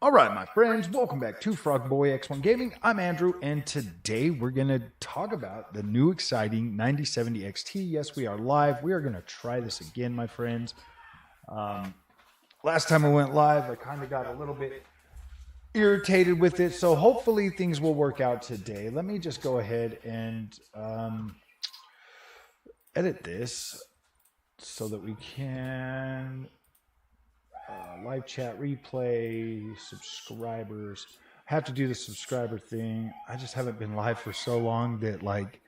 All right, my friends, welcome back to Frog Boy X1 Gaming. I'm Andrew, and today we're going to talk about the new exciting 9070 XT. Yes, we are live. We are going to try this again, my friends. Last time we went live, I kind of got a little bit irritated with it, so hopefully things will work out today. Let me just go ahead and edit this so that we can live chat replay, subscribers. I have to do the subscriber thing. I just haven't been live for so long that like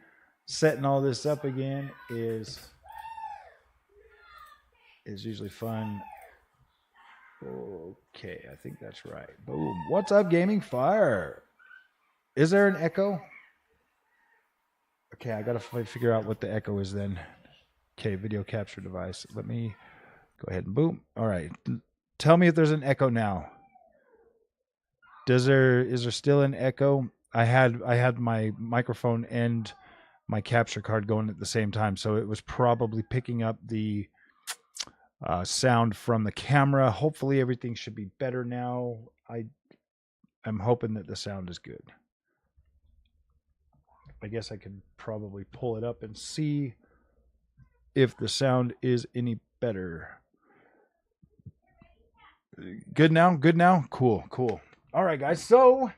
setting all this up again is usually fun. Okay, I think that's right. Boom. What's up, Gaming Fire? Is there an echo? Okay, I gotta figure out what the echo is then. Okay, video capture device. Let me go ahead and boom. All right. Tell me if there's an echo now. Is there still an echo? I had my microphone and my capture card going at the same time, so it was probably picking up the sound from the camera. Hopefully everything should be better now. I'm hoping that the sound is good. I guess I could probably pull it up and see if the sound is any better. Good now? Good now? Cool, cool. All right, guys. So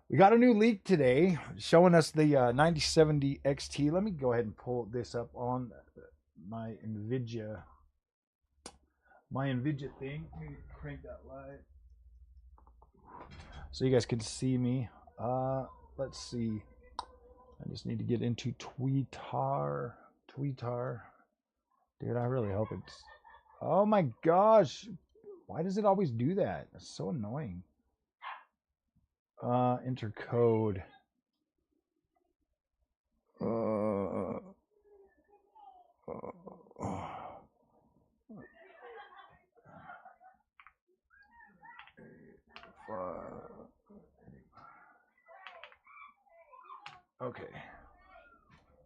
we got a new leak today showing us the 9070 XT. Let me go ahead and pull this up on my Nvidia. My Nvidia thing. Let me crank that light so you guys can see me. Let's see. I just need to get into Tweetar. Dude, I really hope it's... Oh my gosh. Why does it always do that? It's so annoying. Enter code. Okay.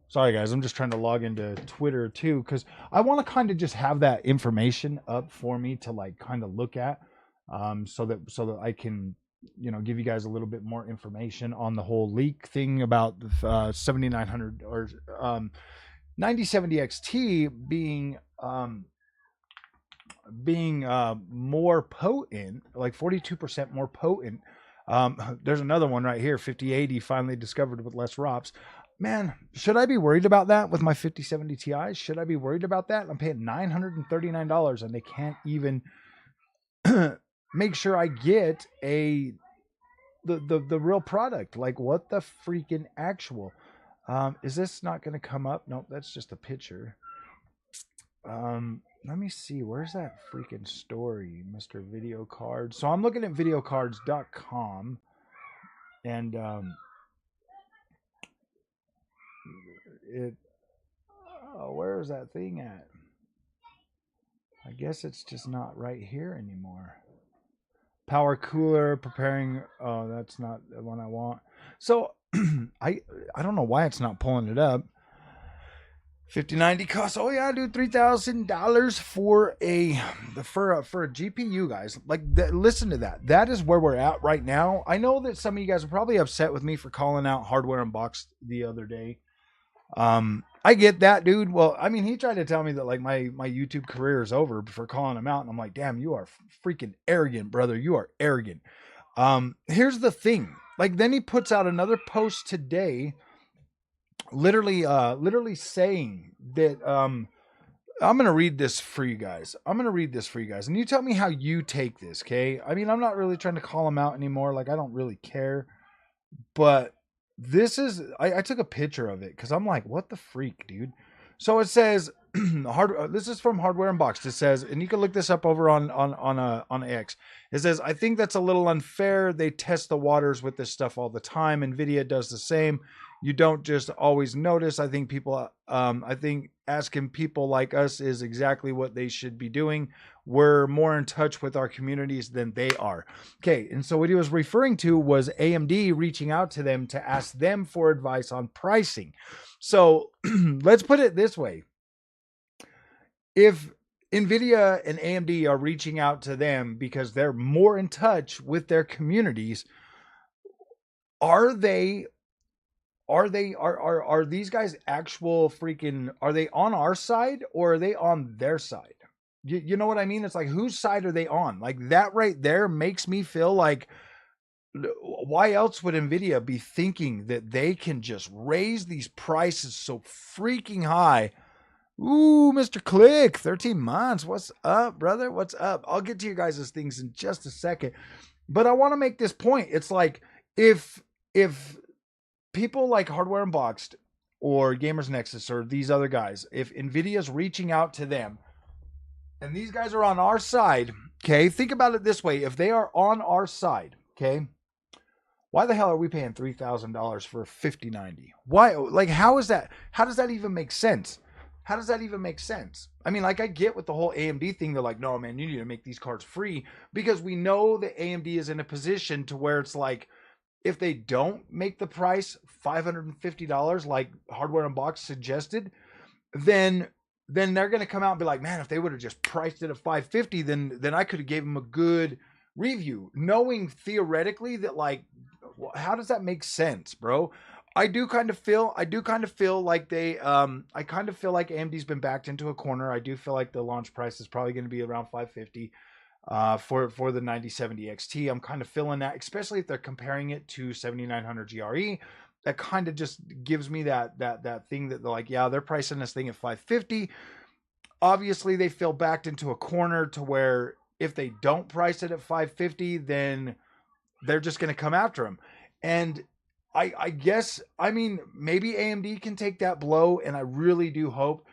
Sorry, guys. I'm just trying to log into Twitter too, because I want to kind of just have that information up for me to like kind of look at, so that I can, give you guys a little bit more information on the whole leak thing about 7900 or 9070 XT being more potent, like 42% more potent. There's another one right here, 5080 finally discovered with less ROPS. Man, should I be worried about that with my 5070 Ti? Should I be worried about that? I'm paying $939 and they can't even make sure I get the real product. Like, what the freaking actual? Is this not going to come up? Nope, that's just a picture. Let me see. Where's that freaking story, Mr. Video Cards? So I'm looking at videocards.com and where is that thing at? I guess it's just not right here anymore. Power cooler preparing. Oh, that's not the one I want. So I don't know why it's not pulling it up. 5090 costs. Oh yeah, dude, $3,000 for a GPU, guys. Like, listen to that. That is where we're at right now. I know that some of you guys are probably upset with me for calling out Hardware Unboxed the other day. I get that, dude. Well, I mean, he tried to tell me that like my YouTube career is over for calling him out, and I'm like, damn, you are freaking arrogant, brother. You are arrogant. Here's the thing. Like, then he puts out another post today, literally saying that I'm gonna read this for you guys. And you tell me how you take this, okay? I mean, I'm not really trying to call him out anymore. Like, I don't really care, but this is, I took a picture of it because I'm like, what the freak, dude? So it says, this is from Hardware Unboxed. It says, and you can look this up over on X. It says, I think that's a little unfair. They test the waters with this stuff all the time. Nvidia does the same. You don't just always notice. I think asking people like us is exactly what they should be doing. We're more in touch with our communities than they are. Okay, and so what he was referring to was AMD reaching out to them to ask them for advice on pricing. So let's put it this way. If Nvidia and AMD are reaching out to them because they're more in touch with their communities. Are they are these guys actual freaking, are they on our side or are they on their side? You know what I mean? It's like, whose side are they on? Like, that right there makes me feel like, why else would Nvidia be thinking that they can just raise these prices so freaking high? Ooh, Mr. Click, 13 months. What's up, brother? What's up? I'll get to you guys' things in just a second. But I want to make this point. It's like, if people like Hardware Unboxed or Gamers Nexus or these other guys, if Nvidia's reaching out to them and these guys are on our side, okay, think about it this way. If they are on our side, okay, why the hell are we paying $3,000 for a 5090? Why? Like, how is that? How does that even make sense? How does that even make sense? I mean, like, I get with the whole AMD thing. They're like, no, man, you need to make these cards free, because we know that AMD is in a position to where it's like, if they don't make the price $550 like Hardware Unboxed suggested, then they're going to come out and be like, man, if they would have just priced it at 550, then I could have gave them a good review, knowing theoretically that, like, how does that make sense, bro? I do kind of feel like I kind of feel like AMD's been backed into a corner. I do feel like the launch price is probably going to be around 550 for the 9070 XT. I'm kind of feeling that, especially if they're comparing it to 7900 GRE. That kind of just gives me that thing that they're like, yeah, they're pricing this thing at 550. Obviously, they feel backed into a corner to where if they don't price it at 550, then they're just going to come after them. And I guess, I mean, maybe AMD can take that blow, and I really do hope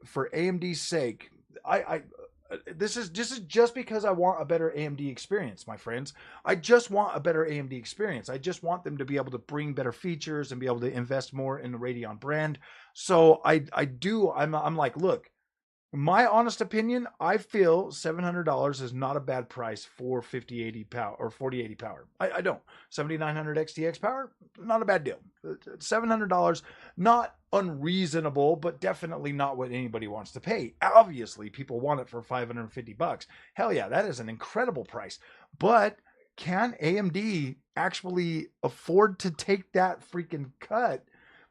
for AMD's sake. This is just because I want a better AMD experience, my friends. I just want a better AMD experience. I just want them to be able to bring better features and be able to invest more in the Radeon brand. So I'm like, look, my honest opinion, I feel $700 is not a bad price for 5080 power or 4080 power. I don't. 7900 XTX power, not a bad deal. $700, not unreasonable, but definitely not what anybody wants to pay. Obviously, people want it for $550. Hell yeah, that is an incredible price. But can AMD actually afford to take that freaking cut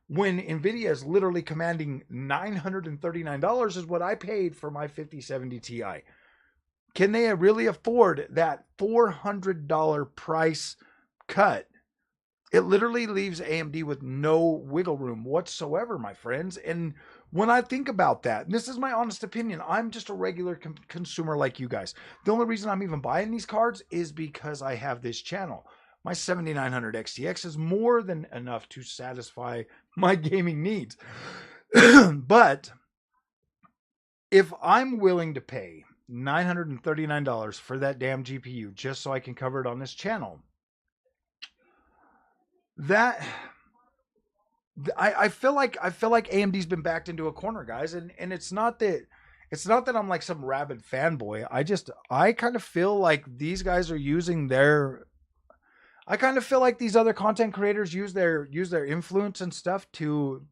when Nvidia is literally commanding $939 is what I paid for my 5070 Ti? Can they really afford that $400 price cut? It literally leaves AMD with no wiggle room whatsoever, my friends. And when I think about that, and this is my honest opinion, I'm just a regular consumer like you guys. The only reason I'm even buying these cards is because I have this channel. My 7900 XTX is more than enough to satisfy my gaming needs. But if I'm willing to pay $939 for that damn GPU just so I can cover it on this channel, that I feel like AMD's been backed into a corner, guys, and it's not that I'm like some rabid fanboy. I kind of feel like these guys are using their, I kind of feel like these other content creators use their influence and stuff to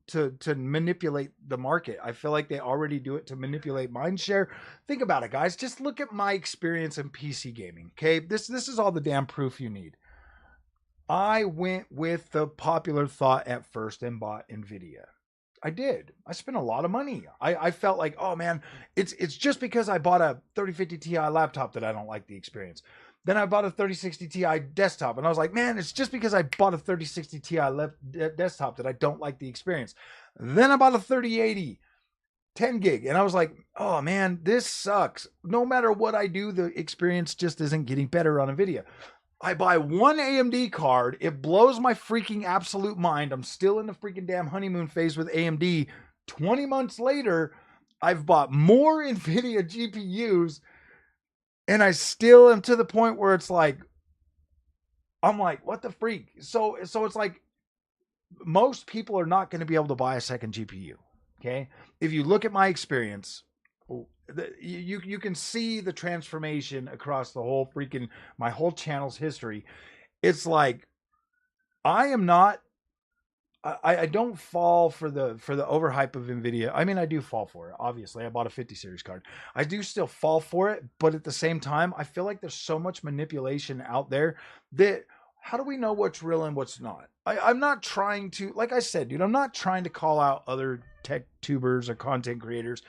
manipulate the market. I feel like they already do it to manipulate mindshare. Think about it, guys. Just look at my experience in PC gaming. Okay, this is all the damn proof you need. I went with the popular thought at first and bought Nvidia. I did. I spent a lot of money. I felt like, oh man, it's just because I bought a 3050 Ti laptop that I don't like the experience. Then I bought a 3060 Ti desktop, and I was like, man, it's just because I bought a 3060 Ti desktop that I don't like the experience. Then I bought a 3080 10 gig, and I was like, oh man, this sucks. No matter what I do, the experience just isn't getting better on Nvidia. I buy one AMD card. It blows my freaking absolute mind. I'm still in the freaking damn honeymoon phase with AMD. 20 months later, I've bought more Nvidia GPUs, and I still am to the point where it's like, I'm like, what the freak? So it's like, most people are not going to be able to buy a second GPU. Okay. If you look at my experience, you can see the transformation across the whole freaking, my whole channel's history. It's like, I am not I don't fall for the overhype of Nvidia. I mean, I do fall for it. Obviously, I bought a 50 series card. I do still fall for it, but at the same time, I feel like there's so much manipulation out there that how do we know what's real and what's not? I'm not trying to, like I said, dude, I'm not trying to call out other tech tubers or content creators.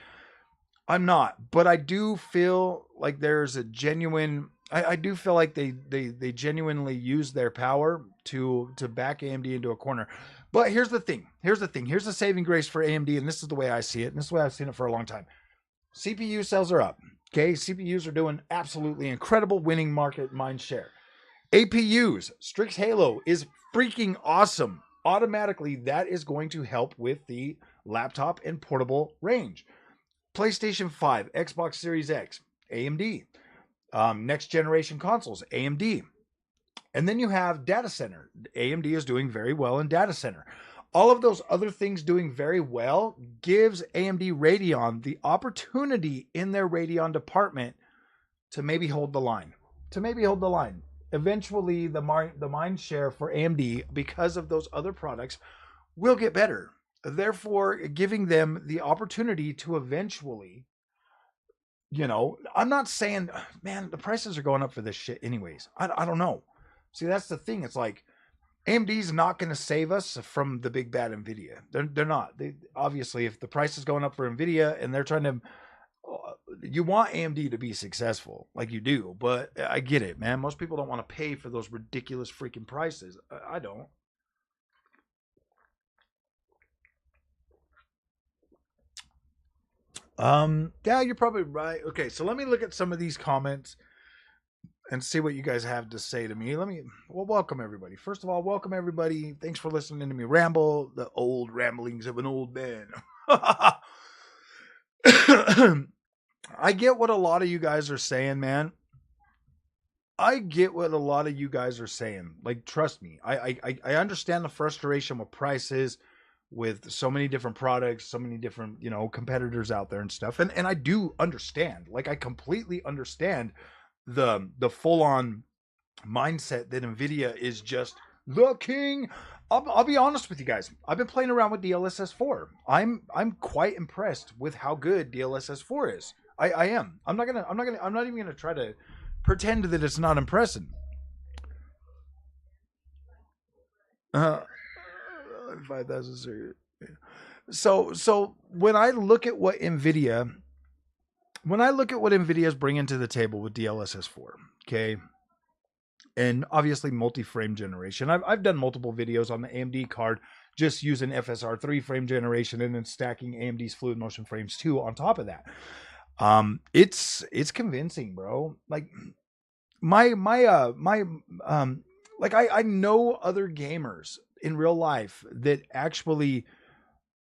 I'm not, but I do feel like there's a genuine. I do feel like they genuinely use their power to back AMD into a corner. But here's the thing. Here's the thing. Here's the saving grace for AMD, and this is the way I see it, and this is the way I've seen it for a long time. CPU sales are up. Okay, CPUs are doing absolutely incredible, winning market mind share. APUs, Strix Halo is freaking awesome. Automatically, that is going to help with the laptop and portable range. PlayStation 5, Xbox Series X, AMD. Next generation consoles, AMD. And then you have data center. AMD is doing very well in data center. All of those other things doing very well gives AMD Radeon the opportunity in their Radeon department to maybe hold the line. Eventually, the mind share for AMD, because of those other products, will get better. Therefore, giving them the opportunity to eventually, I'm not saying, man, the prices are going up for this shit anyways. I don't know. See, that's the thing. It's like AMD's not going to save us from the big bad Nvidia. They're not. Obviously, if the price is going up for Nvidia and they're trying to, you want AMD to be successful, like you do. But I get it, man. Most people don't want to pay for those ridiculous freaking prices. I don't. Yeah, you're probably right. Okay, so let me look at some of these comments and see what you guys have to say to me. Well, welcome everybody. First of all, welcome everybody. Thanks for listening to me ramble, the old ramblings of an old man. I get what a lot of you guys are saying, man. I get what a lot of you guys are saying. Like, trust me, I understand the frustration with prices, with so many different products, so many different, competitors out there and stuff. And I do understand. Like, I completely understand the full on mindset that Nvidia is just the king. I'll be honest with you guys. I've been playing around with DLSS 4. I'm quite impressed with how good DLSS 4 is. I am. I'm not even gonna try to pretend that it's not impressive. 5,000 series. So when I look at what Nvidia is bringing to the table with DLSS 4, okay, and obviously multi-frame generation. I've done multiple videos on the AMD card, just using FSR3 frame generation and then stacking AMD's fluid motion frames too on top of that. It's convincing, bro. Like I know other gamers in real life that actually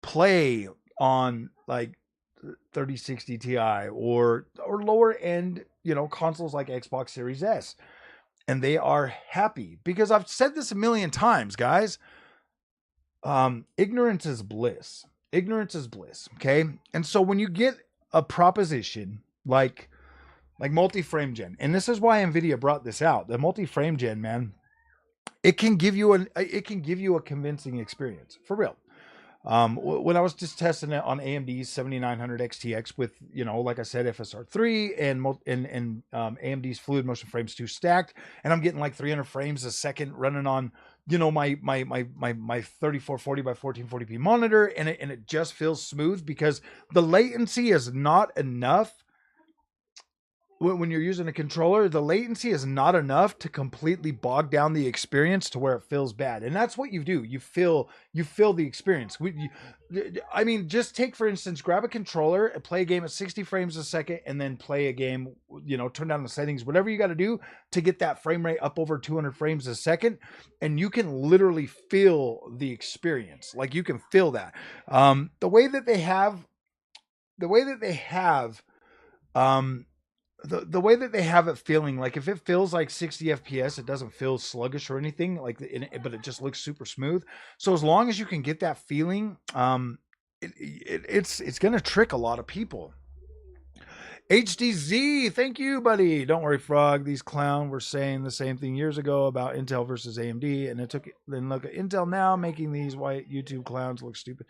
play on like 3060 Ti or lower end, consoles like Xbox Series S. And they are happy because I've said this a million times, guys. Ignorance is bliss. Ignorance is bliss. Okay. And so when you get a proposition like multi-frame gen, and this is why Nvidia brought this out, the multi-frame gen, man, it can give you a convincing experience for real. When I was just testing it on AMD's 7900 XTX with, like I said, FSR3 and AMD's fluid motion frames 2 stacked, and I'm getting like 300 frames a second running on, my 3440 by 1440p monitor, and it just feels smooth because the latency is not enough. When you're using a controller, the latency is not enough to completely bog down the experience to where it feels bad. And that's what you do. You feel the experience. I mean, just take, for instance, grab a controller and play a game at 60 frames a second and then play a game, turn down the settings, whatever you got to do to get that frame rate up over 200 frames a second. And you can literally feel the experience. Like, you can feel that. The way that they have, the way that they have it feeling, like if it feels like 60 FPS, it doesn't feel sluggish or anything like, but it just looks super smooth. So as long as you can get that feeling, it's going to trick a lot of people. HDZ, thank you, buddy. Don't worry, Frog. These clowns were saying the same thing years ago about Intel versus AMD, and then look at Intel now making these white YouTube clowns look stupid.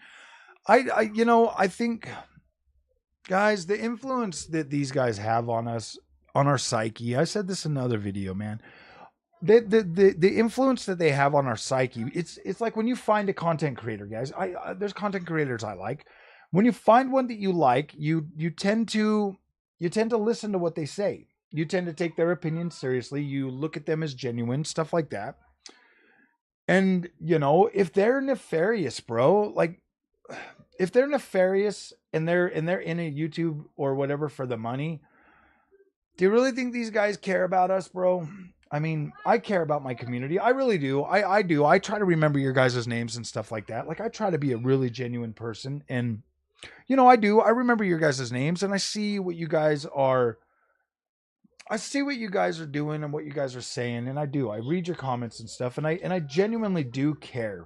I think, guys, the influence that these guys have on us, on our psyche. I said this in another video, man. The influence that they have on our psyche. It's like when you find a content creator, guys. There's content creators I like. When you find one that you like, you tend to listen to what they say. You tend to take their opinion seriously. You look at them as genuine, stuff like that. And, if they're nefarious, bro, like if they're nefarious and they're in a YouTube or whatever for the money, do you really think these guys care about us, bro? I mean, I care about my community. I really do. I do. I try to remember your guys' names and stuff like that. Like I try to be a really genuine person, and I do. I remember your guys' names, and I see what you guys are doing and what you guys are saying, and I do. I read your comments and stuff, and I genuinely do care,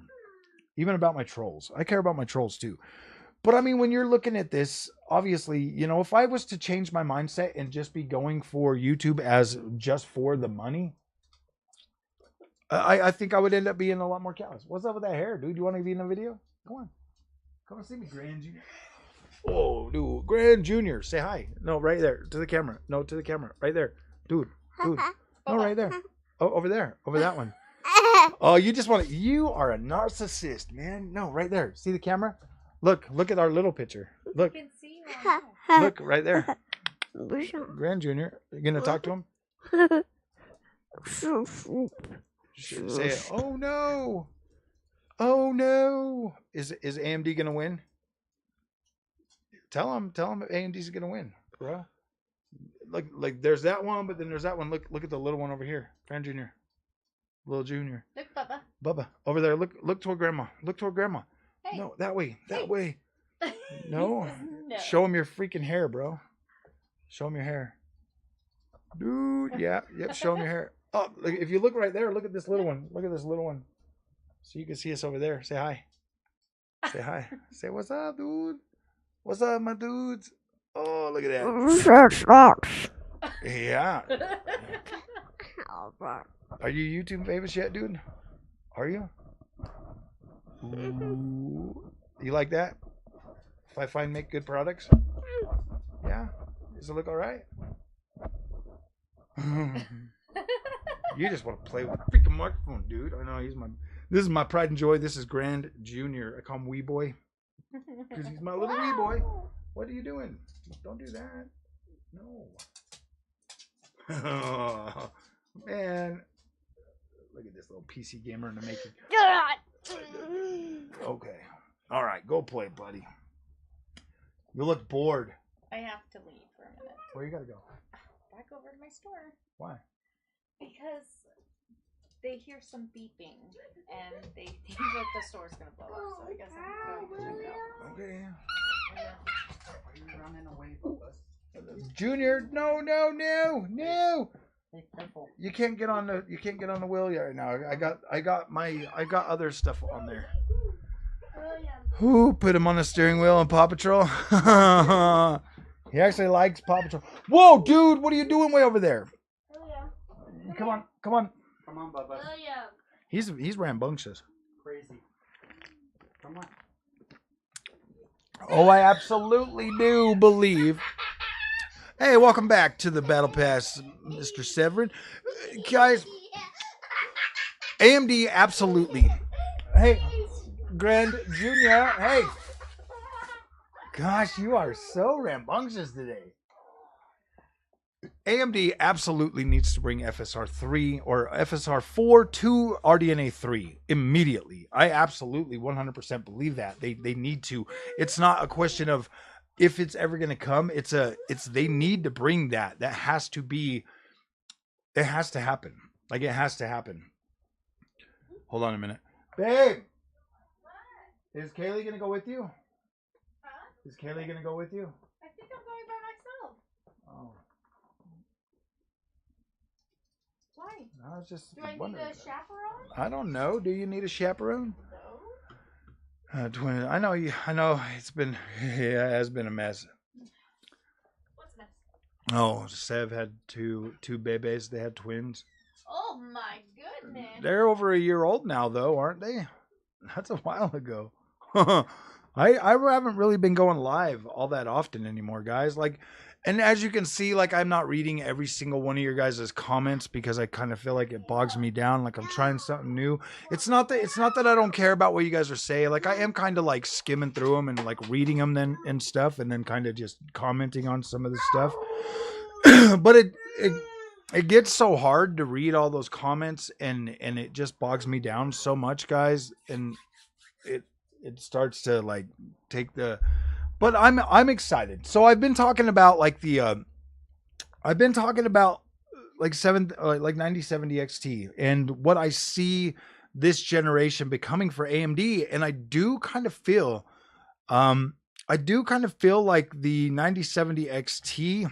even about my trolls. I care about my trolls too. But I mean, when you're looking at this, obviously, if I was to change my mindset and just be going for YouTube as just for the money, I think I would end up being a lot more callous. What's up with that hair, dude? You want to be in a video? Come on, see me, Grand Junior. Oh, dude, Grand Junior, say hi. No, right there, to the camera. No, to the camera, right there, dude. No, right there. Oh, over there, over that one. Oh, you are a narcissist, man. No, right there. See the camera? Look at our little picture. Look. You can see look right there. Grand Junior. You gonna talk to him? Say it. Oh no. Oh no. Is AMD gonna win? Tell him AMD's gonna win, bro. Like there's that one, but then there's that one. Look at the little one over here. Grand Junior. Little Junior. Look, Bubba. Bubba. Over there. Look toward Grandma. Look toward Grandma. Hey. No, that way. That way. No. Show him your freaking hair, bro. Show him your hair. Dude, yeah. Yep, show him your hair. Oh, look, if you look right there, look at this little one. Look at this little one. So you can see us over there. Say hi. Say hi. Say, what's up, dude? What's up, my dudes? Oh, look at that. Yeah. Are you YouTube famous yet, dude? Are you? Ooh. You like that? If I make good products? Yeah? Does it look alright? You just want to play with the freaking microphone, dude. I know this is my pride and joy. This is Grand Junior. I call him Wee Boy. Because he's my little Wee Boy. What are you doing? Don't do that. No. Oh, man. Look at this little PC gamer in the making. Okay. All right. Go play, buddy. You look bored. I have to leave for a minute. Where you gotta go? Back over to my store. Why? Because they hear some beeping and they think that the store's gonna blow up. So I guess I'm going to go. Okay. Are you running away from us? Junior, no. Be careful. You can't get on the wheel yet right now. I got other stuff on there. Who put him on the steering wheel on Paw Patrol? He actually likes Paw Patrol. Whoa, dude, what are you doing way over there? Come on. Come on, Bubba. He's rambunctious. Crazy. Come on. Oh, I absolutely do believe. Hey, welcome back to the Battle Pass, Mr. Severin. Guys, AMD absolutely. Hey, Grand Junior. Hey. Gosh, you are so rambunctious today. AMD absolutely needs to bring FSR 3 or FSR 4 to RDNA 3 immediately. I absolutely 100% believe that. They need to. It's not a question of if it's ever going to come. It's they need to bring that. That has to be. It has to happen. Like, it has to happen. Hold on a minute. Babe! Is Kaylee going to go with you? Huh? Is Kaylee going to go with you? I think I'm going by myself. Oh. Why? I was just Do I wondering. need a chaperone? I don't know. Do you need a chaperone? No. Twin, I know it's been, yeah, it has been a mess. What's next? Oh, Sev had two babies. They had twins. Oh my goodness. They're over a year old now, though, aren't they? That's a while ago. I haven't really been going live all that often anymore, guys. Like, and as you can see, like I'm not reading every single one of your guys' comments because I kind of feel like it bogs me down. Like I'm trying something new. It's not that I don't care about what you guys are saying. Like I am kind of like skimming through them and like reading them then and stuff, and then kind of just commenting on some of the stuff. But it gets so hard to read all those comments, and it just bogs me down so much, guys, and it it starts to like take the. But I'm excited. So I've been talking about like the I've been talking about like 9070 XT and what I see this generation becoming for AMD, and I do kind of feel like the 9070 XT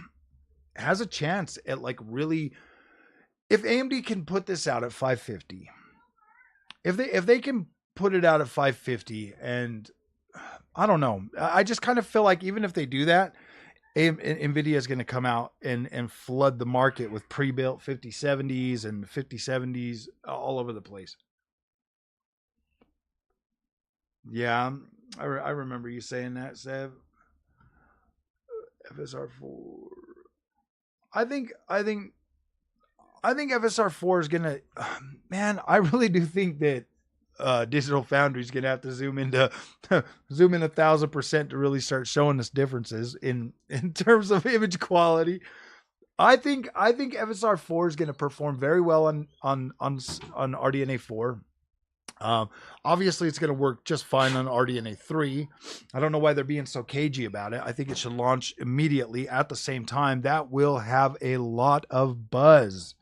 has a chance at like really, if AMD can put this out at 550, if they can put it out at 550, and I don't know, I just kind of feel like even if they do that, Nvidia is going to come out and flood the market with pre-built 5070s and 5070s all over the place. Yeah, I remember you saying that, Sev. FSR4. I think I think I think FSR4 is gonna. Man, I really do think that Digital Foundry is gonna have to zoom in 1,000% to really start showing us differences in terms of image quality. I think FSR4 is gonna perform very well on RDNA 4. Um, Obviously, it's going to work just fine on RDNA 3. I don't know why they're being so cagey about it. I think it should launch immediately at the same time. That will have a lot of buzz.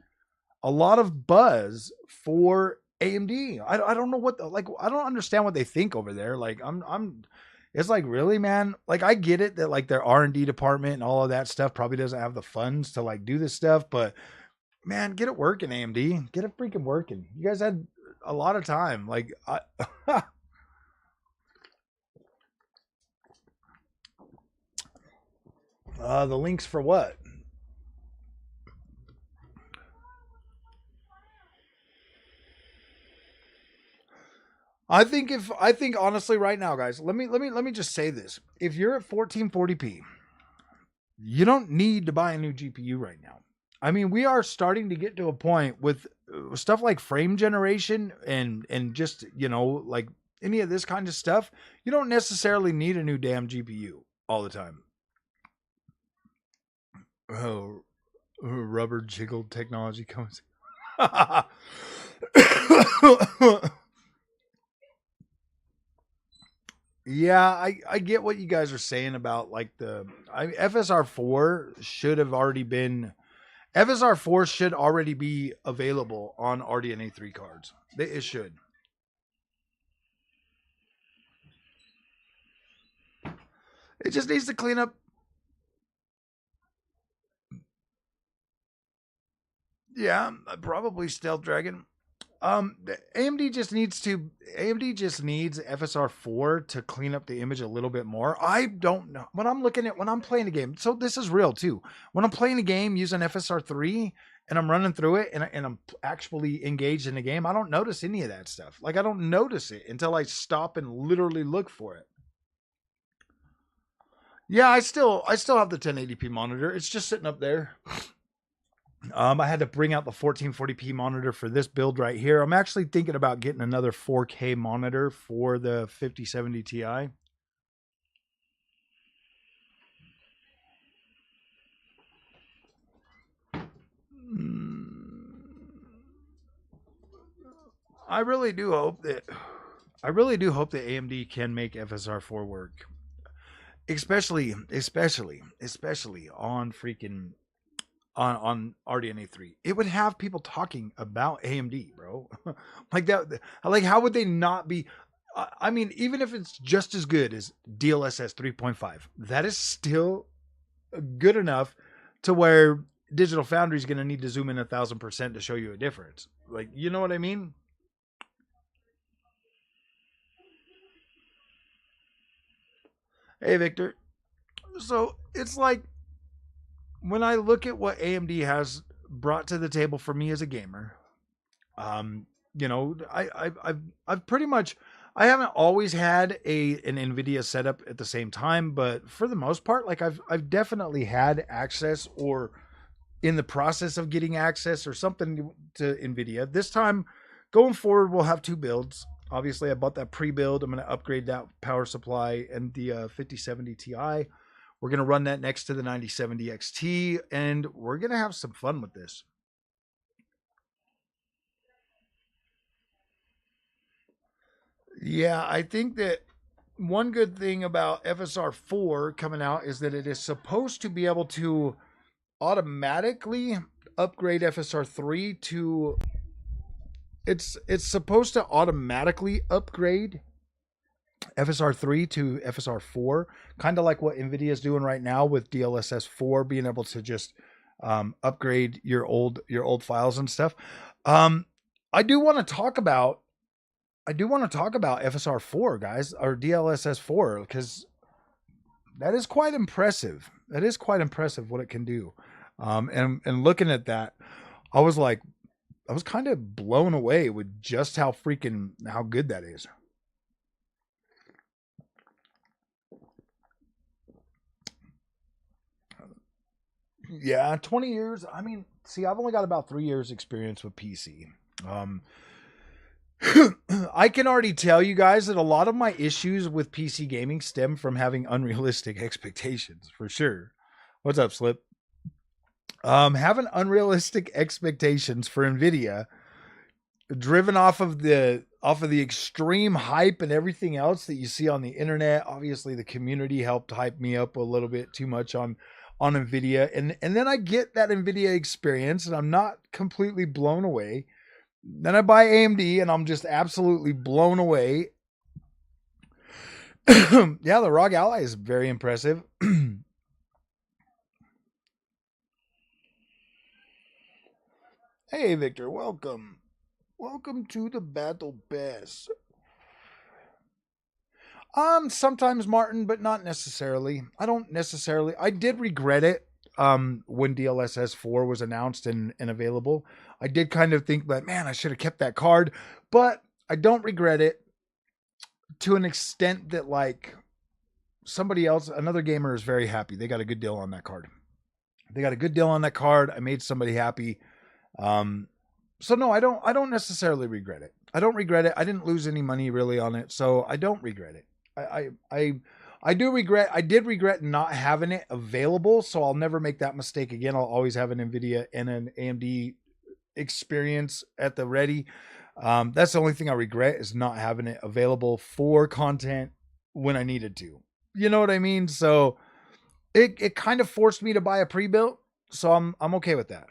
A lot of buzz for AMD. I don't know what like I don't understand what they think over there. Like I'm it's like, really, man? Like I get it that like their R&D department and all of that stuff probably doesn't have the funds to like do this stuff, but man, get it working, AMD. Get it freaking working. You guys had a lot of time. Like the links for what? I think honestly right now, guys, let me just say this. If you're at 1440p, you don't need to buy a new GPU right now. I mean, we are starting to get to a point with stuff like frame generation and just, like any of this kind of stuff. You don't necessarily need a new damn GPU all the time. Oh, rubber jiggle technology comes. Yeah, I get what you guys are saying about like FSR4 should have already been FSR4 should already be available on RDNA 3 cards. It should. It just needs to clean up. Yeah, probably Stealth Dragon. AMD just needs FSR4 to clean up the image a little bit more. I don't know. When I'm playing a game, so this is real too. When I'm playing a game using FSR3 and I'm running through it and I'm actually engaged in the game, I don't notice any of that stuff. Like I don't notice it until I stop and literally look for it. Yeah, I still have the 1080p monitor. It's just sitting up there. I had to bring out the 1440p monitor for this build right here. I'm actually thinking about getting another 4K monitor for the 5070 Ti. I really do hope that AMD can make FSR4 work, especially on freaking on RDNA 3. It would have people talking about AMD, bro. Like that. Like how would they not be? I mean, even if it's just as good as DLSS 3.5, that is still good enough to where Digital Foundry is going to need to zoom in 1,000% to show you a difference. Like, you know what I mean? Hey, Victor. So it's like when I look at what AMD has brought to the table for me as a gamer, you know, I've pretty much, I haven't always had an Nvidia setup at the same time, but for the most part, like I've definitely had access or in the process of getting access or something to Nvidia. This time going forward, we'll have two builds. Obviously, I bought that pre-build. I'm going to upgrade that power supply and the 5070 Ti. We're going to run that next to the 9070 XT, and we're going to have some fun with this. Yeah, I think that one good thing about FSR 4 coming out is that it is supposed to be able to automatically upgrade FSR 3 to it's supposed to automatically upgrade FSR 3 to FSR 4, kind of like what Nvidia is doing right now with DLSS 4 being able to just upgrade your old files and stuff. I do want to talk about FSR 4, guys, or DLSS 4, because that is quite impressive. That is quite impressive what it can do. And looking at that, I was kind of blown away with just how good that is. Yeah, 20 years. I mean, see, I've only got about 3 years experience with PC. I can already tell you guys that a lot of my issues with PC gaming stem from having unrealistic expectations, for sure. What's up, Slip? Having unrealistic expectations for Nvidia, driven off of the extreme hype and everything else that you see on the internet. Obviously, the community helped hype me up a little bit too much on Nvidia, and then I get that Nvidia experience, and I'm not completely blown away. Then I buy AMD, and I'm just absolutely blown away. Yeah, the ROG Ally is very impressive. Hey, Victor, welcome. Welcome to the Battle Pass. Sometimes, Martin, but not necessarily. I did regret it when DLSS 4 was announced and available. I did kind of think that, man, I should have kept that card, but I don't regret it to an extent that, like, somebody else, another gamer is very happy. They got a good deal on that card. I made somebody happy. So no, I don't necessarily regret it. I I didn't lose any money really on it, so I don't regret it. I did regret not having it available, so I'll never make that mistake again. I'll always have an Nvidia and an AMD experience at the ready. That's the only thing I regret, is not having it available for content when I needed to. You know what I mean? So it kind of forced me to buy a pre-built, so I'm okay with that.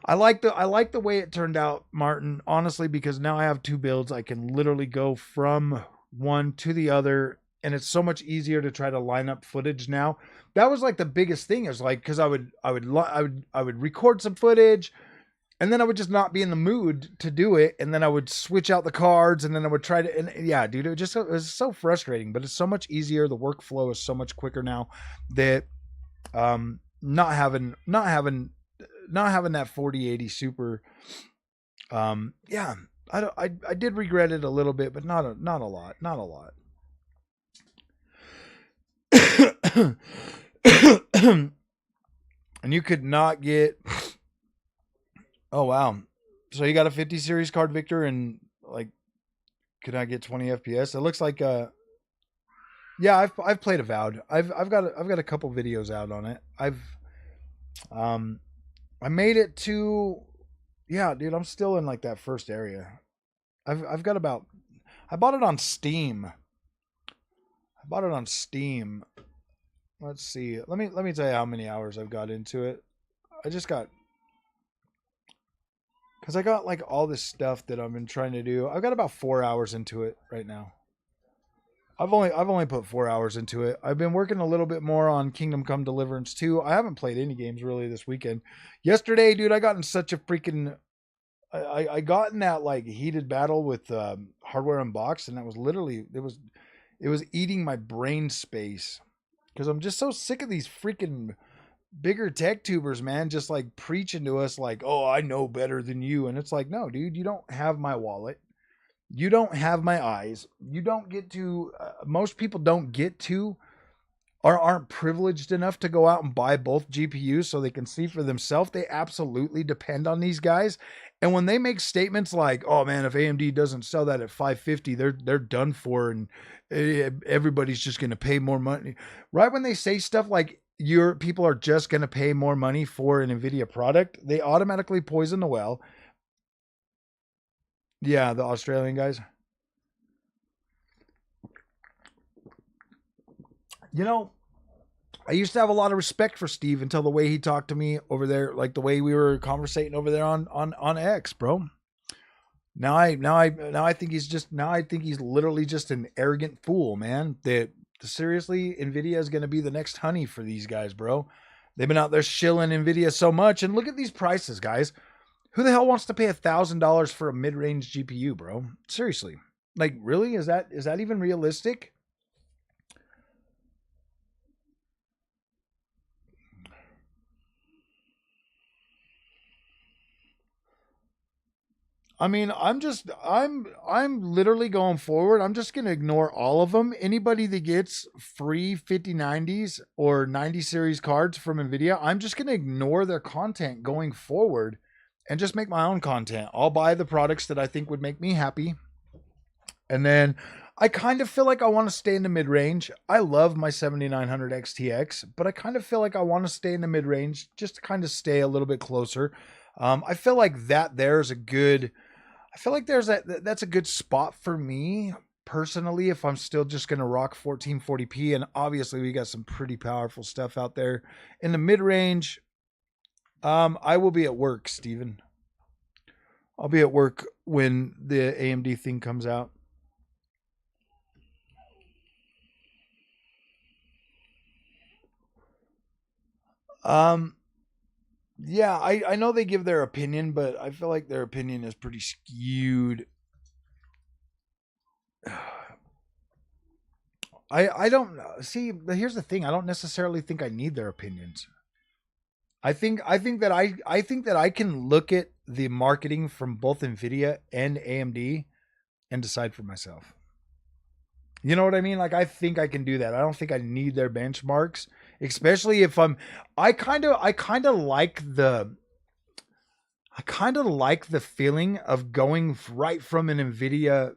I like the way it turned out, Martin, honestly, because now I have two builds. I can literally go from one to the other, and it's so much easier to try to line up footage now. That was like the biggest thing, is like, because I would record some footage, and then I would just not be in the mood to do it, and then I would switch out the cards, and then I would try to, and yeah, dude, it was so frustrating, but it's so much easier. The workflow is so much quicker now that not having that 4080 Super, yeah, I did regret it a little bit, but not a lot. And you could not get. Oh wow! So you got a 50 series card, Victor, and like, could I get 20 FPS? It looks like yeah, I've played Avowed. I've got a couple videos out on it. I made it to, yeah, dude, I'm still in like that first area. I've got about, I bought it on Steam. Let's see. Let me tell you how many hours I've got into it. Cause I got like all this stuff that I've been trying to do. I've got about 4 hours into it right now. I've only put 4 hours into it. I've been working a little bit more on Kingdom Come Deliverance 2. I haven't played any games really this weekend. Yesterday, dude, I got in such a freaking, I got in that like heated battle with Hardware Unboxed, and that was literally, it was eating my brain space. because I'm just so sick of these freaking bigger tech tubers, man, just like preaching to us like, oh, I know better than you. And it's like, no, dude, you don't have my wallet. You don't have my eyes. You don't get to, most people don't get to or aren't privileged enough to go out and buy both GPUs so they can see for themselves. They absolutely depend on these guys. And when they make statements like, "Oh man, if AMD doesn't sell that at 550, they're done for and everybody's just going to pay more money." Right when they say stuff like your people are just going to pay more money for an Nvidia product, they automatically poison the well. Yeah, the Australian guys. You know, I used to have a lot of respect for Steve until the way he talked to me over there, like the way we were conversating over there on X, bro. Now I think he's literally just an arrogant fool, man. That seriously, Nvidia is going to be the next honey for these guys, bro. They've been out there shilling Nvidia so much, and look at these prices, guys. Who the hell wants to pay $1,000 for a mid-range GPU, bro? Seriously, like, really? Is that even realistic? I mean, I'm literally going forward. I'm just going to ignore all of them. Anybody that gets free 5090s or 90 series cards from Nvidia, I'm just going to ignore their content going forward and just make my own content. I'll buy the products that I think would make me happy. And then I kind of feel like I want to stay in the mid-range. I love my 7900 XTX, but I kind of feel like I want to stay in the mid-range just to kind of stay a little bit closer. I feel like there's a good, I feel like that's a good spot for me personally if I'm still just going to rock 1440p. And obviously we got some pretty powerful stuff out there in the mid-range. I will be at work, Steven. I'll be at work when the AMD thing comes out. Yeah, I know they give their opinion, but I feel like their opinion is pretty skewed. I don't see. Here's the thing: I don't necessarily think I need their opinions. I think that I can look at the marketing from both Nvidia and AMD and decide for myself. You know what I mean? Like, I think I can do that. I don't think I need their benchmarks, especially if I kind of like the feeling of going right from an Nvidia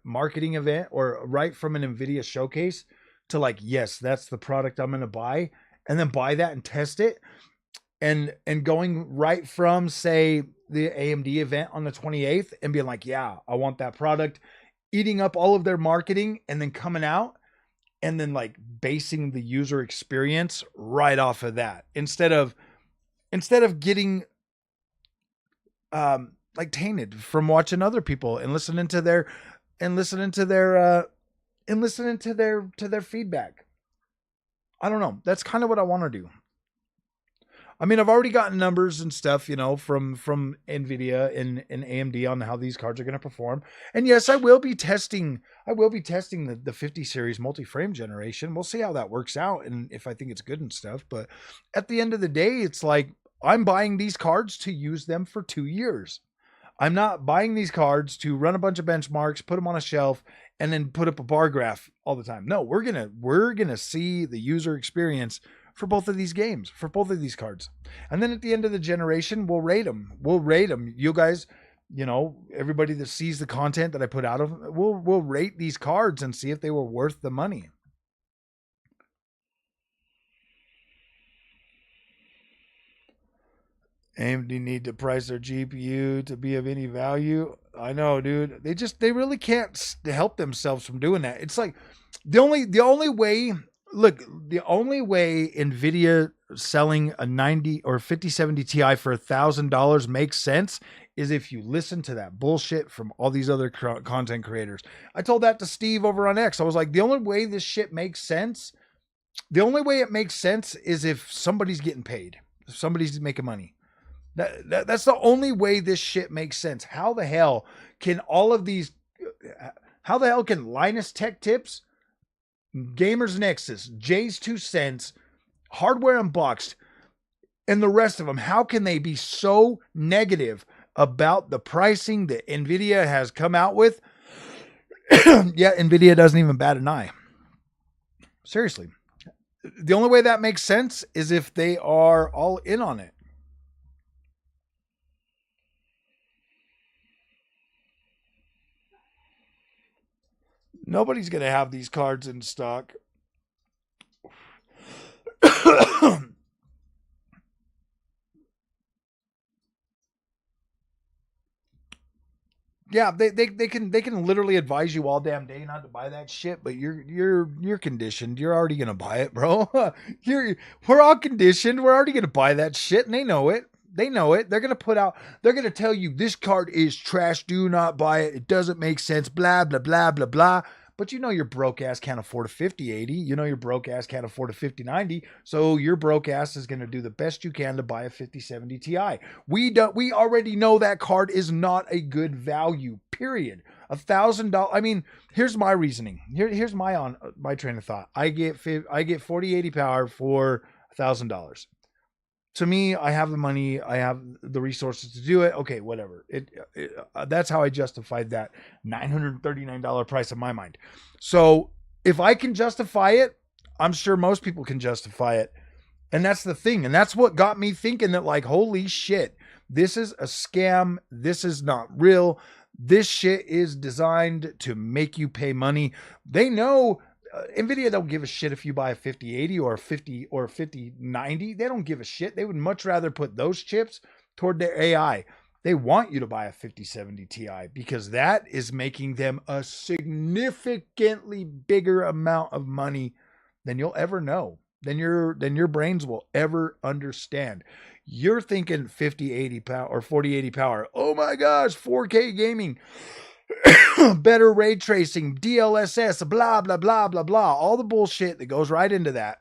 marketing event or right from an Nvidia showcase to like, yes, that's the product I'm going to buy, and then buy that and test it. And going right from, say, the AMD event on the 28th and being like, yeah, I want that product, eating up all of their marketing, and then coming out and then like basing the user experience right off of that instead of getting like tainted from watching other people and listening to their feedback. I don't know. That's kind of what I want to do. I mean, I've already gotten numbers and stuff, you know, from Nvidia and AMD on how these cards are going to perform. And yes, I will be testing the 50 series multi-frame generation. We'll see how that works out and if I think it's good and stuff. But at the end of the day, it's like I'm buying these cards to use them for 2 years. I'm not buying these cards to run a bunch of benchmarks, put them on a shelf, and then put up a bar graph all the time. No, we're gonna see the user experience for both of these games, for both of these cards. And then at the end of the generation, we'll rate them. You guys, you know, everybody that sees the content that I put out of, we'll rate these cards and see if they were worth the money. AMD need to price their GPU to be of any value. I know, dude. They really can't help themselves from doing that. It's like the only way. Look, the only way Nvidia selling a 90 or 5070 Ti for $1,000 makes sense is if you listen to that bullshit from all these other content creators. I told that to Steve over on X. I was like, the only way this shit makes sense, the only way it makes sense is if somebody's getting paid, if somebody's making money. That's the only way this shit makes sense. How the hell can Linus Tech Tips Gamers Nexus, Jay's 2 cents, Hardware Unboxed, and the rest of them, how can they be so negative about the pricing that Nvidia has come out with? Yeah, Nvidia doesn't even bat an eye. Seriously. The only way that makes sense is if they are all in on it. Nobody's going to have these cards in stock. Yeah, they can literally advise you all damn day not to buy that shit, but you're conditioned. You're already gonna buy it, bro. We're all conditioned. We're already gonna buy that shit, and they know it. They know it. They're gonna tell you this card is trash. Do not buy it. It doesn't make sense. Blah blah blah blah blah. But you know your broke ass can't afford a 5080. You know your broke ass can't afford a 5090. So your broke ass is going to do the best you can to buy a 5070 Ti. We already know that card is not a good value, period. $1,000. I mean, here's my reasoning. Here's my train of thought. I get 4080 power for $1,000. To me, I have the money, I have the resources to do it. Okay, whatever. That's how I justified that $939 price in my mind. So if I can justify it, I'm sure most people can justify it. And that's the thing. And that's what got me thinking that, like, holy shit, this is a scam. This is not real. This shit is designed to make you pay money. They know Nvidia don't give a shit if you buy a 5080 or a 50 or a 5090. They don't give a shit. They would much rather put those chips toward their AI. They want you to buy a 5070 Ti because that is making them a significantly bigger amount of money than you'll ever know, than your brains will ever understand. You're thinking 5080 power or 4080 power. Oh my gosh, 4K gaming. Better ray tracing, DLSS, blah, blah, blah, blah, blah. All the bullshit that goes right into that.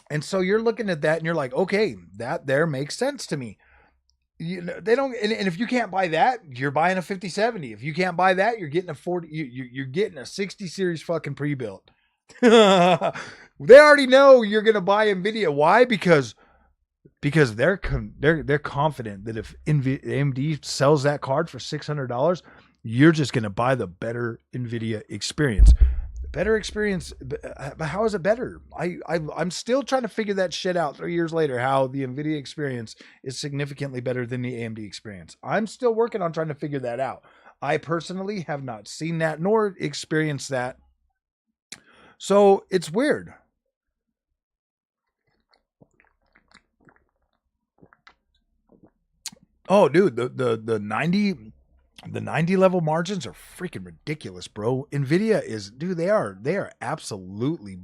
And so you're looking at that and you're like, okay, that there makes sense to me. You know, they don't, and if you can't buy that, you're buying a 5070. If you can't buy that, you're getting a 40, you're getting a 60 series fucking pre-built. They already know you're going to buy Nvidia. Why? Because they're confident that if AMD sells that card for $600, you're just going to buy the better Nvidia experience. The better experience, but how is it better? I'm still trying to figure that shit out 3 years later, how the Nvidia experience is significantly better than the AMD experience. I'm still working on trying to figure that out. I personally have not seen that nor experienced that. So it's weird. Oh, dude, the 90 level margins are freaking ridiculous, bro. Nvidia is, dude, they are absolutely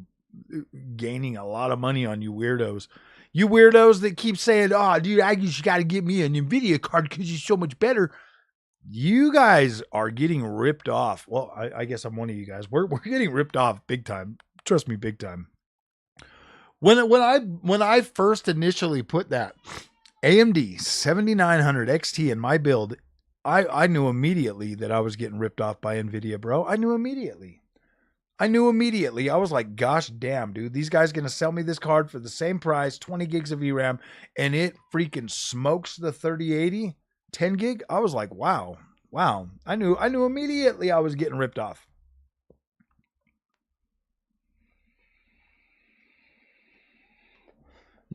gaining a lot of money on you weirdos. You weirdos that keep saying, "Oh, dude, I just got to get me an Nvidia card because it's so much better." You guys are getting ripped off. Well, I guess I'm one of you guys. We're getting ripped off big time. Trust me, big time. When I first initially put that AMD 7900 XT in my build, I knew immediately that I was getting ripped off by Nvidia, bro. I knew immediately. I was like, gosh damn, dude, these guys going to sell me this card for the same price, 20 gigs of VRAM, and it freaking smokes the 3080, 10 gig. I was like, wow. I knew immediately I was getting ripped off.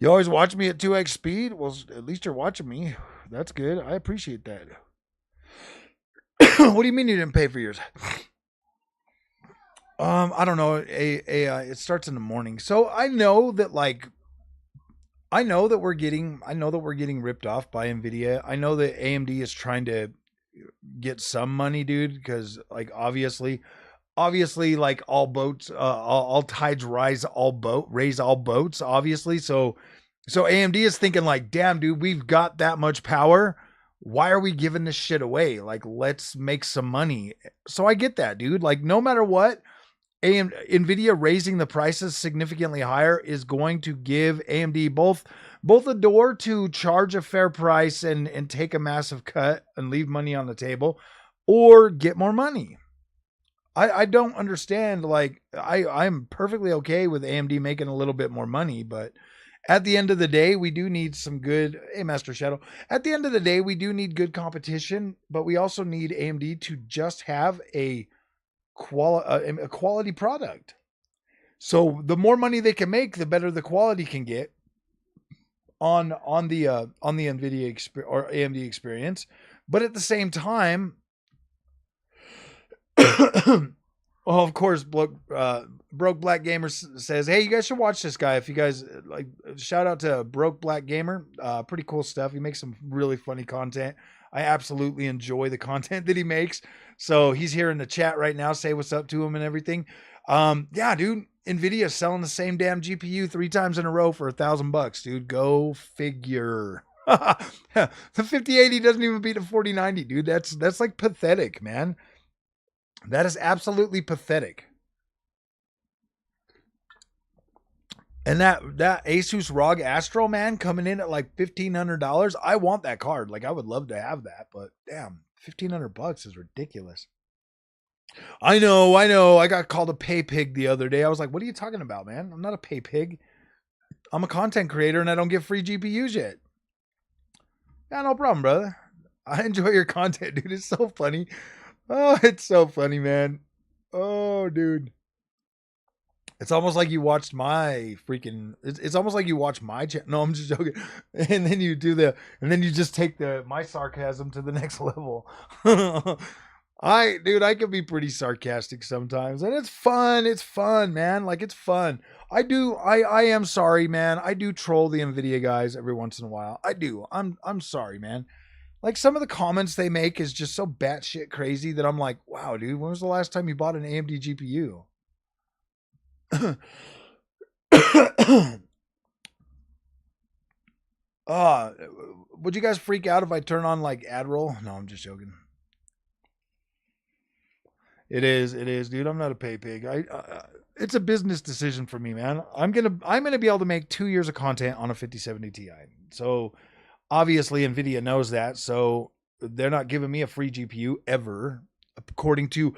You always watch me at 2x speed? Well, at least you're watching me. That's good. I appreciate that. What do you mean you didn't pay for yours? I don't know. It starts in the morning. So I know that we're getting ripped off by Nvidia. I know that AMD is trying to get some money, dude, because like obviously like all boats, all tides raise all boats, obviously. So AMD is thinking like, damn, dude, we've got that much power. Why are we giving this shit away? Like, let's make some money. So I get that, dude. Like, no matter what, Nvidia raising the prices significantly higher is going to give AMD both a door to charge a fair price and take a massive cut and leave money on the table, or get more money. I don't understand. Like I'm perfectly okay with AMD making a little bit more money, but at the end of the day, we do need some good. Hey, Master Shadow. At the end of the day, we do need good competition, but we also need AMD to just have a quality product. So the more money they can make, the better the quality can get on the Nvidia or AMD experience. But at the same time, well, of course, Broke Black Gamer says, "Hey, you guys should watch this guy. If you guys like, shout out to Broke Black Gamer. Pretty cool stuff. He makes some really funny content. I absolutely enjoy the content that he makes. So he's here in the chat right now. Say what's up to him and everything. Yeah, dude. Nvidia selling the same damn GPU 3 times in a row for $1,000, dude. Go figure." The 5080 doesn't even beat a 4090, dude. That's like pathetic, man. That is absolutely pathetic. And that Asus ROG Astro, man, coming in at like $1,500. I want that card. Like I would love to have that, but damn, $1,500 is ridiculous. I know. I got called a pay pig the other day. I was like, what are you talking about, man? I'm not a pay pig. I'm a content creator and I don't get free GPUs yet. Yeah, no problem, brother. I enjoy your content, dude. It's so funny. Oh, it's so funny, man. Oh, dude. It's almost like you watched my freaking. It's almost like you watch my channel. No, I'm just joking. And then you just take my sarcasm to the next level. I could be pretty sarcastic sometimes, and it's fun. It's fun, man. Like it's fun. I am sorry, man. I do troll the Nvidia guys every once in a while. I do. I'm sorry, man. Like some of the comments they make is just so batshit crazy that I'm like, wow, dude. When was the last time you bought an AMD GPU? Would you guys freak out if I turn on like ad roll? No, I'm just joking. It is, dude. I'm not a pay pig. It's a business decision for me, man. I'm gonna be able to make 2 years of content on a 5070 Ti. So obviously Nvidia knows that. So they're not giving me a free GPU ever. According to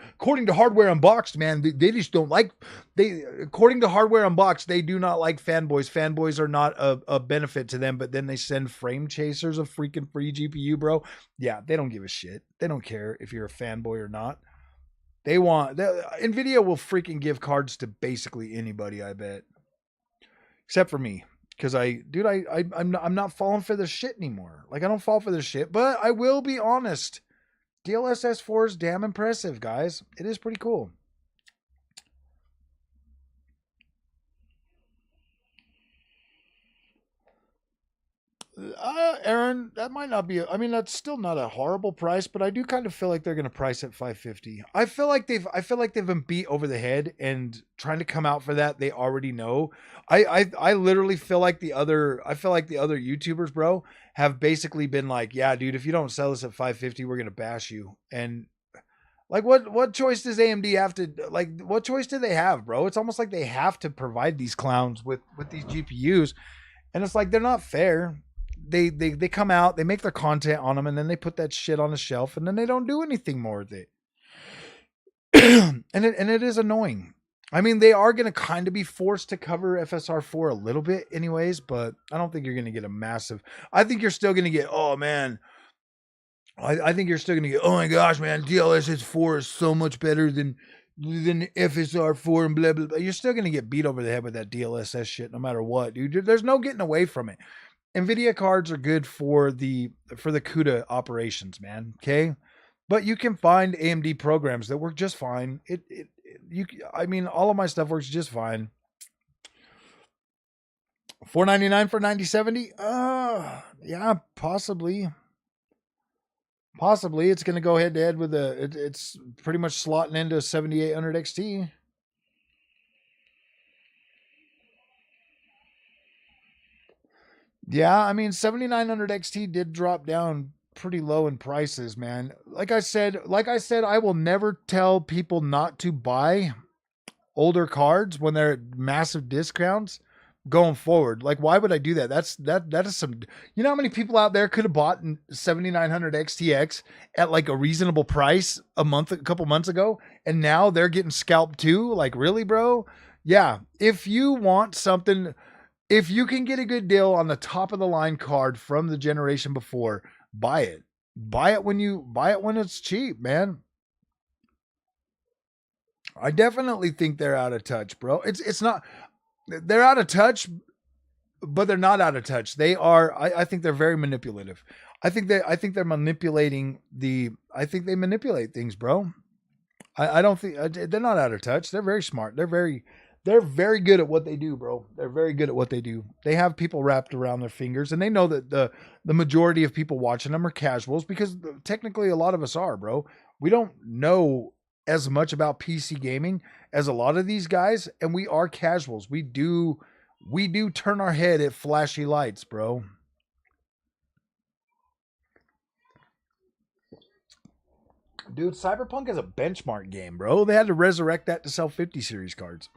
Hardware Unboxed, man, they just don't like according to Hardware Unboxed, they do not like fanboys. Fanboys are not a benefit to them, but then they send frame chasers a freaking free GPU, bro. Yeah, they don't give a shit. They don't care if you're a fanboy or not. Nvidia will freaking give cards to basically anybody, I bet. Except for me. Because I'm not falling for this shit anymore. Like I don't fall for this shit, but I will be honest. DLSS 4 is damn impressive, guys. It is pretty cool. Aaron, that might not be. I mean, that's still not a horrible price, but I do kind of feel like they're going to price at $550. I feel like they've been beat over the head and trying to come out for that. They already know. I literally feel like the other YouTubers, bro, have basically been like, yeah, dude, if you don't sell this at $550, we're going to bash you. And like, what choice does AMD have to, like, what choice do they have, bro? It's almost like they have to provide these clowns with these GPUs. And it's like, they're not fair. They come out, they make their content on them, and then they put that shit on the shelf, and then they don't do anything more with it. and it is annoying. I mean, they are going to kind of be forced to cover FSR4 a little bit anyways, but I don't think you're going to get a massive. I think you're still going to get, oh man, I think you're still going to get, oh my gosh, man, DLSS4 is so much better than FSR4 and blah, blah, blah. You're still going to get beat over the head with that DLSS shit no matter what, dude. There's no getting away from it. Nvidia cards are good for the CUDA operations, man. Okay, but you can find AMD programs that work just fine. I mean, all of my stuff works just fine. $499 for 9070? Yeah, possibly. Possibly it's going to go head to head with it's pretty much slotting into 7800 XT. Yeah, I mean 7900 XT did drop down pretty low in prices, man. Like I said, I will never tell people not to buy older cards when they're at massive discounts, going forward. Like, why would I do that? That is some, you know how many people out there could have bought 7900 XTX at like a reasonable price a couple months ago, and now they're getting scalped too? Like, really, bro? Yeah. If you want something, if you can get a good deal on the top of the line card from the generation before, buy it. Buy it when it's cheap, man. I definitely think they're out of touch, bro. It's not, they're out of touch, but they're not out of touch. They are. I think they're very manipulative. I think they're manipulating I think they manipulate things, bro. I don't think they're not out of touch. They're very smart. They're very good at what they do, bro. They're very good at what they do. They have people wrapped around their fingers, and they know that the majority of people watching them are casuals, because technically a lot of us are, bro. We don't know as much about PC gaming as a lot of these guys, and we are casuals. We do turn our head at flashy lights, bro. Dude, Cyberpunk is a benchmark game, bro. They had to resurrect that to sell 50 series cards.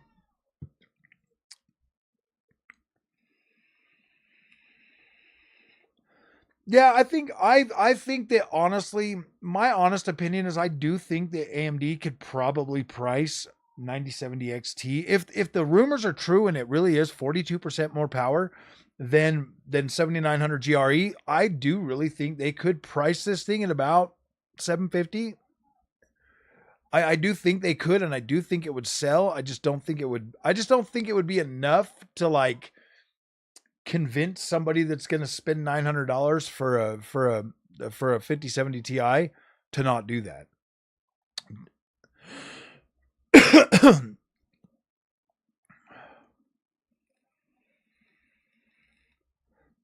Yeah, I think that, honestly, my honest opinion is I do think that AMD could probably price 9070 XT if the rumors are true and it really is 42% more power than 7900 GRE. I do really think they could price this thing at about 750. I do think they could, and I do think it would sell. I just don't think it would be enough to like convince somebody that's going to spend $900 for a 5070 Ti to not do that.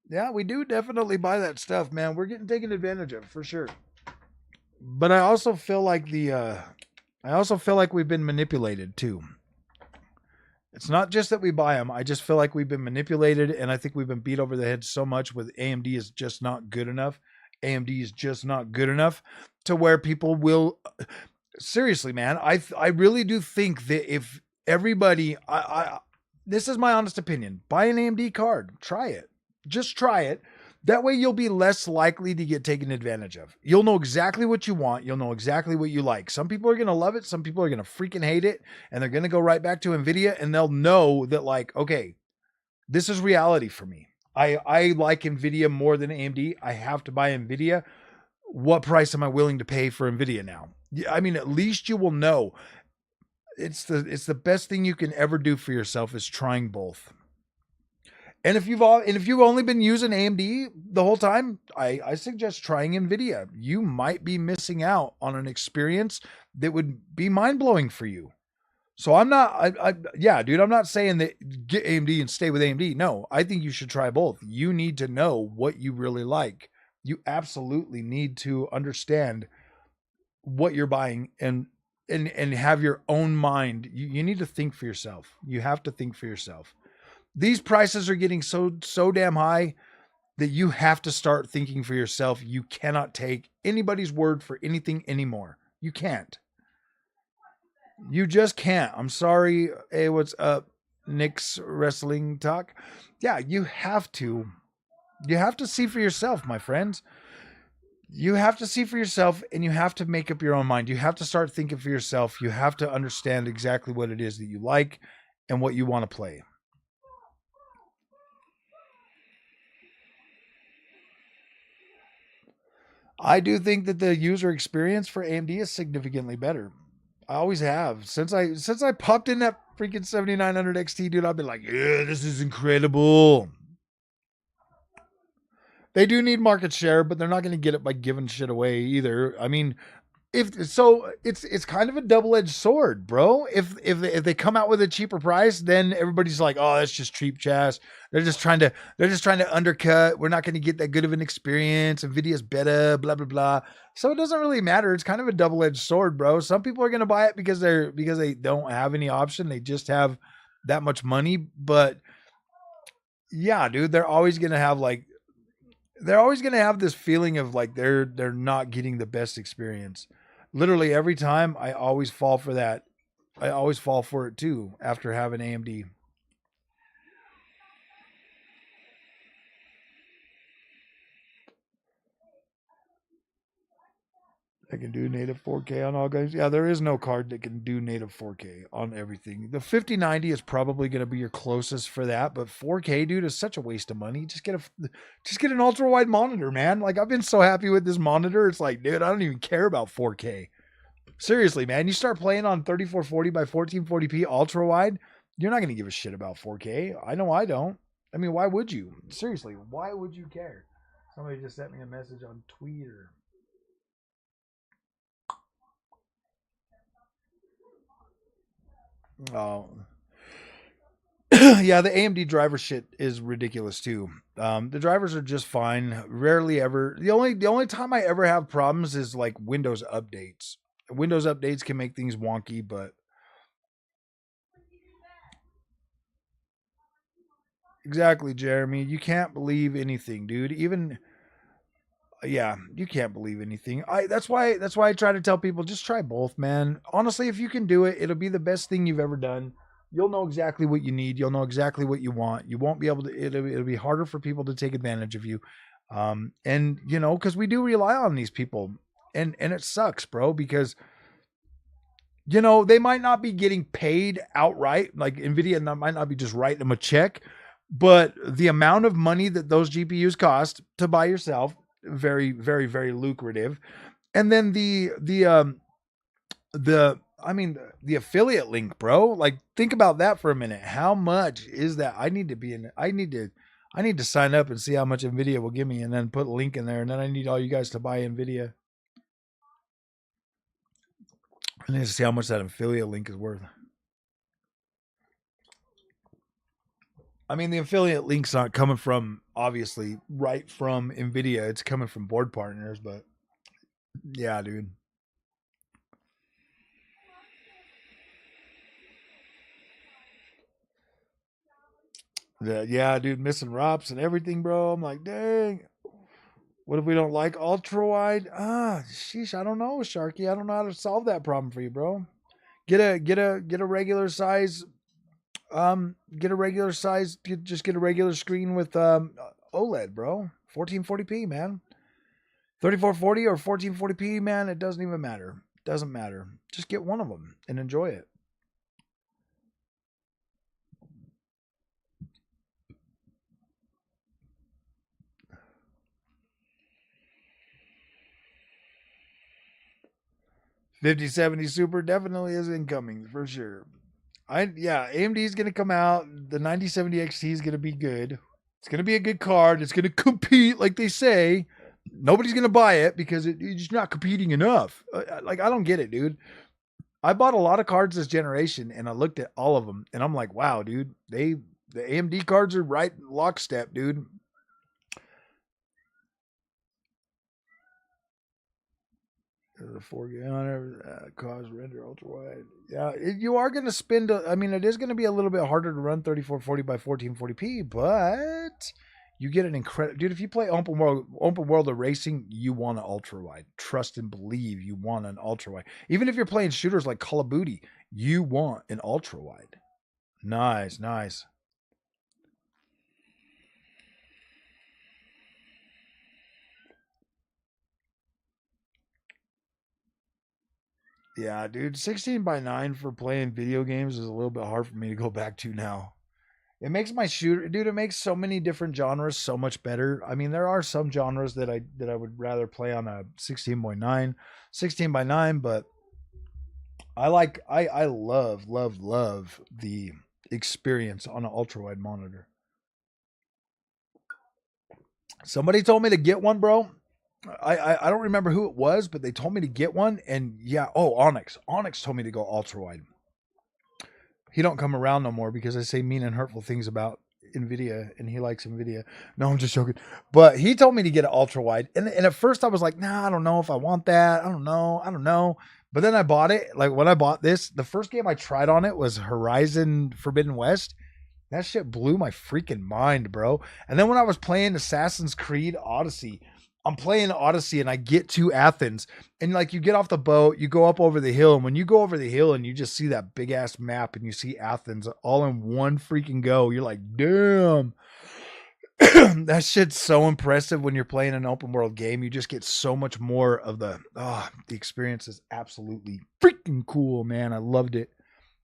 Yeah, we do definitely buy that stuff, man. We're getting taken advantage of for sure. But I also feel like we've been manipulated too. It's not just that we buy them. I just feel like we've been manipulated, and I think we've been beat over the head so much with AMD is just not good enough. AMD is just not good enough to where people will. Seriously, man, I really do think that if everybody, this is my honest opinion, buy an AMD card, try it, just try it. That way you'll be less likely to get taken advantage of. You'll know exactly what you want. You'll know exactly what you like. Some people are going to love it. Some people are going to freaking hate it. And they're going to go right back to Nvidia, and they'll know that, like, okay, this is reality for me. I like Nvidia more than AMD. I have to buy Nvidia. What price am I willing to pay for Nvidia now? I mean, at least you will know. It's the best thing you can ever do for yourself is trying both. And if you've only been using AMD the whole time, I suggest trying Nvidia. You might be missing out on an experience that would be mind-blowing for you. So I'm not, yeah, dude, I'm not saying that get AMD and stay with AMD. No, I think you should try both. You need to know what you really like. You absolutely need to understand what you're buying and have your own mind. You need to think for yourself. You have to think for yourself. These prices are getting so damn high that you have to start thinking for yourself. You cannot take anybody's word for anything anymore. You can't. You just can't. I'm sorry. Hey, what's up? Nick's Wrestling Talk. Yeah, you have to see for yourself, my friends. You have to see for yourself, and you have to make up your own mind. You have to start thinking for yourself. You have to understand exactly what it is that you like and what you want to play. I do think that the user experience for AMD is significantly better. I always have. Since I popped in that freaking 7900 XT, dude, I've been like, yeah, this is incredible. They do need market share, but they're not going to get it by giving shit away either. I mean, it's kind of a double-edged sword, bro. If they come out with a cheaper price, then everybody's like, oh, that's just cheap jazz. They're just trying to undercut. We're not going to get that good of an experience. Nvidia's better, blah blah blah. So it doesn't really matter. It's kind of a double-edged sword, bro. Some people are going to buy it because they don't have any option. They just have that much money. But yeah, dude, they're always going to have this feeling of like they're not getting the best experience. Literally every time, I always fall for that. I always fall for it too after having AMD. I can do native 4K on all games. Yeah, there is no card that can do native 4K on everything. The 5090 is probably going to be your closest for that, but 4K, dude, is such a waste of money. Just get an ultra wide monitor, man. Like, I've been so happy with this monitor. It's like, dude, I don't even care about 4K. Seriously, man. You start playing on 3440 by 1440p ultra wide, you're not going to give a shit about 4K. I know I don't. I mean, why would you? Seriously, why would you care? Somebody just sent me a message on Twitter. Oh, yeah, the AMD driver shit is ridiculous too. The drivers are just fine. Rarely ever. The only time I ever have problems is like Windows updates. Windows updates can make things wonky, but exactly, Jeremy. You can't believe anything, dude. Even yeah, you can't believe anything. That's why I try to tell people just try both, man. Honestly, if you can do it, it'll be the best thing you've ever done. You'll know exactly what you need. You'll know exactly what you want. You won't be able to. It'll be harder for people to take advantage of you, and you know, because we do rely on these people, and it sucks, bro, because you know they might not be getting paid outright. Like Nvidia might not be just writing them a check, but the amount of money that those GPUs cost to buy yourself, very, very, very lucrative. And then the affiliate link, bro. Like, think about that for a minute. How much is that? I need to sign up and see how much Nvidia will give me, and then put a link in there, and then I need all you guys to buy Nvidia. I need to see how much that affiliate link is worth. I mean, the affiliate link's not coming from, obviously, right from Nvidia. It's coming from board partners, but yeah, dude. Yeah, dude, missing ROPS and everything, bro. I'm like, dang. What if we don't like ultra wide? Sheesh, I don't know, Sharky. I don't know how to solve that problem for you, bro. Get a regular size. Just get a regular screen with OLED, bro. 1440p, man. 3440 or 1440p, man. It doesn't even matter. Doesn't matter. Just get one of them and enjoy it. $5070 Super definitely is incoming for sure. AMD is gonna come out. The 9070 XT is gonna be good. It's gonna be a good card. It's gonna compete, like they say. Nobody's gonna buy it because it's just not competing enough. Like, I don't get it, dude. I bought a lot of cards this generation, and I looked at all of them, and I'm like, wow, dude. The AMD cards are right lockstep, dude. The 4K on cause render ultra wide. Yeah, you are going to spend. I mean, it is going to be a little bit harder to run 3440 by 1440p, but you get an incredible dude. If you play open world of racing, you want an ultra wide. Trust and believe, you want an ultra wide. Even if you're playing shooters like Call of Duty, you want an ultra wide. Nice, nice. Yeah, dude, 16 by 9 for playing video games is a little bit hard for me to go back to now. It makes my shooter, dude. It makes so many different genres so much better. I mean, there are some genres that I would rather play on a 16 by 9, but I love the experience on an ultra wide monitor. Somebody told me to get one, bro. I don't remember who it was, but they told me to get one, and yeah, Onyx told me to go ultra wide. He don't come around no more because I say mean and hurtful things about Nvidia, and he likes Nvidia. No, I'm just joking. But he told me to get an ultra wide, and at first I was like, nah, I don't know if I want that. I don't know. But then I bought it. Like, when I bought this, the first game I tried on it was Horizon Forbidden West. That shit blew my freaking mind, bro. And then when I was playing Assassin's Creed Odyssey, I'm playing Odyssey and I get to Athens, and like, you get off the boat, you go up over the hill, and when you go over the hill and you just see that big ass map and you see Athens all in one freaking go, you're like, damn. That shit's so impressive when you're playing an open world game. You just get so much more of the experience is absolutely freaking cool, man. I loved it.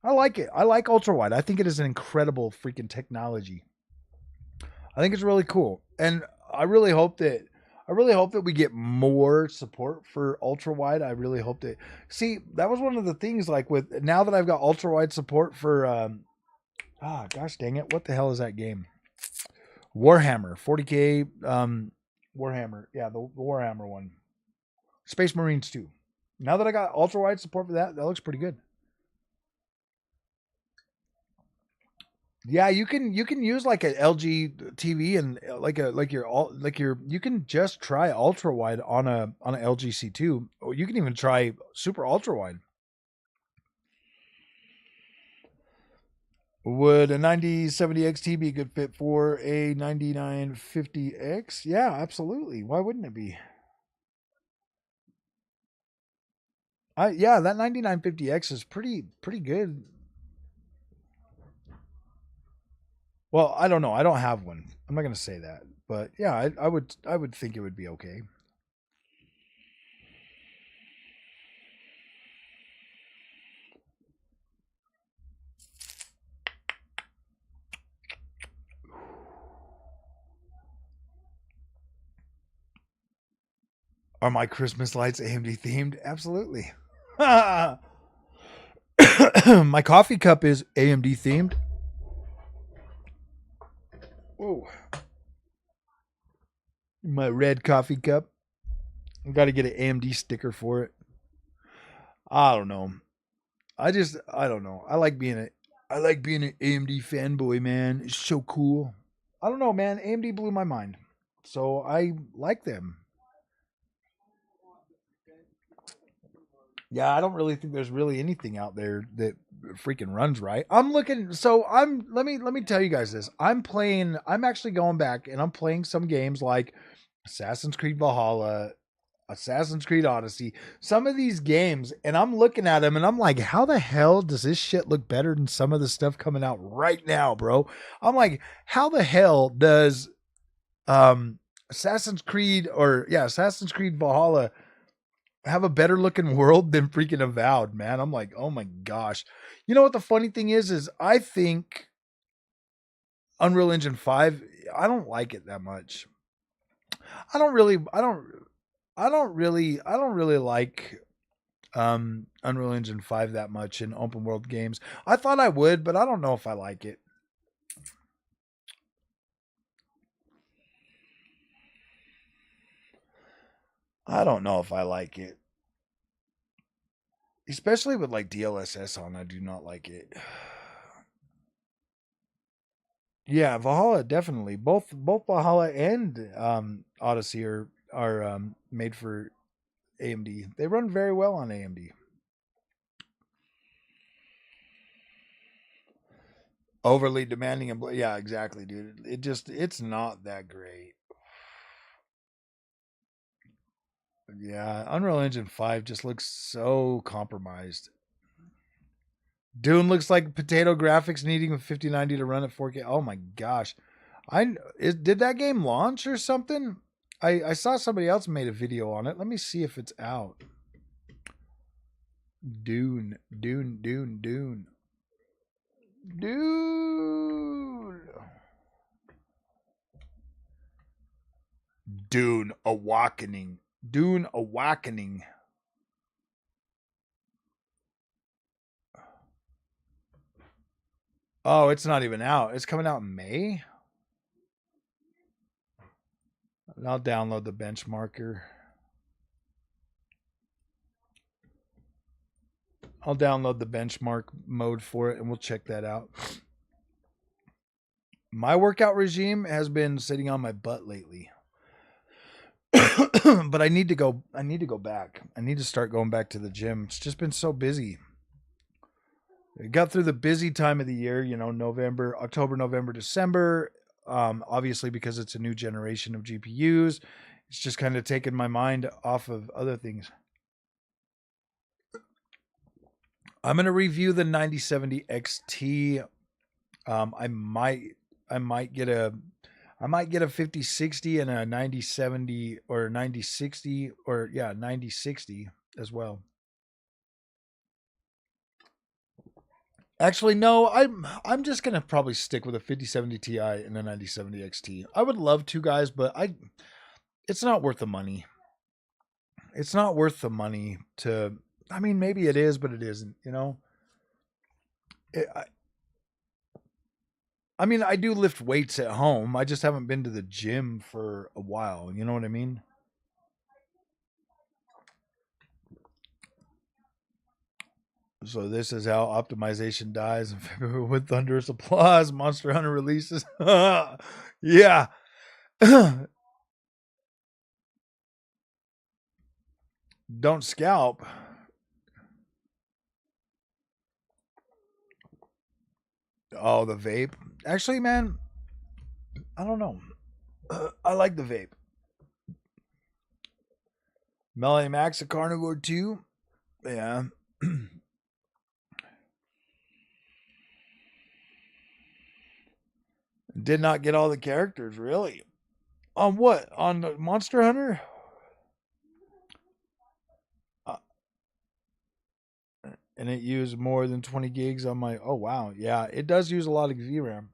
I like it. I like Ultrawide. I think it is an incredible freaking technology. I think it's really cool. And I really hope that we get more support for Ultrawide. I really hope that see, that was one of the things like with now that I've got Ultrawide support for gosh dang it, what the hell is that game? Warhammer 40K Warhammer. Yeah, the Warhammer one. Space Marines 2. Now that I got ultra wide support for that, that looks pretty good. Yeah, you can use like an LG TV and you can just try ultra wide on an LG C2. Or you can even try super ultra wide. Would a 9070X T be a good fit for a 9950X? Yeah, absolutely. Why wouldn't it be? Yeah, that 9950X is pretty good. Well, I don't know. I don't have one. I'm not gonna say that, but yeah, I would think it would be okay. Are my Christmas lights AMD themed? Absolutely. My coffee cup is AMD themed. Oh, my red coffee cup. I got to get an AMD sticker for it. I don't know. I don't know. I like being an AMD fanboy, man. It's so cool. I don't know, man. AMD blew my mind. So I like them. Yeah, I don't really think there's really anything out there that freaking runs right. I'm looking so I'm let me tell you guys this. I'm actually going back and I'm playing some games like Assassin's Creed Valhalla, Assassin's Creed Odyssey, some of these games, and I'm looking at them and I'm like, how the hell does this shit look better than some of the stuff coming out right now, bro? I'm like, how the hell does Assassin's Creed Valhalla have a better looking world than freaking Avowed, man? I'm like, oh my gosh. You know what the funny thing is I think Unreal Engine 5, I don't like it that much. I don't really like Unreal Engine 5 that much in open world games. I thought I would, but I don't know if I like it. I don't know if I like it. Especially with like DLSS on, I do not like it. Yeah, Valhalla definitely. Both Valhalla and Odyssey are made for AMD. They run very well on AMD. Overly demanding and yeah, exactly, dude. It's not that great. Yeah, Unreal Engine 5 just looks so compromised. Dune looks like potato graphics needing a 5090 to run at 4K. Oh my gosh. Did that game launch or something? I saw somebody else made a video on it. Let me see if it's out. Dune. Dune. Dune Awakening. Dune Awakening. Oh, it's not even out. It's coming out in May. I'll download the benchmarker. I'll download the benchmark mode for it and we'll check that out. My workout regime has been sitting on my butt lately. But I need to go back. I need to start going back to the gym. It's just been so busy. I got through the busy time of the year, October, November, December. Obviously because it's a new generation of GPUs. It's just kind of taken my mind off of other things. I'm going to review the 9070 XT. I might get I might get a 5060 and a 9070 or 9060 or 9060 as well. Actually, no, I'm just gonna probably stick with a 5070 Ti and a 9070 XT. I would love to, guys, but it's not worth the money. It's not worth the money to. I mean, maybe it is, but it isn't. You know. I mean, I do lift weights at home. I just haven't been to the gym for a while. You know what I mean? So this is how optimization dies in February with thunderous applause. Monster Hunter releases. Yeah. Don't scalp. Oh, the vape. Actually, man, I don't know. I like the vape. Melanie Max, a carnivore too. Yeah. Did not get all the characters, really. On what? On Monster Hunter? And it used more than 20 gigs on my. Oh, wow. Yeah, it does use a lot of VRAM.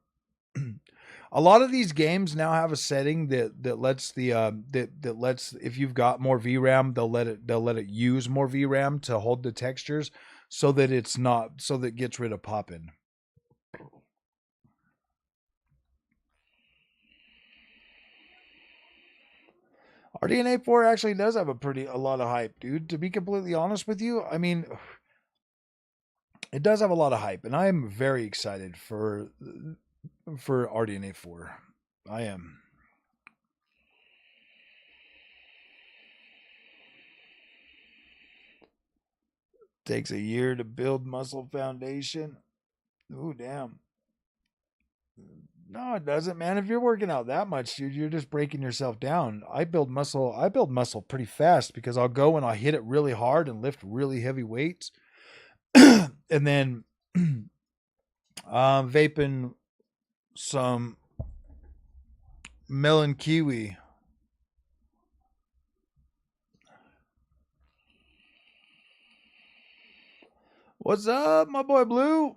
A lot of these games now have a setting that lets the that lets, if you've got more VRAM, they'll let it use more VRAM to hold the textures so that it gets rid of pop-in. RDNA 4 actually does have a lot of hype, dude. To be completely honest with you, I mean, it does have a lot of hype, and I am very excited for RDNA 4. I am. Takes a year to build muscle foundation. Ooh, damn. No, it doesn't, man. If you're working out that much, dude, you're just breaking yourself down. I build muscle pretty fast because I'll go and I'll hit it really hard and lift really heavy weights. And then vaping some melon kiwi. What's up, my boy Blue?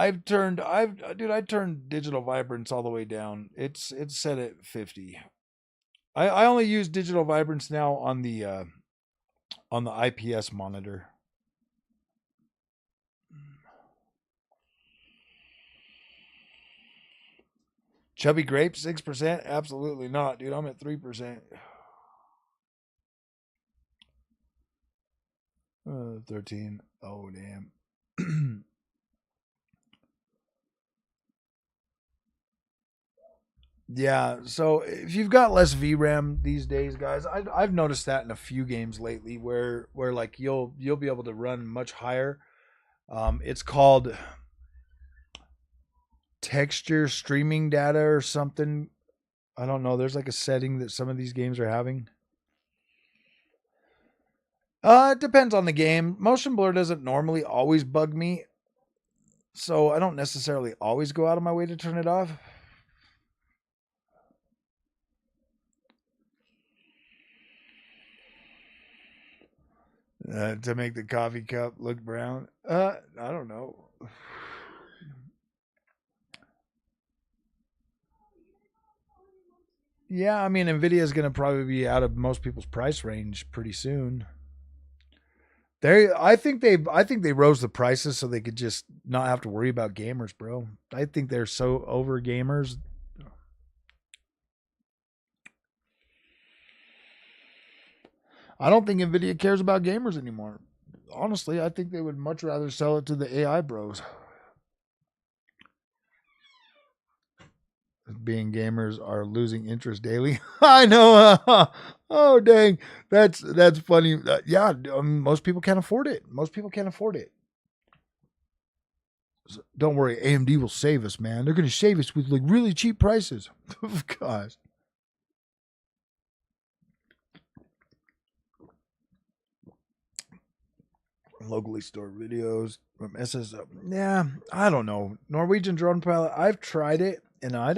I turned digital vibrance all the way down. It's set at 50. I only use digital vibrance now on the IPS monitor. Chubby grape, 6%? Absolutely not, dude. I'm at 3%. 13. Oh, damn. Yeah, so if you've got less VRAM these days, guys, I've noticed that in a few games lately where like you'll be able to run much higher. It's called texture streaming data or something. I don't know. There's like a setting that some of these games are having. It depends on the game. Motion blur doesn't normally always bug me, so I don't necessarily always go out of my way to turn it off. To make the coffee cup look brown. I don't know. Yeah, I mean, Nvidia is going to probably be out of most people's price range pretty soon. I think they rose the prices so they could just not have to worry about gamers, bro. I think they're so over gamers. I don't think Nvidia cares about gamers anymore. Honestly, I think they would much rather sell it to the AI bros. Being gamers are losing interest daily. I know. Oh dang, that's funny. Yeah, most people can't afford it. Most people can't afford it. So don't worry, AMD will save us, man. They're going to save us with like really cheap prices. Gosh. Locally stored videos from SSO. Yeah, I don't know. Norwegian drone pilot. I've tried it, and I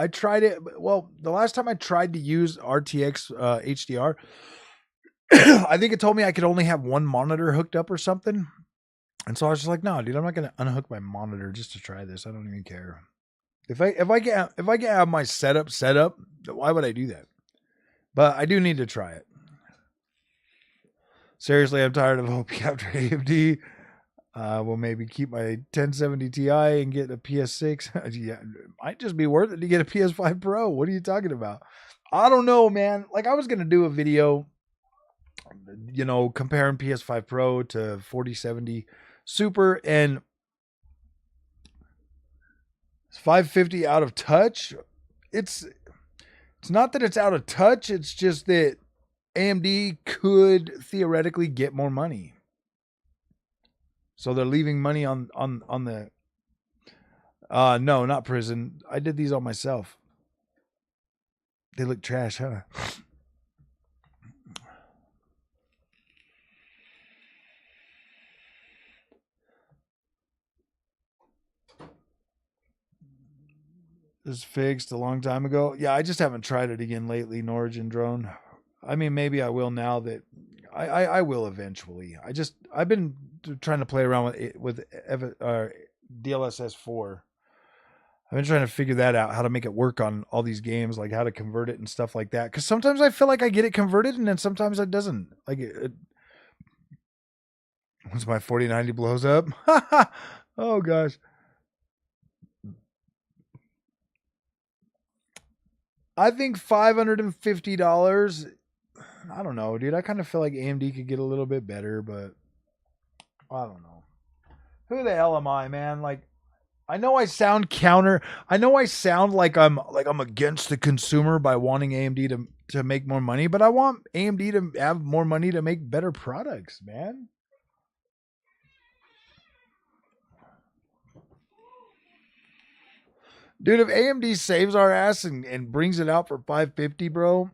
tried it. Well, the last time I tried to use RTX HDR, I think it told me I could only have one monitor hooked up or something. And so I was just like, no, dude, I'm not gonna unhook my monitor just to try this. I don't even care. If I can have my setup set up, why would I do that? But I do need to try it. Seriously, I'm tired of hoping after AMD. Will maybe keep my 1070 Ti and get a PS6. Yeah, it might just be worth it to get a PS5 Pro. What are you talking about? I don't know, man. Like I was gonna do a video, you know, comparing PS5 Pro to 4070 Super, and it's 550 out of touch. It's not that it's out of touch. It's just that AMD could theoretically get more money. So they're leaving money on the no, not prison. I did these all myself. They look trash, huh? This was fixed a long time ago. Yeah, I just haven't tried it again lately, Norwegian drone. I mean, maybe I will now that I will eventually. I've been trying to play around with DLSS 4. I've been trying to figure that out, how to make it work on all these games, like how to convert it and stuff like that. Because sometimes I feel like I get it converted, and then sometimes it doesn't. Like once my 4090 blows up, oh gosh. I think $550. I don't know, dude. I kind of feel like AMD could get a little bit better, but I don't know. Who the hell am I, man? Like, I know I sound counter. I know I sound like I'm against the consumer by wanting AMD to make more money, but I want AMD to have more money to make better products, man. Dude, if AMD saves our ass and brings it out for 550, bro,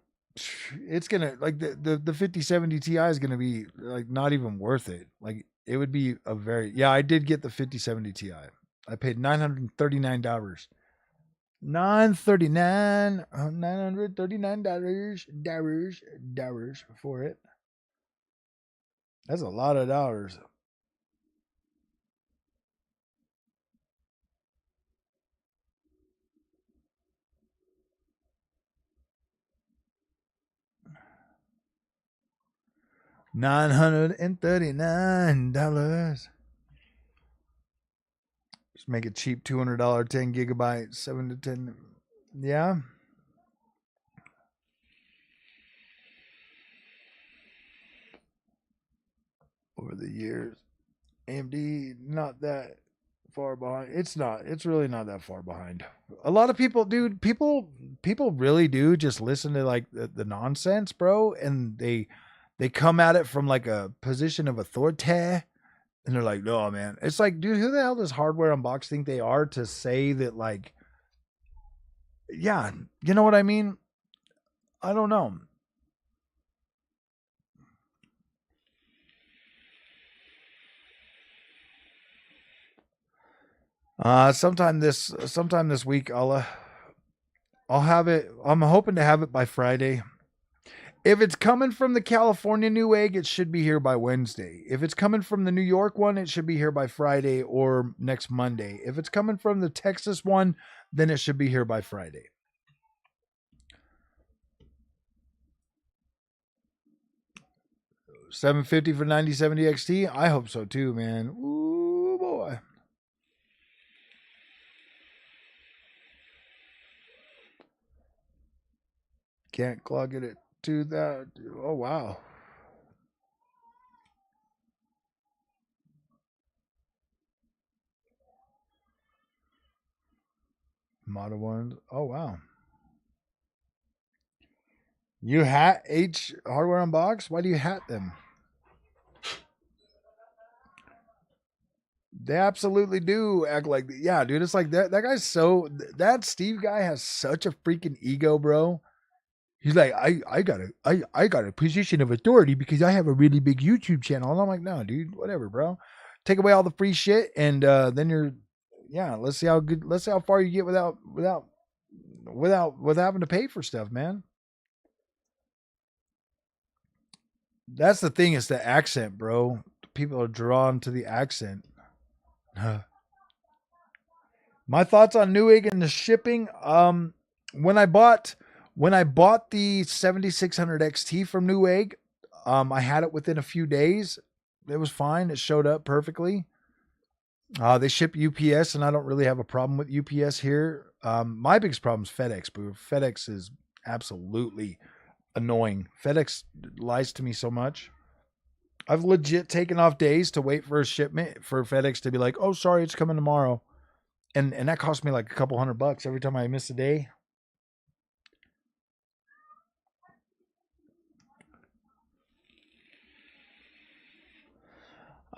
it's gonna like the 5070 Ti is gonna be like not even worth it. Like it would be a very I did get the 5070 Ti. I paid $939. $939 for it. That's a lot of dollars. $939. Just make it cheap, $200, 10 gigabyte, 7 to 10. Yeah. Over the years, AMD not that far behind. It's not. It's really not that far behind. A lot of people, dude. People really do just listen to like the nonsense, bro, and they come at it from like a position of authority, and they're like, "No, man." It's like, dude, who the hell does Hardware Unbox think they are to say that? Like, yeah, you know what I mean? I don't know. Sometime this week I'll have it. I'm hoping to have it by Friday. If it's coming from the California Newegg, it should be here by Wednesday. If it's coming from the New York one, it should be here by Friday or next Monday. If it's coming from the Texas one, then it should be here by Friday. $750 for 9070 XT. I hope so too, man. Ooh boy. Can't clock it at 2,000. Oh wow. Model ones. Oh wow. You hat H Hardware Unbox? Why do you hat them? They absolutely do act like, yeah, dude. It's like that guy's so, that Steve guy has such a freaking ego, bro. He's like, I got a position of authority because I have a really big YouTube channel. And I'm like, no, dude, whatever, bro. Take away all the free shit, and then you're, yeah. Let's see how far you get without having to pay for stuff, man. That's the thing. It's the accent, bro. People are drawn to the accent. My thoughts on Newegg and the shipping. When I bought the 7600 XT from Newegg, I had it within a few days. It was fine. It showed up perfectly. They ship UPS, and I don't really have a problem with UPS here. My biggest problem is FedEx, boo. FedEx is absolutely annoying. FedEx lies to me so much. I've legit taken off days to wait for a shipment for FedEx to be like, "Oh, sorry, it's coming tomorrow," and that cost me like a couple $100 every time I miss a day.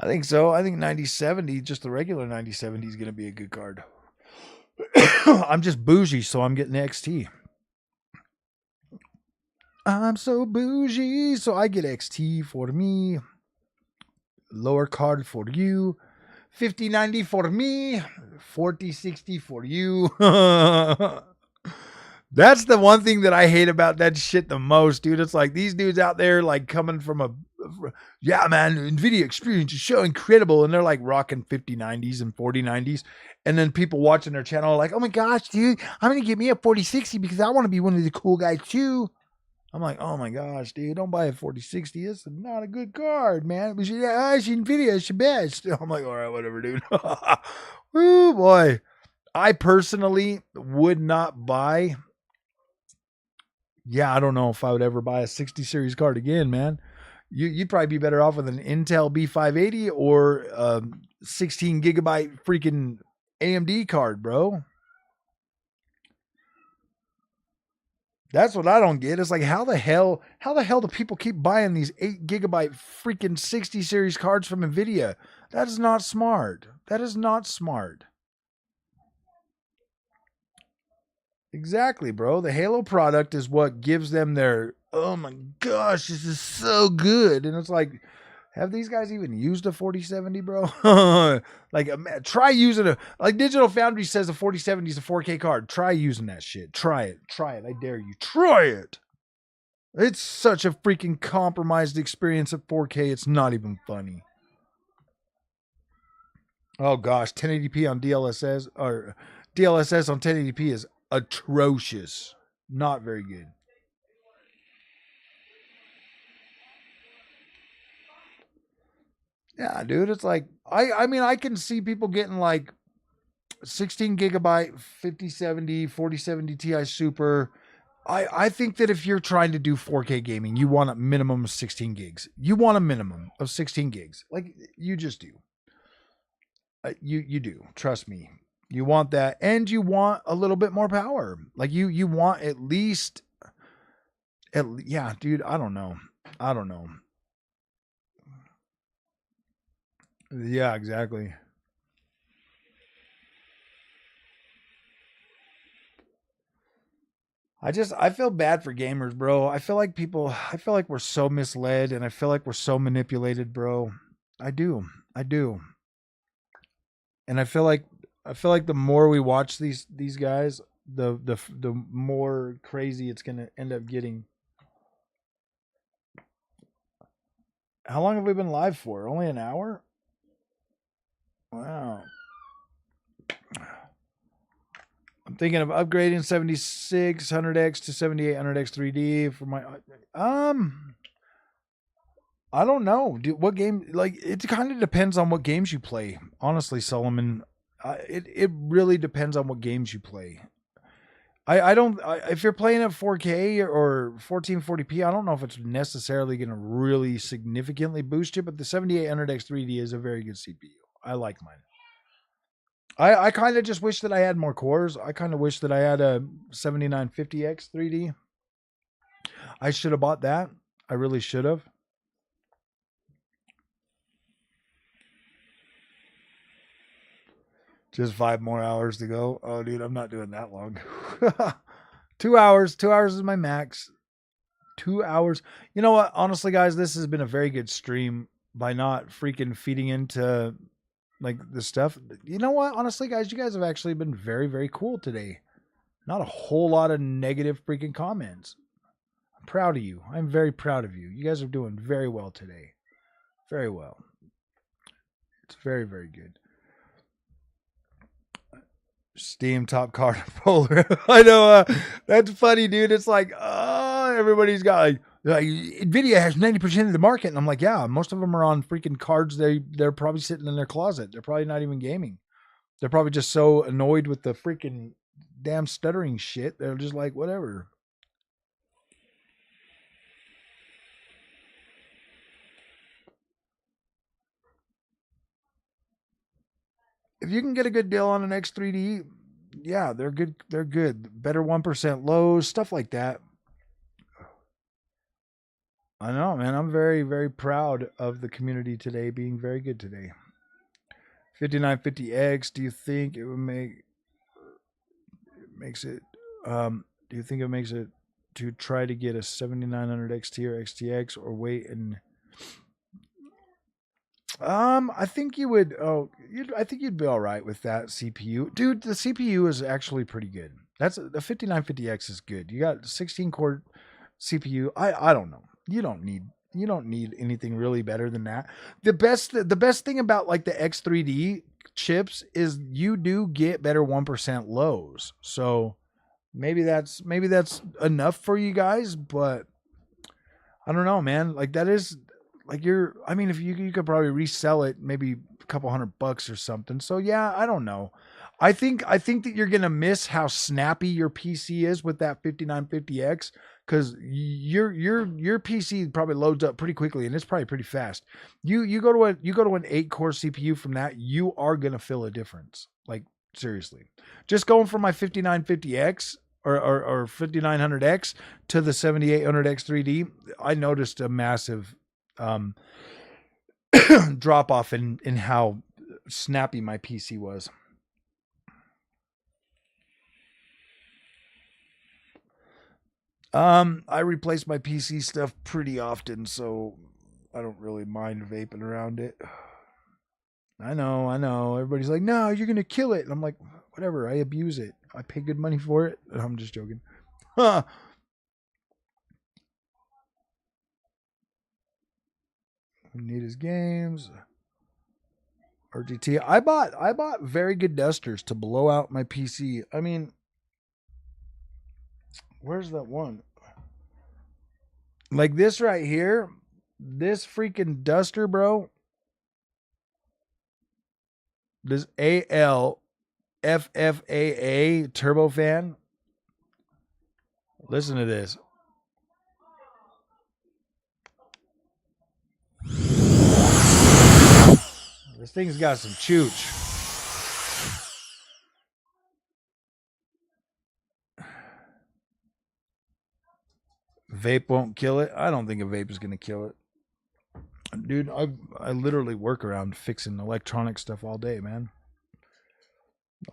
I think so. I think 9070, just the regular 9070, is going to be a good card. I'm just bougie, so I'm getting the XT. I'm so bougie, so I get XT for me. Lower card for you. 5090 for me. 4060 for you. That's the one thing that I hate about that shit the most, dude. It's like these dudes out there like coming from a, yeah, man, Nvidia experience is so incredible. And they're like rocking 5090s and 4090s. And then people watching their channel are like, oh my gosh, dude, I'm going to get me a 4060 because I want to be one of the cool guys too. I'm like, oh my gosh, dude, don't buy a 4060. It's not a good card, man. It's Nvidia, it's your best. I'm like, all right, whatever, dude. Woo, boy. I personally would not buy. Yeah, I don't know if I would ever buy a 60 series card again, man. You'd probably be better off with an Intel B580 or 16 gigabyte freaking AMD card, bro. That's what I don't get. It's like, how the hell do people keep buying these 8 gigabyte freaking 60 series cards from Nvidia? That is not smart. That is not smart. Exactly, bro. The Halo product is what gives them their, oh my gosh, this is so good. And it's like, have these guys even used a 4070, bro? Like, try using like Digital Foundry says a 4070 is a 4K card. Try using that shit. Try it. I dare you. Try it. It's such a freaking compromised experience at 4K. It's not even funny. Oh gosh, 1080p on DLSS or DLSS on 1080p is atrocious. Not very good. Yeah, dude, it's like I mean I can see people getting like 16 gigabyte 5070 4070 Ti Super. I think that if you're trying to do 4K gaming, you want a minimum of 16 gigs. You want a minimum of 16 gigs. Like you just do. You do. Trust me. You want that, and you want a little bit more power. Like you want at least yeah, dude, I don't know. Yeah, exactly. I feel bad for gamers, bro. I feel like we're so misled, and I feel like we're so manipulated, bro. I do. I do. And I feel like the more we watch these guys, the more crazy it's going to end up getting. How long have we been live for? Only an hour? Wow. I'm thinking of upgrading 7600X to 7800X 3D for my I don't know. What game? Like it kind of depends on what games you play. Honestly, Solomon, it really depends on what games you play. I don't. If you're playing at 4K or 1440p, I don't know if it's necessarily going to really significantly boost you. But the 7800X 3D is a very good CPU. I like mine. I kind of just wish that I had more cores. I kind of wish that I had a 7950X 3D. I should have bought that. I really should have. Just 5 more hours to go. Oh, dude, I'm not doing that long. 2 hours. 2 hours is my max. 2 hours. You know what? Honestly, guys, this has been a very good stream by not freaking feeding into like the stuff. You know what? Honestly, guys, you guys have actually been very, very cool today. Not a whole lot of negative freaking comments. I'm proud of you. I'm very proud of you. You guys are doing very well today. Very well. It's very, very good. Steam top card polar. I know. That's funny, dude. It's like, everybody's got like Nvidia has 90% of the market, and I'm like, yeah, most of them are on freaking cards. They're probably sitting in their closet. They're probably not even gaming. They're probably just so annoyed with the freaking damn stuttering shit. They're just like, whatever. If you can get a good deal on an X3D, yeah, they're good. They're good. Better 1% lows, stuff like that. I know, man. I'm very, very proud of the community today being very good today. 5950X, do you think it would makes it do you think it makes it to try to get a 7900 XT or XTX or wait and I think you would. I think you'd be all right with that CPU, dude. The CPU is actually pretty good. That's the 5950X is good. You got 16 core CPU. I don't know. You don't need anything really better than that. The best thing about like the X3D chips is you do get better 1% lows. So maybe that's enough for you guys, but I don't know, man. Like that is like I mean, if you could probably resell it maybe a couple $100 or something. So yeah, I don't know. I think that you're gonna miss how snappy your PC is with that 5950X because your PC probably loads up pretty quickly and it's probably pretty fast. You go to an 8-core CPU from that, you are gonna feel a difference. Like seriously, just going from my 5950X or 5900X to the 7800X3D, I noticed a massive drop off in how snappy my PC was. I replace my PC stuff pretty often, so I don't really mind vaping around it. I know. Everybody's like, no, you're gonna kill it. And I'm like, whatever, I abuse it. I pay good money for it. I'm just joking. Huh. Need his games. RGT. I bought very good dusters to blow out my PC. I mean, where's that one? Like this right here, this freaking duster, bro. This ALFFAA turbofan. Listen to this. This thing's got some chooch. Vape won't kill it. I don't think a vape is going to kill it. Dude, I literally work around fixing electronic stuff all day, man.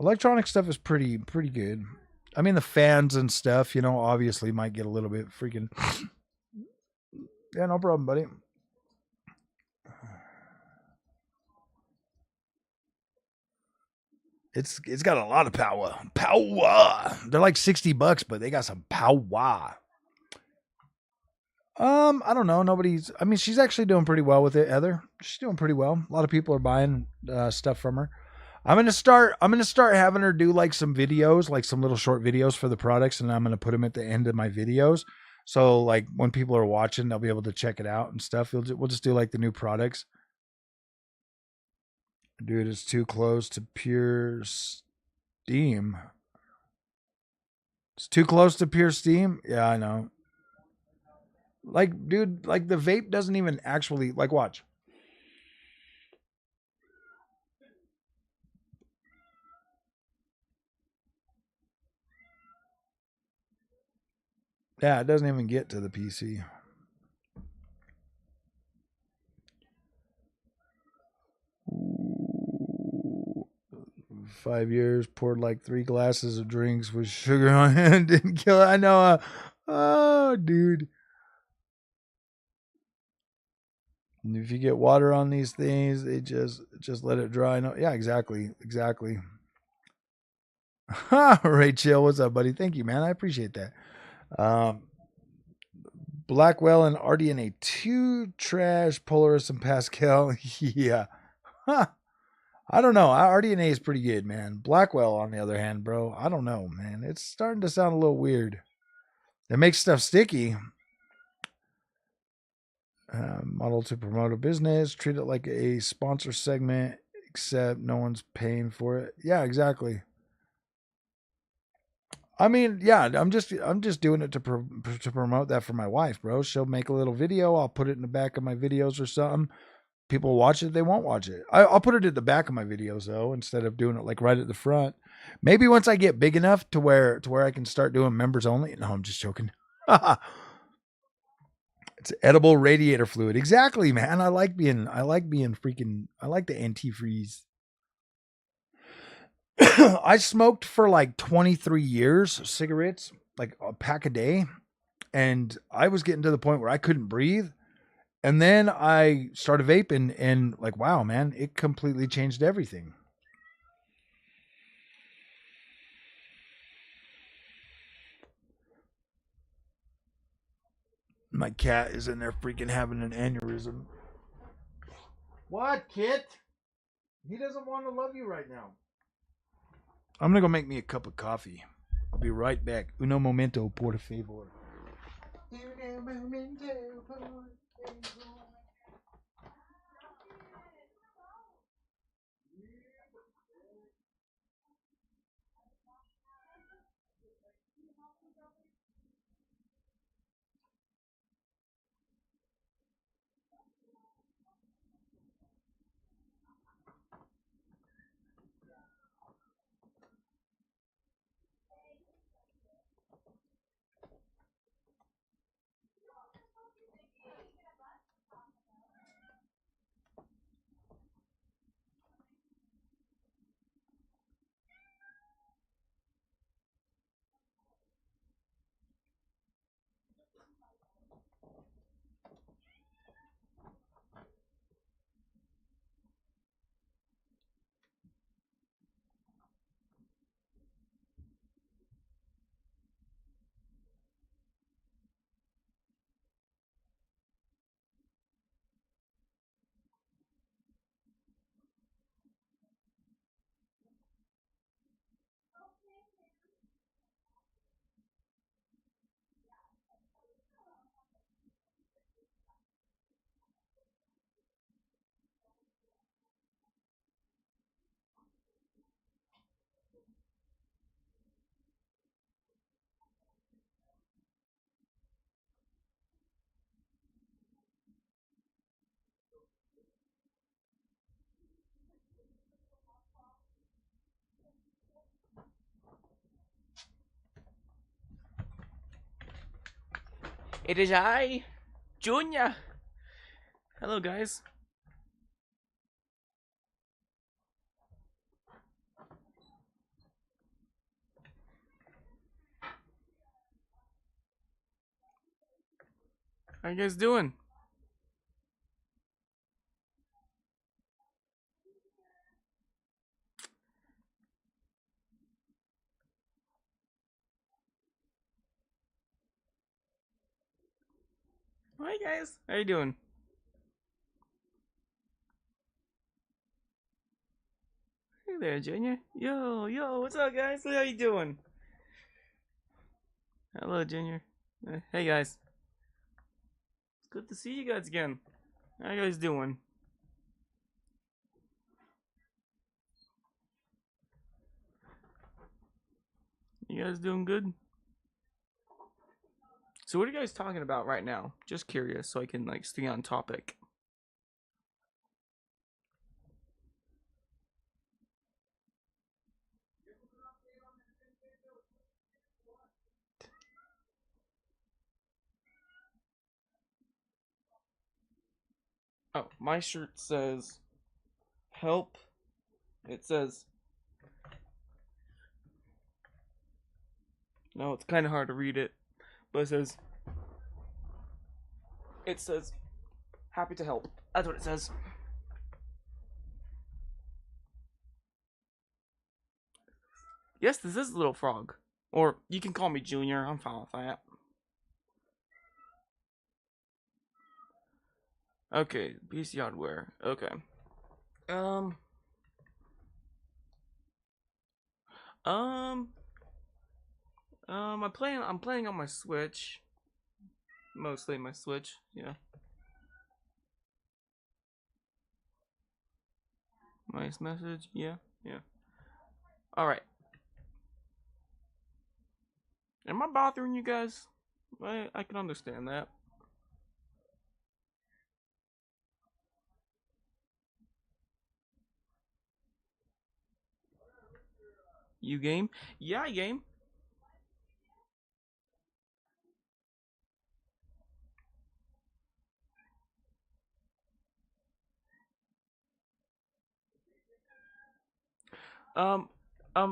Electronic stuff is pretty good. I mean, the fans and stuff, you know, obviously might get a little bit freaking... Yeah, no problem, buddy. It's got a lot of power. Power. They're like $60, but they got some power. I don't know. I mean, she's actually doing pretty well with it, Heather. She's doing pretty well. A lot of people are buying stuff from her. I'm gonna start having her do like some videos, like some little short videos for the products, and I'm gonna put them at the end of my videos. So like when people are watching, they'll be able to check it out and stuff. We'll just do like the new products. Dude, it's too close to pure steam. It's too close to pure steam. Yeah, I know. Like, dude, like the vape doesn't even actually, like, watch. Yeah, it doesn't even get to the PC. Ooh, 5 years, poured like 3 glasses of drinks with sugar on it and didn't kill it. I know. Oh, dude. If you get water on these things, they just let it dry. No, yeah, exactly. Rachel, what's up, buddy? Thank you, man. I appreciate that. Blackwell and RDNA 2 trash, Polaris and Pascal. Yeah. Huh. I don't know. RDNA is pretty good, man. Blackwell, on the other hand, bro, I don't know, man. It's starting to sound a little weird. It makes stuff sticky. Model to promote a business, treat it like a sponsor segment, except no one's paying for it. Yeah, exactly. I mean, yeah, I'm just doing it to promote that for my wife, bro. She'll make a little video. I'll put it in the back of my videos or something. People watch it, they won't watch it. I'll put it at the back of my videos though, instead of doing it like right at the front. Maybe once I get big enough to where I can start doing members only. No, I'm just joking. It's edible radiator fluid. Exactly, man. I like the antifreeze. I smoked for like 23 years, cigarettes, like a pack a day, and I was getting to the point where I couldn't breathe. And then I started vaping, and like, wow, man, it completely changed everything. My cat is in there freaking having an aneurysm. What, Kit? He doesn't want to love you right now. I'm going to go make me a cup of coffee. I'll be right back. Uno momento, por favor. Uno momento, por favor. It is I, Junior. Hello, guys. How you guys doing? Hi, guys. How you doing? Hey there, Junior. Yo, what's up, guys? How you doing? Hello, Junior. Hey, guys. It's good to see you guys again. How you guys doing? You guys doing good? So what are you guys talking about right now? Just curious, so I can like stay on topic. Oh, my shirt says help. It says no, it's kind of hard to read it, but it says happy to help. That's what it says. Yes, this is Little Frog. Or you can call me Junior. I'm fine with that. Okay, PC hardware. Okay. I'm playing on my Switch. Mostly my Switch, yeah. Nice message, yeah. Alright. Am I bothering you guys? I can understand that. You game? Yeah, I game.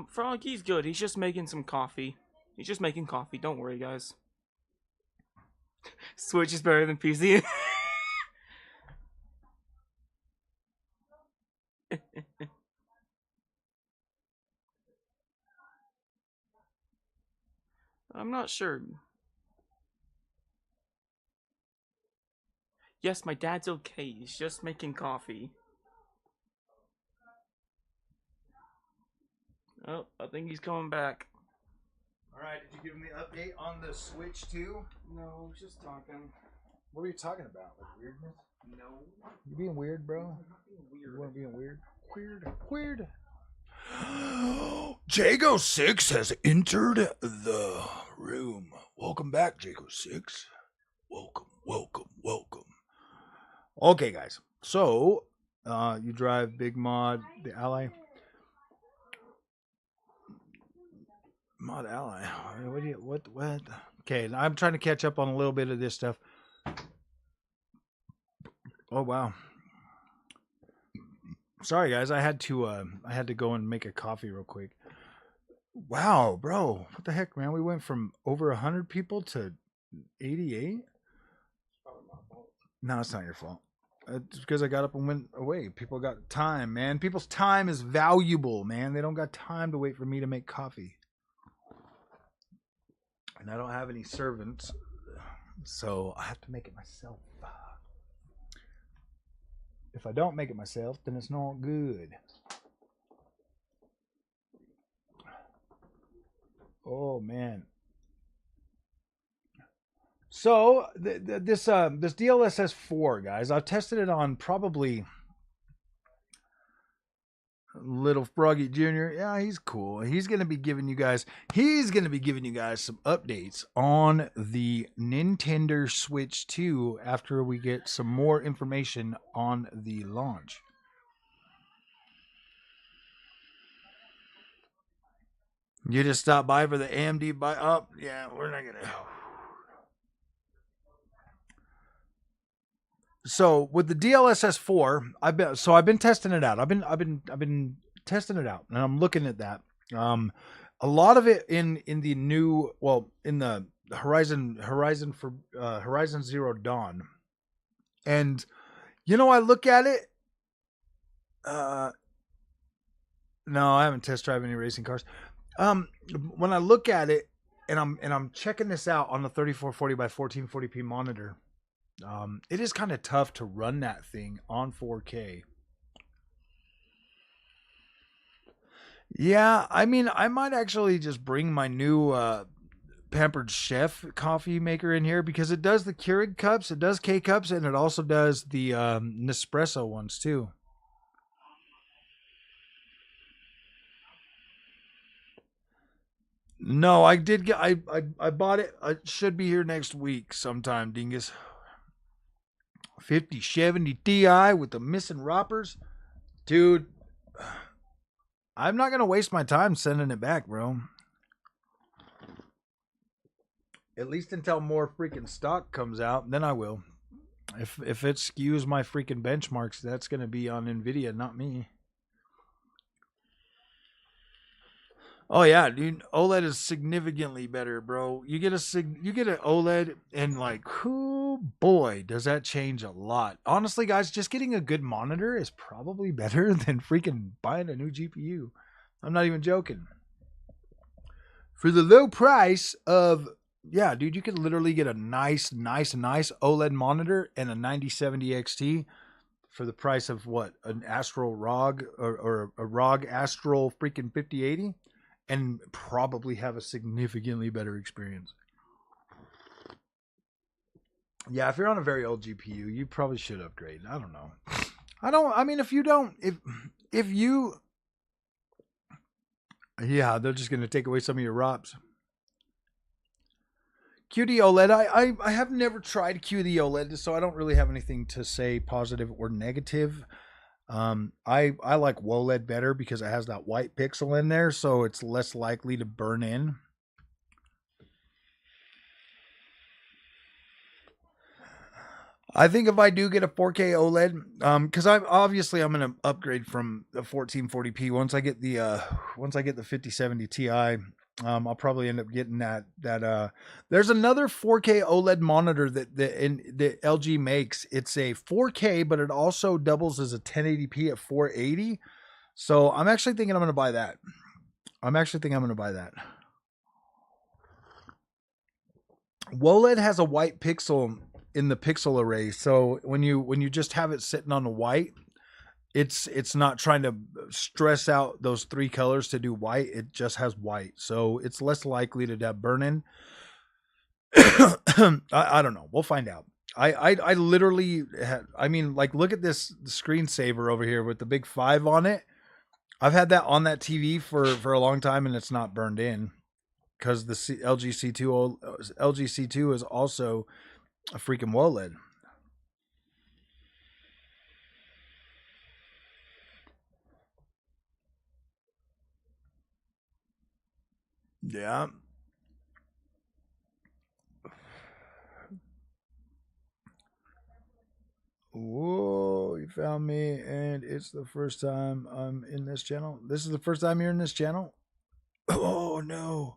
Froggy's good. He's just making some coffee. He's just making coffee. Don't worry, guys. Switch is better than PC. I'm not sure. Yes, my dad's okay. He's just making coffee. Oh, I think he's coming back. Alright, did you give me an update on the Switch 2? No, just talking. What were you talking about? Like weirdness? No. You being weird, bro? I'm not being weird. You weren't being weird? Weird. Jago 6 has entered the room. Welcome back, Jago 6. Welcome. Okay, guys. So, you drive Big Mod, the Ally. Mod Ally. What? Okay, I'm trying to catch up on a little bit of this stuff. Oh wow. Sorry guys, I had to go and make a coffee real quick. Wow, bro. What the heck, man? We went from over 100 people to 88? No, it's not your fault. It's because I got up and went away. People got time, man. People's time is valuable, man. They don't got time to wait for me to make coffee. And I don't have any servants, so I have to make it myself. If I don't make it myself, then it's not good. Oh man. So this DLSS 4, guys, I've tested it on probably Little Froggy Jr. Yeah, he's cool. He's gonna be giving you guys some updates on the Nintendo Switch 2 after we get some more information on the launch. You just stopped by for the AMD buy up. Oh, yeah, we're not gonna. So with the DLSS 4, I've been testing it out. I've been testing it out, and I'm looking at that. A lot of it in the Horizon Zero Dawn, and I look at it. No, I haven't test drive any racing cars. When I look at it, and I'm checking this out on the 3440 by 1440p monitor. It is kind of tough to run that thing on 4K. Yeah, I mean, I might actually just bring my new Pampered Chef coffee maker in here because it does the Keurig cups, it does K cups, and it also does the Nespresso ones too. No, I did get. I bought it. It should be here next week sometime, dingus. 5070 Ti with the missing roppers. Dude, I'm not going to waste my time sending it back, bro. At least until more freaking stock comes out, then I will. If it skews my freaking benchmarks, that's going to be on Nvidia, not me. Oh yeah, dude. OLED is significantly better, bro. You get an OLED and like, whoo boy, does that change a lot. Honestly, guys, just getting a good monitor is probably better than freaking buying a new GPU. I'm not even joking. For the low price of, yeah, dude, you could literally get a nice OLED monitor and a 9070 XT for the price of what? An Astral ROG or a ROG Astral freaking 5080, and probably have a significantly better experience. Yeah, if you're on a very old GPU, you probably should upgrade. I don't know. I mean, if you, yeah, they're just going to take away some of your ROPs. QD OLED, I have never tried QD OLED, so I don't really have anything to say positive or negative. I like WOLED better because it has that white pixel in there, so it's less likely to burn in. I think if I do get a 4K OLED, because I'm going to upgrade from the 1440p once I get the 5070 Ti. I'll probably end up getting that. There's another 4K OLED monitor that the LG makes. It's a 4K, but it also doubles as a 1080p at 480. So I'm actually thinking I'm going to buy that. WOLED has a white pixel in the pixel array, so when you just have it sitting on the white, it's not trying to stress out those three colors to do white. It just has white, so it's less likely to have burn-in. I don't know. We'll find out. I literally I mean, like, look at this screensaver over here with the big 5 on it. I've had that on that TV for a long time, and it's not burned in because the LG C2 is also a freaking WOLED. Yeah. Whoa, you found me, and it's the first time I'm in this channel. This is the first time you're in this channel? Oh no.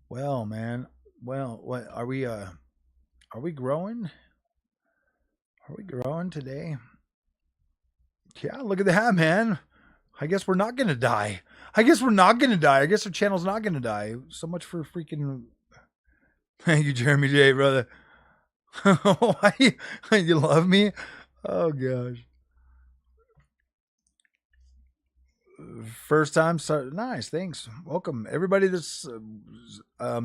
Well, man. Well, what are we growing? Are we growing today? Yeah, look at that, man. I guess we're not gonna die. I guess our channel's not gonna die. So much for freaking. Thank you, Jeremy J, brother. You love me? Oh gosh. First time, so nice. Thanks. Welcome everybody that's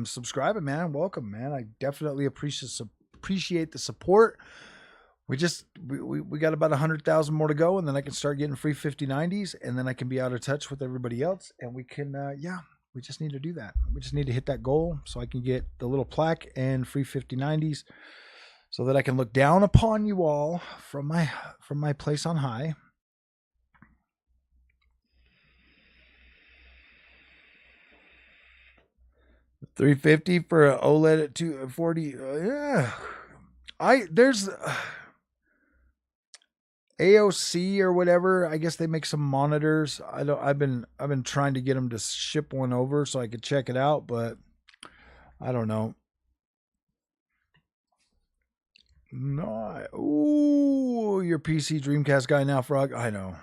subscribing, man. Welcome, man. I definitely appreciate the support. We got about 100,000 more to go, and then I can start getting free 5090s, and then I can be out of touch with everybody else, and we can we just need to do that. We just need to hit that goal so I can get the little plaque and free 5090s so that I can look down upon you all from my place on high. $350 for an OLED at 240. Yeah, there's AOC or whatever. I guess they make some monitors. I've been trying to get them to ship one over so I could check it out, but I don't know. No, ooh, your PC Dreamcast guy now, Frog. I know.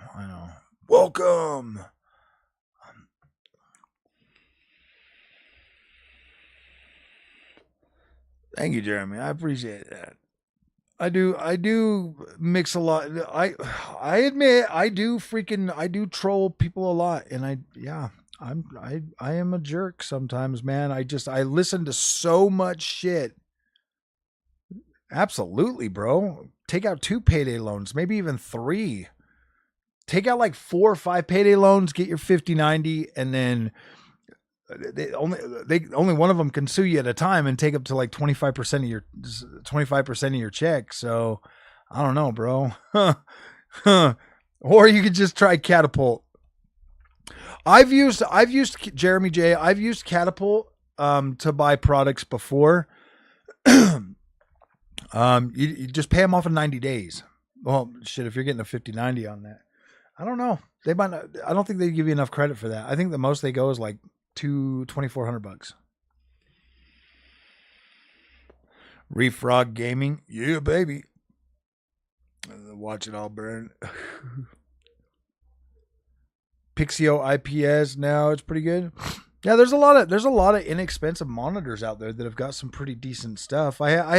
Welcome. Thank you, Jeremy. I appreciate that. I do mix a lot. I admit I do troll people a lot, and I am a jerk sometimes, man. I listen to so much shit. Absolutely, bro. Take out 2 payday loans, maybe even 3. Take out like 4 or 5 payday loans, get your 5090, and then only one of them can sue you at a time and take up to like 25% of your check. So I don't know, bro. Or you could just try Catapult. I've used Jeremy J. I've used Catapult to buy products before. You just pay them off in 90 days. Well, shit, if you're getting a 5090 on that. I don't know. They might not, I don't think they give you enough credit for that. I think the most they go is like $2,400. Refrog Gaming. Yeah, baby. Watch it all burn. Pixio IPS now, it's pretty good. Yeah, there's a lot of inexpensive monitors out there that have got some pretty decent stuff. I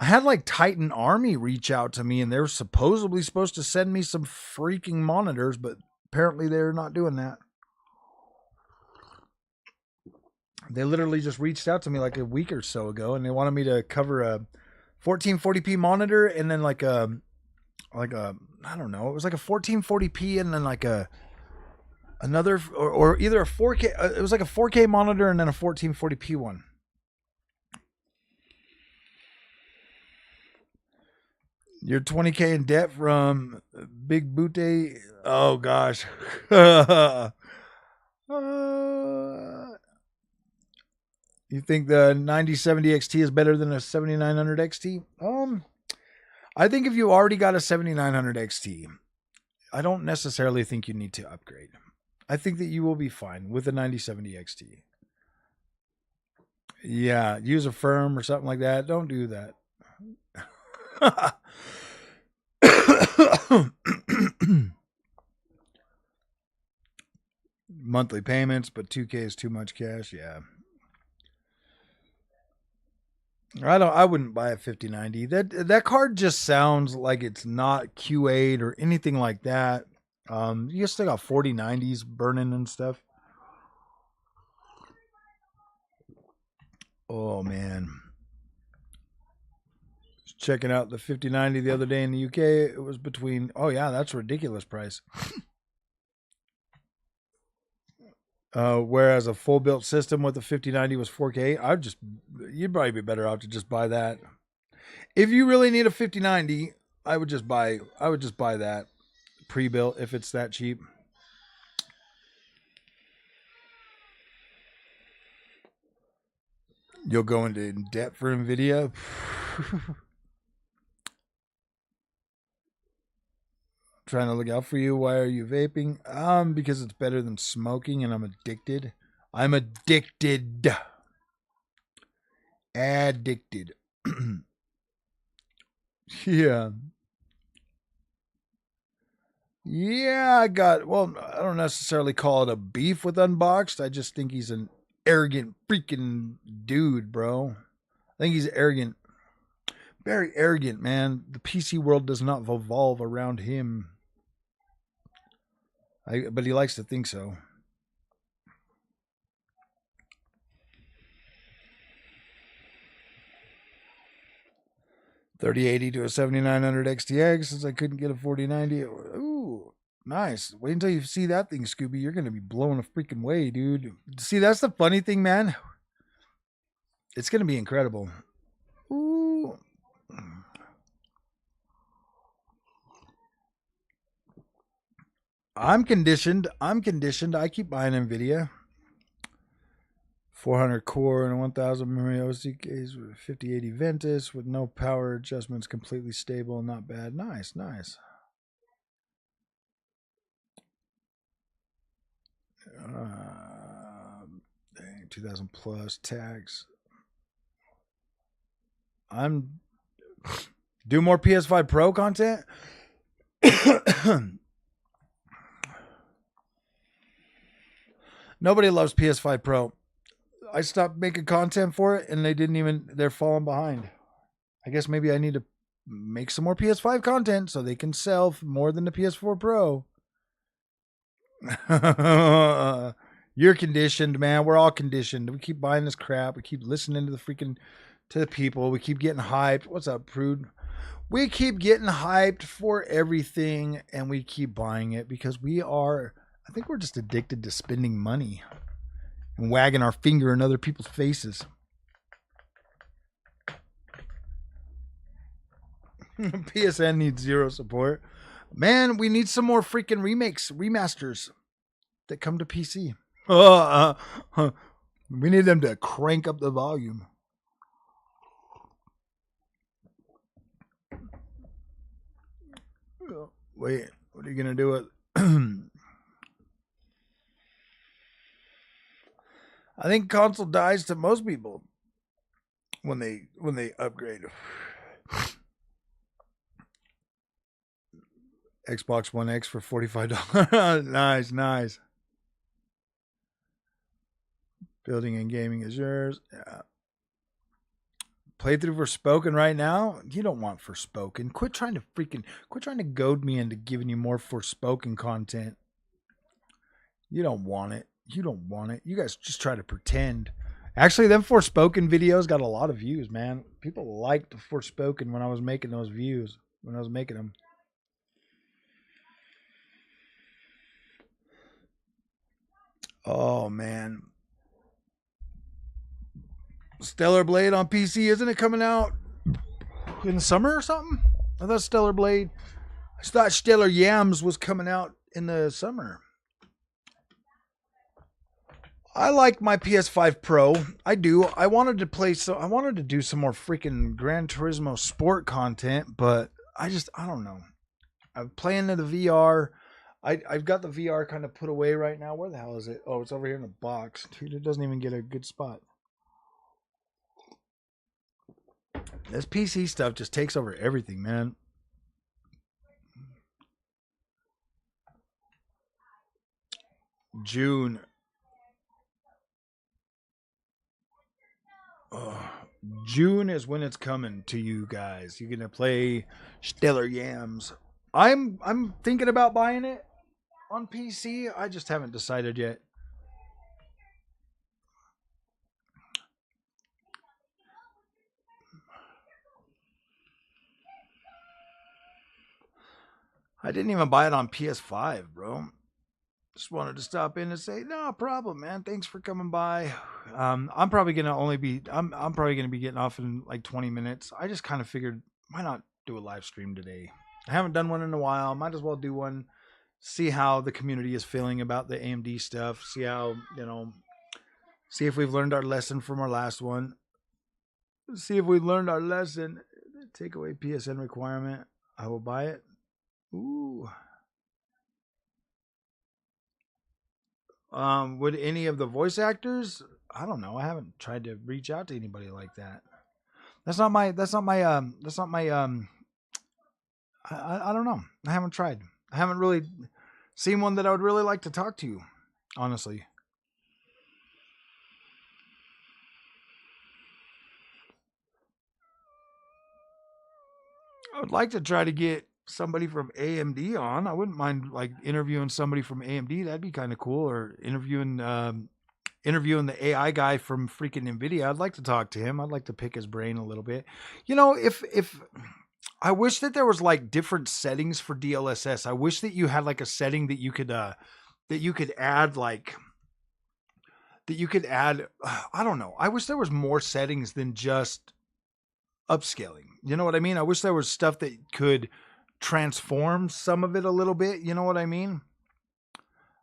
had like Titan Army reach out to me, and they're supposedly supposed to send me some freaking monitors, but apparently they're not doing that. They literally just reached out to me like a week or so ago, and they wanted me to cover a 1440p monitor and then like a I don't know, it was like a 1440p and then like another or either a 4K. It was like a 4K monitor and then a 1440p one. You're 20K in debt from Big Booty. Oh gosh. You think the 9070 XT is better than a 7900 XT? I think if you already got a 7900 XT, I don't necessarily think you need to upgrade. I think that you will be fine with the 9070 XT. Yeah, use a firm or something like that. Don't do that. Monthly payments, but 2K is too much cash. Yeah. I wouldn't buy a 5090. That card just sounds like it's not Q8 or anything like that. You still got 4090s burning and stuff. Oh man. Just checking out the 5090 the other day in the UK. It was between, oh yeah, that's a ridiculous price. Whereas a full built system with a 5090 was 4K, you'd probably be better off to just buy that. If you really need a 5090, I would just buy that pre-built if it's that cheap. You'll go into debt for Nvidia. Trying to look out for you. Why are you vaping? Because it's better than smoking and I'm addicted. I'm addicted. Addicted. Yeah. Yeah, I don't necessarily call it a beef with Unboxed. I just think he's an arrogant freaking dude, bro. I think he's arrogant. Very arrogant, man. The PC world does not revolve around him. But he likes to think so. $3080 to a 7900 XTX since I couldn't get a 4090. Ooh, nice. Wait until you see that thing, Scooby. You're going to be blown a freaking way, dude. See, that's the funny thing, man. It's going to be incredible. Ooh. I'm conditioned. I keep buying Nvidia. 400 core and 1000 memory OCKs with 5080 Ventus with no power adjustments, completely stable, not bad. Nice. Dang, 2000 plus tax. Do more PS5 Pro content. Nobody loves PS5 Pro. I stopped making content for it and they're falling behind. I guess maybe I need to make some more PS5 content so they can sell more than the PS4 Pro. You're conditioned, man. We're all conditioned. We keep buying this crap. We keep listening to the people. We keep getting hyped. What's up, Prude? We keep getting hyped for everything and we keep buying it because I think we're just addicted to spending money and wagging our finger in other people's faces. PSN needs zero support. Man, we need some more freaking remasters that come to PC. We need them to crank up the volume. Wait, What are you gonna do with? I think console dies to most people when they upgrade. Xbox One X for $45. Nice. Building and gaming is yours. Yeah. Playthrough for Spoken right now? You don't want Forspoken. Quit trying to goad me into giving you more Forspoken content. You don't want it. You guys just try to pretend. Actually, them Forspoken videos got a lot of views, man. People liked Forspoken when I was making those views. When I was making them. Oh, man. Stellar Blade on PC, isn't it coming out in the summer or something? I thought Stellar Yams was coming out in the summer. I like my PS5 Pro. I do. I wanted to do some more freaking Gran Turismo Sport content, but I don't know. I'm playing in the VR. I've got the VR kind of put away right now. Where the hell is it? Oh, it's over here in the box. Dude, it doesn't even get a good spot. This PC stuff just takes over everything, man. June. Oh, June is when it's coming to you guys. You're gonna play Stellar Yams. I'm thinking about buying it on PC. I just haven't decided yet. I didn't even buy it on PS5, bro. Just wanted to stop in and say, no problem, man. Thanks for coming by. I'm probably gonna be getting off in like 20 minutes. I just kind of figured, why not do a live stream today? I haven't done one in a while. Might as well do one. See how the community is feeling about the AMD stuff. See how, see if we've learned our lesson from our last one. See if we learned our lesson. Take away PSN requirement. I will buy it. Ooh. Would any of the voice actors? I don't know. I haven't tried to reach out to anybody like that. That's not my I don't know. I haven't tried. I haven't really seen one that I would really like to talk to, honestly. I would like to try to get somebody from AMD on. I wouldn't mind like interviewing somebody from AMD. That'd be kind of cool. Or interviewing the AI guy from freaking Nvidia. I'd like to talk to him. I'd like to pick his brain a little bit. If I wish that there was like different settings for DLSS. I wish that you had like a setting that you could add I don't know. I wish there was more settings than just upscaling. You know what I mean? I wish there was stuff that could transform some of it a little bit. You know what I mean?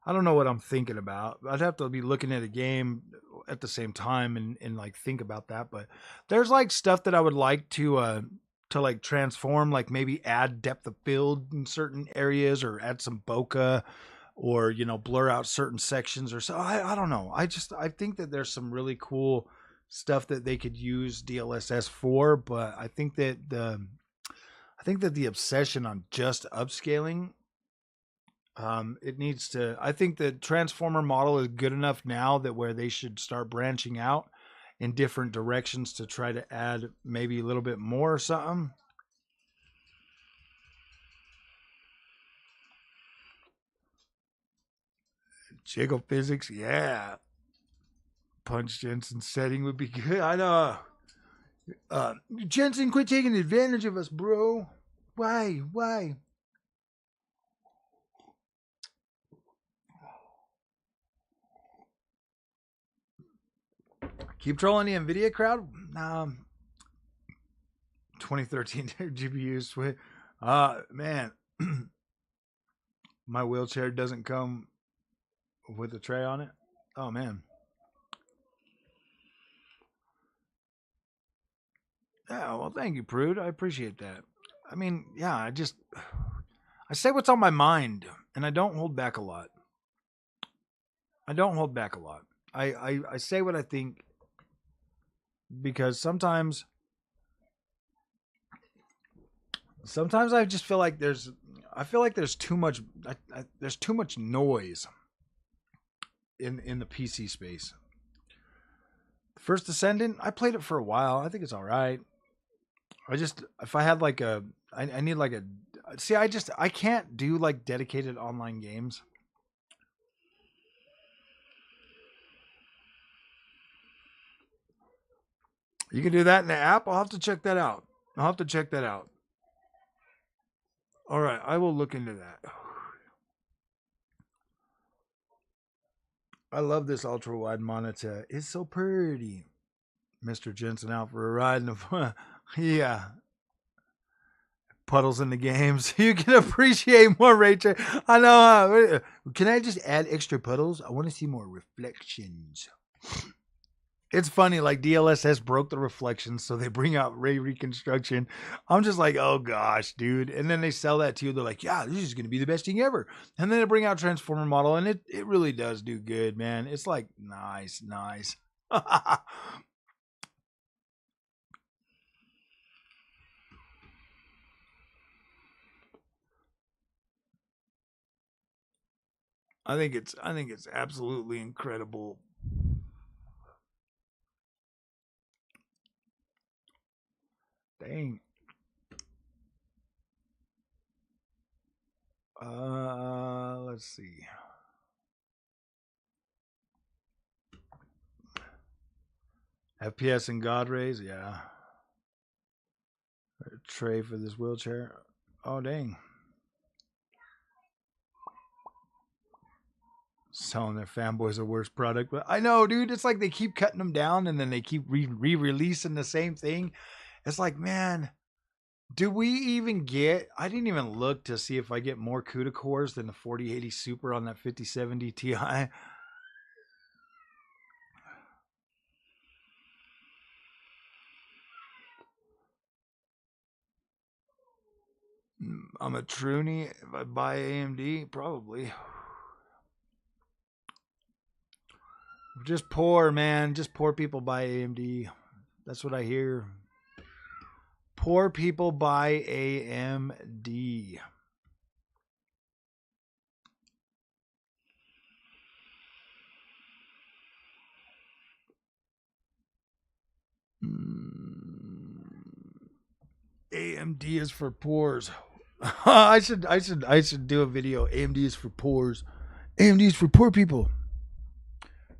I don't know what I'm thinking about. I'd have to be looking at a game at the same time and like think about that. But there's like stuff that I would like to like transform, like maybe add depth of field in certain areas or add some bokeh or, blur out certain sections or so. I don't know. I think that there's some really cool stuff that they could use DLSS for, but I think that the obsession on just upscaling, I think the transformer model is good enough now that where they should start branching out in different directions to try to add maybe a little bit more or something. Jiggle physics, yeah. Punch Jensen's setting would be good. I know. Jensen, quit taking advantage of us, bro. Why? Keep trolling the Nvidia crowd. 2013 GPU. Man, my wheelchair doesn't come with a tray on it. Oh man. Yeah, well, thank you, Prude. I appreciate that. I mean, yeah, I say what's on my mind, and I don't hold back a lot. I don't hold back a lot. I say what I think because sometimes I just feel like there's too much there's too much noise in the PC space. First Descendant, I played it for a while. I think it's all right. If I had like I need like a, see, I can't do like dedicated online games. You can do that in the app. I'll have to check that out. All right, I will look into that. I love this ultra wide monitor. It's so pretty. Mr. Jensen out for a ride in the yeah. Puddles in the games. You can appreciate more Rachel. I know. Can I just add extra puddles? I want to see more reflections. It's funny, like DLSS broke the reflections, so they bring out ray reconstruction. I'm just like, oh gosh, dude. And then they sell that to you. They're like, yeah, this is going to be the best thing ever. And then they bring out Transformer model, and it really does do good, man. It's like, nice. I think it's absolutely incredible. Dang. Let's see. FPS and God rays, yeah. A tray for this wheelchair. Oh dang. Selling their fanboys a worse product, but I know, dude. It's like they keep cutting them down, and then they keep re-releasing the same thing. It's like, man, do we even get? I didn't even look to see if I get more CUDA cores than the 4080 Super on that 5070 Ti. I'm a Troonie. If I buy AMD, probably. Just poor, man. Just poor people buy AMD. That's what I hear. Poor people buy AMD. AMD is for poors. I should do a video. AMD is for poors. AMD is for poor people.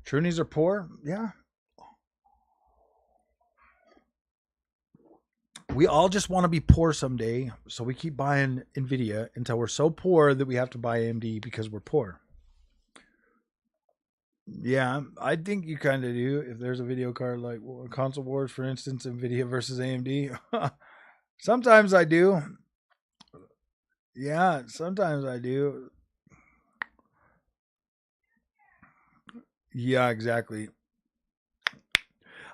Trunies are poor? Yeah. We all just want to be poor someday, so we keep buying Nvidia until we're so poor that we have to buy AMD because we're poor. Yeah, I think you kind of do. If there's a video card like Console Wars, for instance, Nvidia versus AMD. Sometimes I do. Yeah, sometimes I do. Yeah, exactly.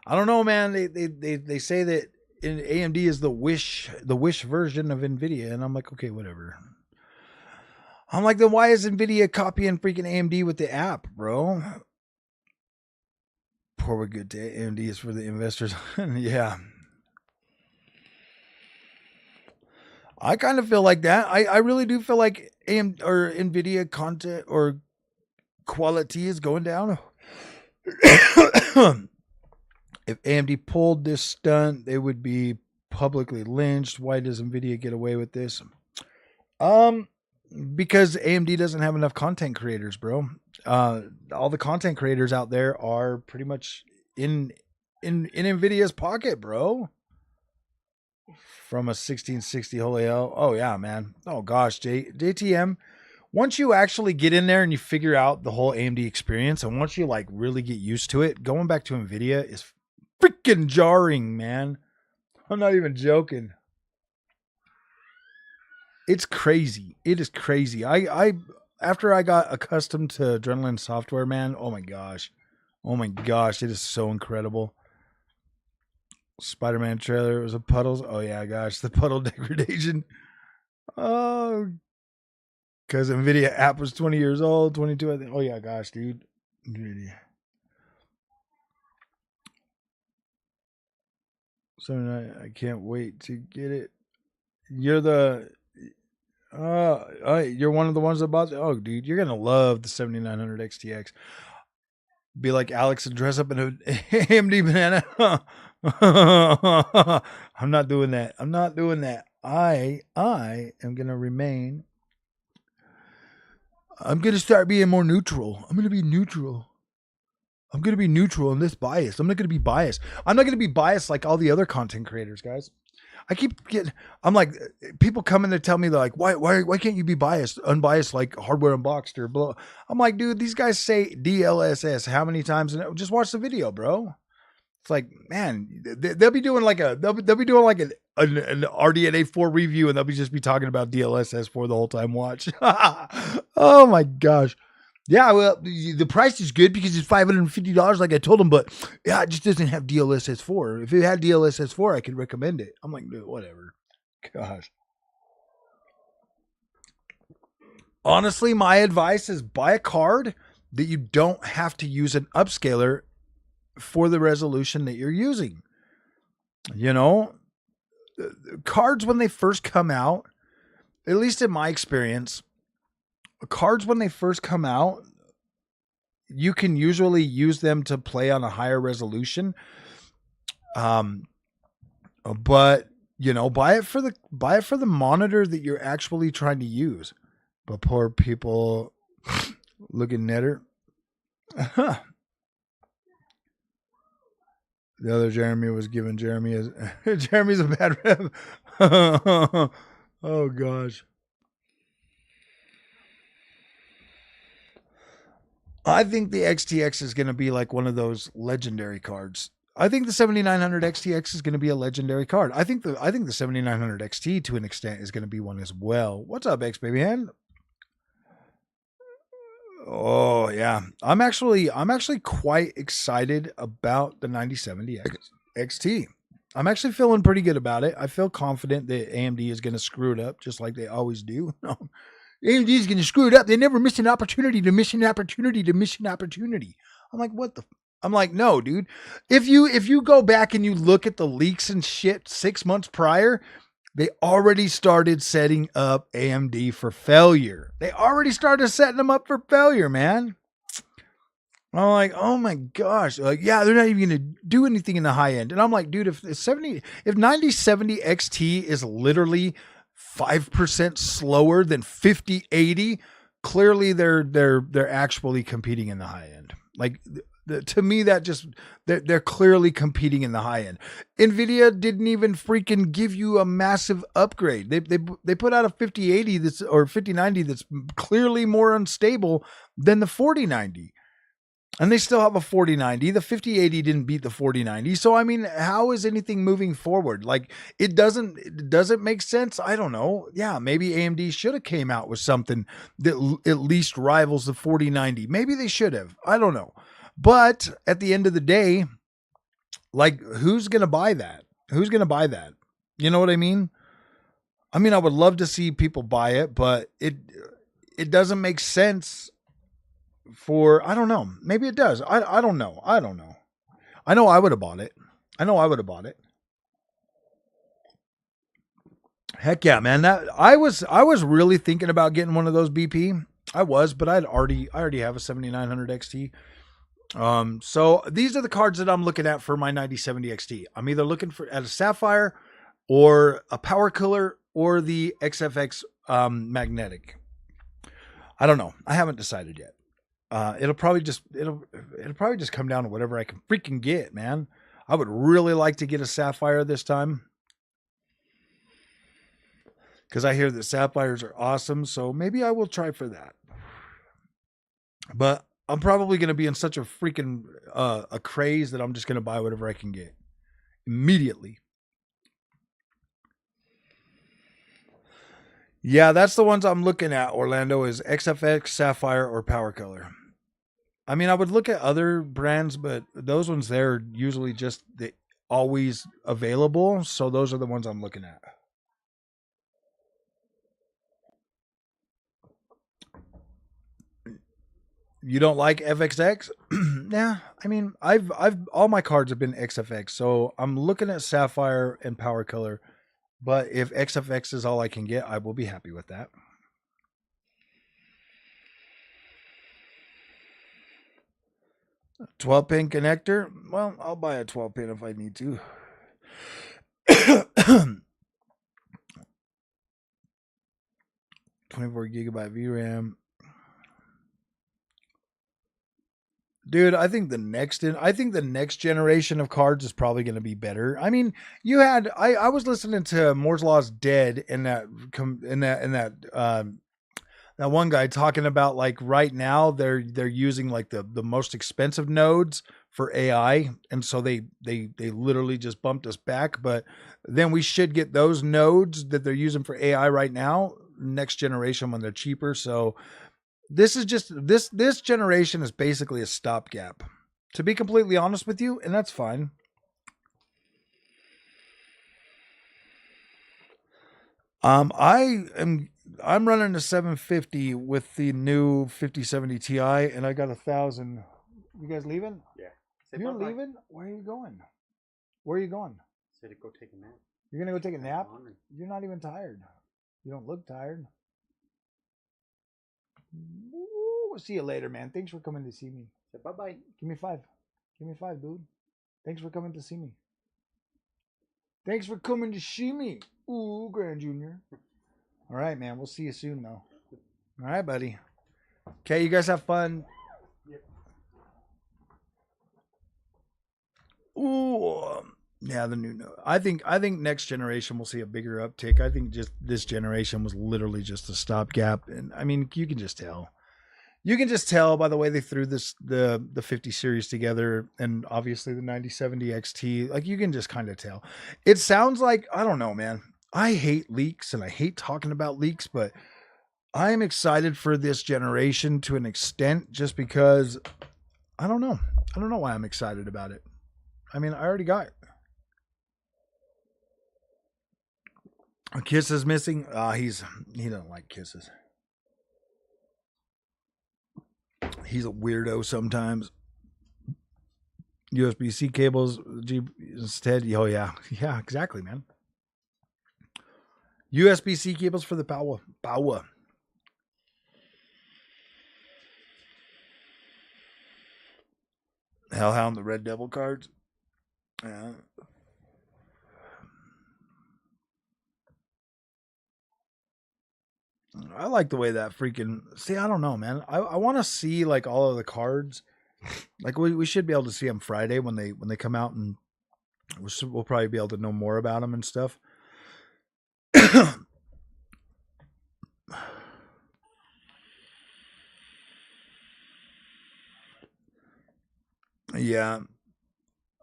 I don't know, man. They say that AMD is the wish version of Nvidia, and I'm like, okay, whatever. I'm like, then why is Nvidia copying freaking AMD with the app, bro? Poor we're good to AMD is for the investors. Yeah. I kind of feel like that. I really do feel like AMD or Nvidia content or quality is going down. If AMD pulled this stunt, they would be publicly lynched. Why does Nvidia get away with this? Because AMD doesn't have enough content creators, bro. All the content creators out there are pretty much in Nvidia's pocket, bro. From a 1660 Holy Hell. Oh yeah, man. Oh gosh, JTM. Once you actually get in there and you figure out the whole AMD experience, and once you like really get used to it, going back to Nvidia is freaking jarring, man. I'm not even joking. It's crazy. It is crazy. I after I got accustomed to Adrenaline software, man, oh my gosh. It is so incredible. Spider-Man trailer, it was a puddles. Oh yeah, gosh, the puddle degradation. Oh Because Nvidia app was 20 years old, 22, I think. Oh yeah, gosh, dude. Nvidia. So I can't wait to get it. You're the you're one of the ones that bought. Oh, dude, you're gonna love the 7900 XTX. Be like Alex and dress up in a AMD banana. I'm not doing that. I'm not doing that. I am gonna remain. I'm gonna start being more neutral. I'm gonna be neutral. I'm gonna be neutral and less biased. I'm not gonna be biased. I'm not gonna be biased like all the other content creators, guys. I keep getting. I'm like, people come in to tell me, they're like, why can't you be biased, unbiased like Hardware Unboxed or blah? I'm like, dude, these guys say DLSS how many times? Just watch the video, bro. It's like, man, they'll be doing like an RDNA 4 review, and they'll just be talking about DLSS 4 the whole time. Watch. Oh my gosh. Yeah, well, the price is good because it's $550, like I told them, but yeah, it just doesn't have DLSS 4. If it had DLSS 4, I could recommend it. I'm like, dude, whatever. Gosh. Honestly, my advice is buy a card that you don't have to use an upscaler for the resolution that you're using. You know, cards when they first come out, at least in my experience, cards when they first come out, you can usually use them to play on a higher resolution. But you know, buy it for the monitor that you're actually trying to use. But poor people looking netter. The other Jeremy was giving Jeremy's a bad rep. Oh gosh. I think the XTX is going to be like one of those legendary cards. I think the 7900 XTX is going to be a legendary card. I think the 7900 XT to an extent is going to be one as well. What's up, X Baby Hand? Oh yeah, I'm actually quite excited about the 9070 XT. I'm actually feeling pretty good about it. I feel confident that AMD is going to screw it up just like they always do. AMD is going to screw it up. They never miss an opportunity to miss an opportunity to miss an opportunity. I'm like, what the? I'm like, no, dude. If you go back and you look at the leaks and shit 6 months prior, they already started setting up AMD for failure. They already started setting them up for failure, man. I'm like, oh my gosh. Like, yeah, they're not even going to do anything in the high end. And I'm like, dude, if 9070 XT is literally 5% slower than 5080, clearly they're actually competing in the high end. Like, to me, that just they're clearly competing in the high end. Nvidia didn't even freaking give you a massive upgrade. They put out a 5080 or 5090 that's clearly more unstable than the 4090. And they still have a 4090. The 5080 didn't beat the 4090. So I mean, how is anything moving forward? Like, it doesn't make sense. I don't know. Yeah, maybe AMD should have came out with something that at least rivals the 4090. Maybe they should have. I don't know. But at the end of the day, like, who's going to buy that? Who's going to buy that? You know what I mean? I mean, I would love to see people buy it, but it doesn't make sense for, I don't know. Maybe it does. I don't know. I don't know. I know I would have bought it. Heck yeah, man. That I was really thinking about getting one of those BP. I was, but I already have a 7900 XT. So these are the cards that I'm looking at for my 9070 XT. I'm either looking at a Sapphire or a Power Cooler or the XFX magnetic. I don't know. I haven't decided yet. It'll probably just come down to whatever I can freaking get, man. I would really like to get a Sapphire this time, because I hear that Sapphires are awesome. So maybe I will try for that. But I'm probably going to be in such a freaking a craze that I'm just going to buy whatever I can get immediately. Yeah, that's the ones I'm looking at, Orlando, is XFX, Sapphire, or Power Color. I mean, I would look at other brands, but those ones there are usually just always available. So those are the ones I'm looking at. You don't like FXX? Yeah, I mean, I've all my cards have been XFX, so I'm looking at Sapphire and Power Color. But if XFX is all I can get, I will be happy with that. A 12-pin connector. Well, I'll buy a 12-pin if I need to. 24 gigabyte VRAM. Dude, I think the next generation of cards is probably going to be better. I mean, I was listening to Moore's Law's Dead in that one guy talking about like right now they're using like the most expensive nodes for AI, and so they literally just bumped us back. But then we should get those nodes that they're using for AI right now next generation when they're cheaper. So this is just this generation is basically a stopgap, to be completely honest with you, and that's fine. I'm running a 750 with the new 5070 Ti, and I got 1,000. You guys leaving? Yeah. You're leaving? Where are you going? Where are you going? Said to go take a nap. You're gonna go take a nap? You're not even tired. You don't look tired. We'll see you later, man. Thanks for coming to see me. Say bye-bye. Give me 5. Give me 5, dude. Thanks for coming to see me. Thanks for coming to see me. Ooh, Grand Junior. All right, man. We'll see you soon, though. All right, buddy. Okay, you guys have fun. Yep. Ooh, yeah, the new note. I think next generation will see a bigger uptick. I think just this generation was literally just a stopgap, and I mean, you can just tell. You can just tell by the way they threw the 50 series together, and obviously the 9070 XT. Like, you can just kind of tell. It sounds like, I don't know, man. I hate leaks and I hate talking about leaks, but I'm excited for this generation to an extent, just because I don't know. I don't know why I'm excited about it. I mean, I already got it. A kiss is missing. He doesn't like kisses. He's a weirdo sometimes. USB-C cables instead. Oh yeah, yeah, exactly, man. USB-C cables for the power. Hellhound, the Red Devil cards. Yeah. I like the way that freaking. See, I don't know, man. I want to see like all of the cards. Like we should be able to see them Friday when they come out, and we'll probably be able to know more about them and stuff. Yeah.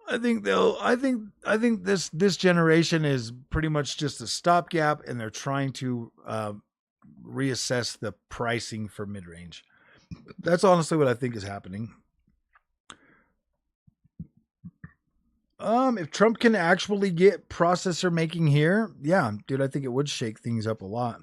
I think this generation is pretty much just a stopgap, and they're trying to reassess the pricing for mid-range. That's honestly what I think is happening. If Trump can actually get processor making here, yeah, dude, I think it would shake things up a lot.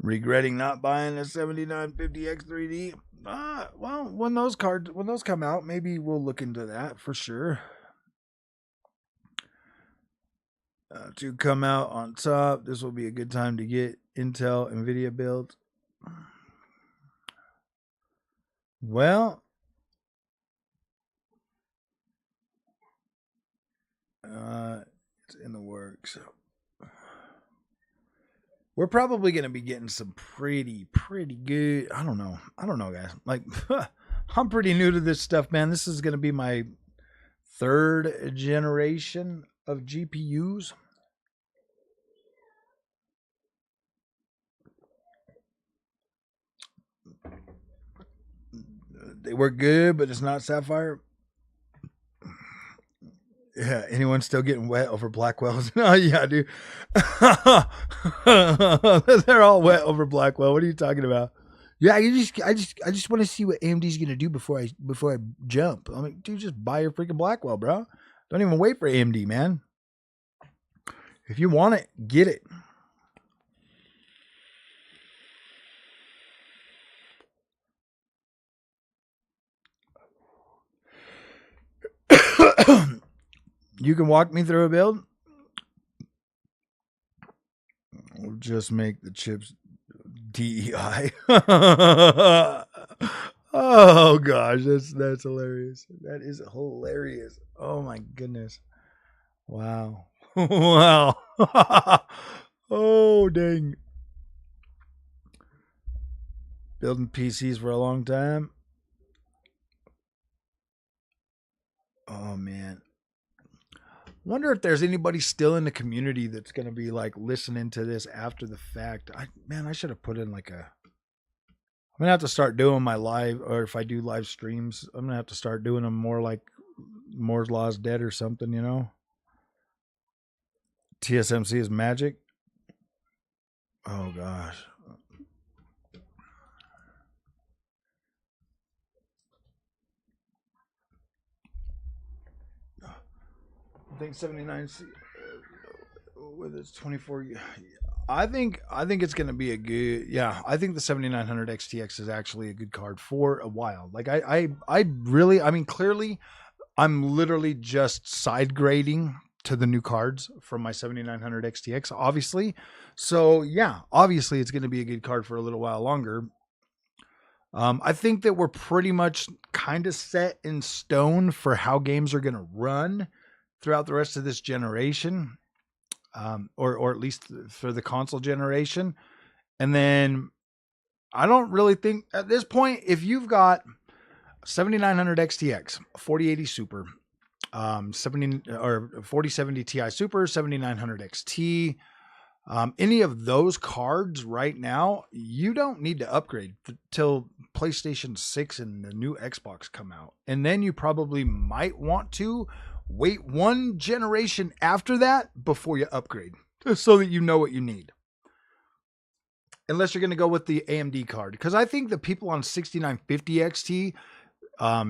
Regretting not buying a 7950X3D. Well, when those come out, maybe we'll look into that for sure. To come out on top, this will be a good time to get Intel Nvidia built. Well, it's in the works. We're probably going to be getting some pretty good. I don't know, guys. Like, I'm pretty new to this stuff, man. This is going to be my 3rd generation of GPUs. They work good, but it's not Sapphire. Yeah, anyone still getting wet over Blackwells? No, yeah, dude. They're all wet over Blackwell. What are you talking about? Yeah, I just want to see what AMD's gonna do before I jump. I'm like, dude, just buy your freaking Blackwell, bro. Don't even wait for AMD, man. If you want it, get it. You can walk me through a build. We'll just make the chips DEI. Oh gosh, that's hilarious. That is hilarious. Oh my goodness. Wow. Wow. Oh dang. Building PCs for a long time. Oh man. Wonder if there's anybody still in the community that's gonna be like listening to this after the fact. I should have put in like a. I'm gonna have to start doing my live, or if I do live streams, I'm gonna have to start doing them more like Moore's Law's dead or something, you know. TSMC is magic. Oh gosh. I think 79 with its 24. I think it's going to be a good. Yeah, I think the 7900 XTX is actually a good card for a while. Like I really, I mean, clearly, I'm literally just side grading to the new cards from my 7900 XTX, obviously. So yeah, obviously it's going to be a good card for a little while longer. I think that we're pretty much kind of set in stone for how games are going to run throughout the rest of this generation, or at least for the console generation. And then I don't really think at this point, if you've got 7900 XTX, 4080 Super, 70 or 4070 Ti Super, 7900 XT, any of those cards right now, you don't need to upgrade till PlayStation 6 and the new Xbox come out. And then you probably might want to wait one generation after that before you upgrade, so that you know what you need. Unless you're going to go with the AMD card. Because I think the people on 6950 XT,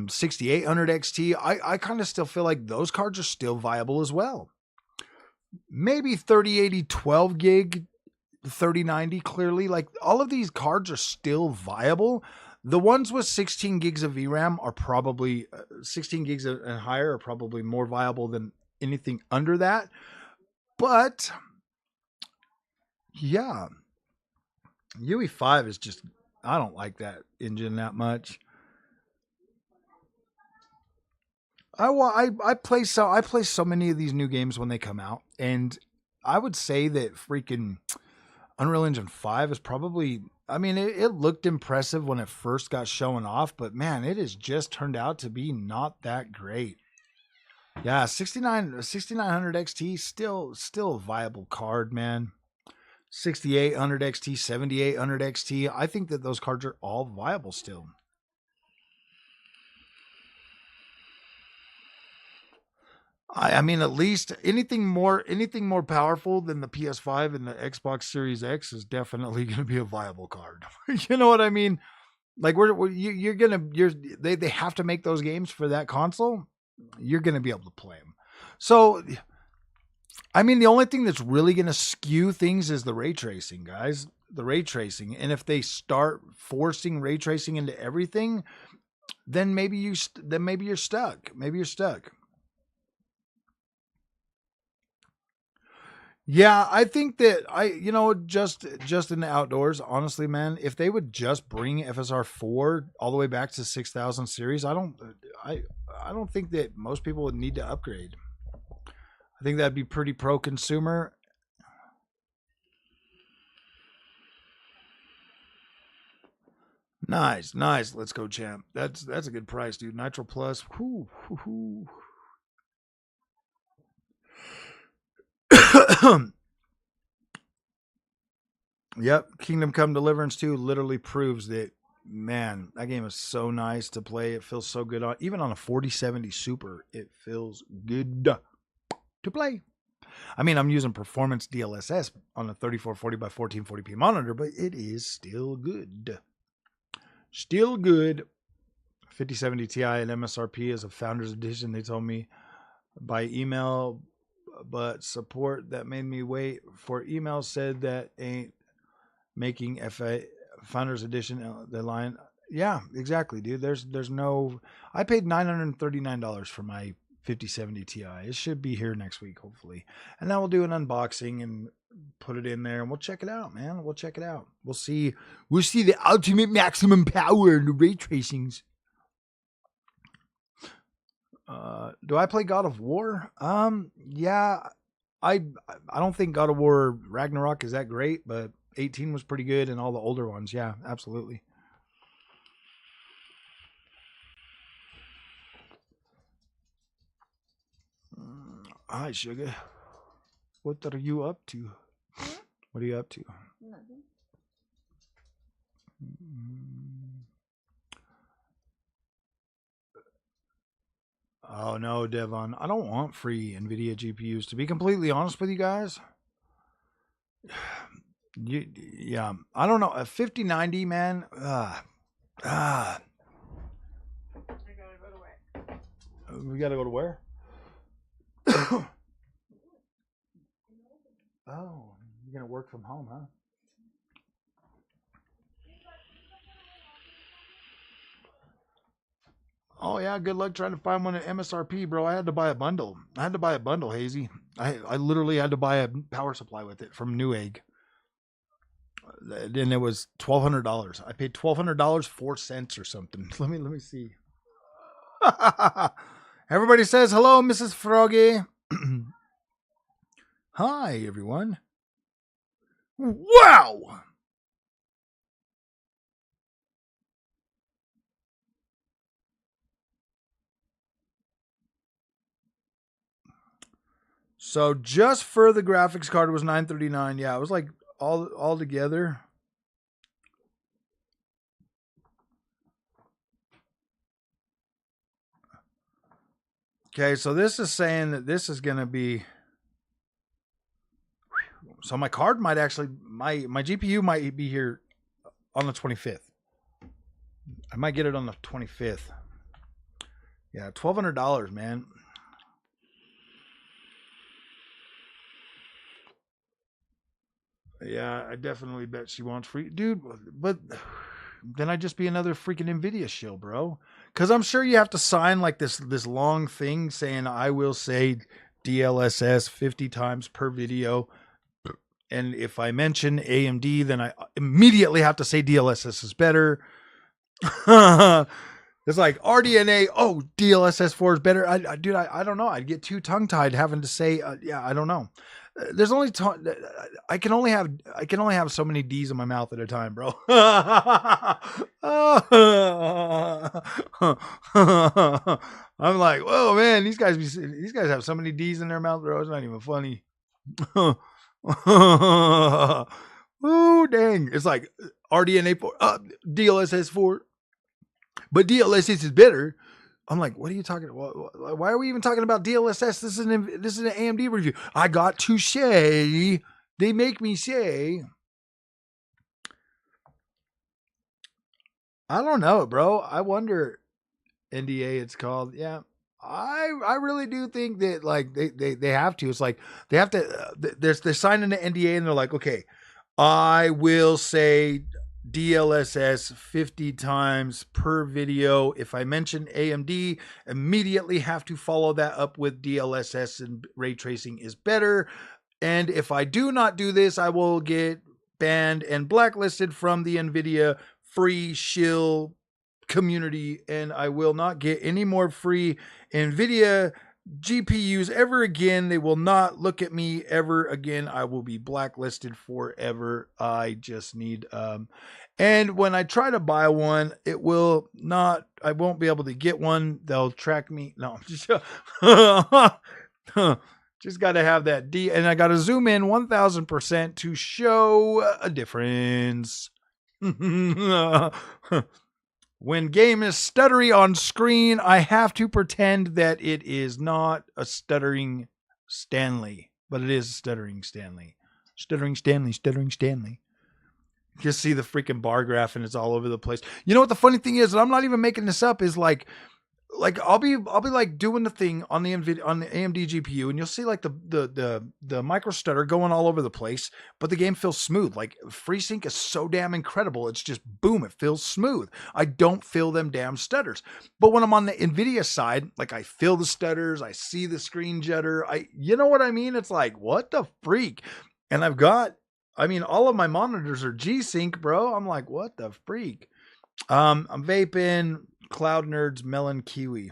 6800 XT, I kind of still feel like those cards are still viable as well. Maybe 3080 12 gig, 3090, clearly. Like all of these cards are still viable. The ones with 16 gigs of VRAM are probably 16 gigs and higher are probably more viable than anything under that. But yeah, UE5 is just, I don't like that engine that much. I play so many of these new games when they come out, and I would say that freaking Unreal Engine 5 is probably, I mean, it looked impressive when it first got shown off, but man, it has just turned out to be not that great. Yeah, 6900 XT, still a viable card, man. 6800 XT, 7800 XT. I think that those cards are all viable still. I mean, at least anything more powerful than the PS5 and the Xbox Series X is definitely going to be a viable card. You know what I mean? Like they have to make those games for that console. You're going to be able to play them. So, I mean, the only thing that's really going to skew things is the ray tracing, guys. The ray tracing, and if they start forcing ray tracing into everything, then maybe you're stuck. Maybe you're stuck. Yeah, I think that just in the outdoors, honestly, man, if they would just bring FSR 4 all the way back to 6000 series, I don't think that most people would need to upgrade. I think that'd be pretty pro consumer. Nice. Let's go, champ. That's a good price, dude. Nitro Plus. Whoo, whoo, whoo. Yep, Kingdom Come Deliverance 2 literally proves that, man, that game is so nice to play. It feels so good. Even on a 4070 Super, it feels good to play. I mean, I'm using performance DLSS on a 3440 by 1440p monitor, but it is still good. Still good. 5070 Ti and MSRP is a Founders Edition. They told me by email, but support that made me wait for email said that ain't making FA Founders Edition the line. Yeah, exactly, dude. There's no. I paid $939 for my 5070 Ti. It should be here next week, hopefully. And then we'll do an unboxing and put it in there, and we'll check it out, man. We'll check it out. We'll see the ultimate maximum power in the ray tracings. Do I play God of War? Yeah. I don't think God of War Ragnarok is that great, but 18 was pretty good, and all the older ones, yeah, absolutely. Hi, sugar. What are you up to? What are you up to? Nothing. Oh no, Devon. I don't want free Nvidia GPUs. To be completely honest with you guys, yeah, I don't know. A 5090, man. I gotta go to work. We gotta go to where? Oh, you're gonna work from home, huh? Oh yeah, good luck trying to find one at MSRP, bro. I had to buy a bundle. Hazy. I literally had to buy a power supply with it from Newegg. And it was $1,200. I paid $1,200, 4 cents or something. Let me see. Everybody says hello, Mrs. Froggy. Hi, everyone. Wow! So just for the graphics card, it was $939. Yeah, it was like all together. Okay, so this is saying that this is going to be. So my card might actually, my GPU might be here on the 25th. I might get it on the 25th. Yeah, $1,200, man. Yeah, I definitely bet she wants free. Dude, but then I'd just be another freaking Nvidia shill, bro. Because I'm sure you have to sign like this long thing saying I will say DLSS 50 times per video. And if I mention AMD, then I immediately have to say DLSS is better. It's like RDNA. Oh, DLSS 4 is better. Dude, I don't know. I'd get too tongue tied having to say, yeah, I don't know. There's only I can only have so many D's in my mouth at a time, bro. I'm like, whoa, man, these guys have so many D's in their mouth, bro. It's not even funny. Oh, dang. It's like RDNA 4, DLSS 4, but DLSS is better. I'm like, what are you talking about? Why are we even talking about DLSS? This is an AMD review. I got to say, they make me say, I don't know, bro. I wonder, NDA it's called. Yeah. I really do think that like they have to. It's like they have to. They're signing an NDA and they're like, okay, I will say DLSS 50 times per video. If I mention AMD, immediately have to follow that up with DLSS and ray tracing is better. And if I do not do this, I will get banned and blacklisted from the Nvidia free shill community, and I will not get any more free Nvidia GPUs ever again. They will not look at me ever again. I will be blacklisted forever. I just need and when I try to buy one, it will not, I won't be able to get one. They'll track me. No, just got to have that D, and I got to zoom in 1000% to show a difference. When game is stuttery on screen, I have to pretend that it is not a stuttering Stanley, but it is a stuttering Stanley. Stuttering Stanley. You see the freaking bar graph and it's all over the place. You know what the funny thing is, and I'm not even making this up, is like I'll be like doing the thing on the Nvidia, on the AMD GPU, and you'll see like the micro stutter going all over the place, but the game feels smooth. Like FreeSync is so damn incredible. It's just boom, it feels smooth. I don't feel them damn stutters. But when I'm on the Nvidia side, like I feel the stutters, I see the screen jitter. You know what I mean? It's like, what the freak? And all of my monitors are G-Sync, bro. I'm like, what the freak? I'm vaping. Cloud Nerds Melon Kiwi.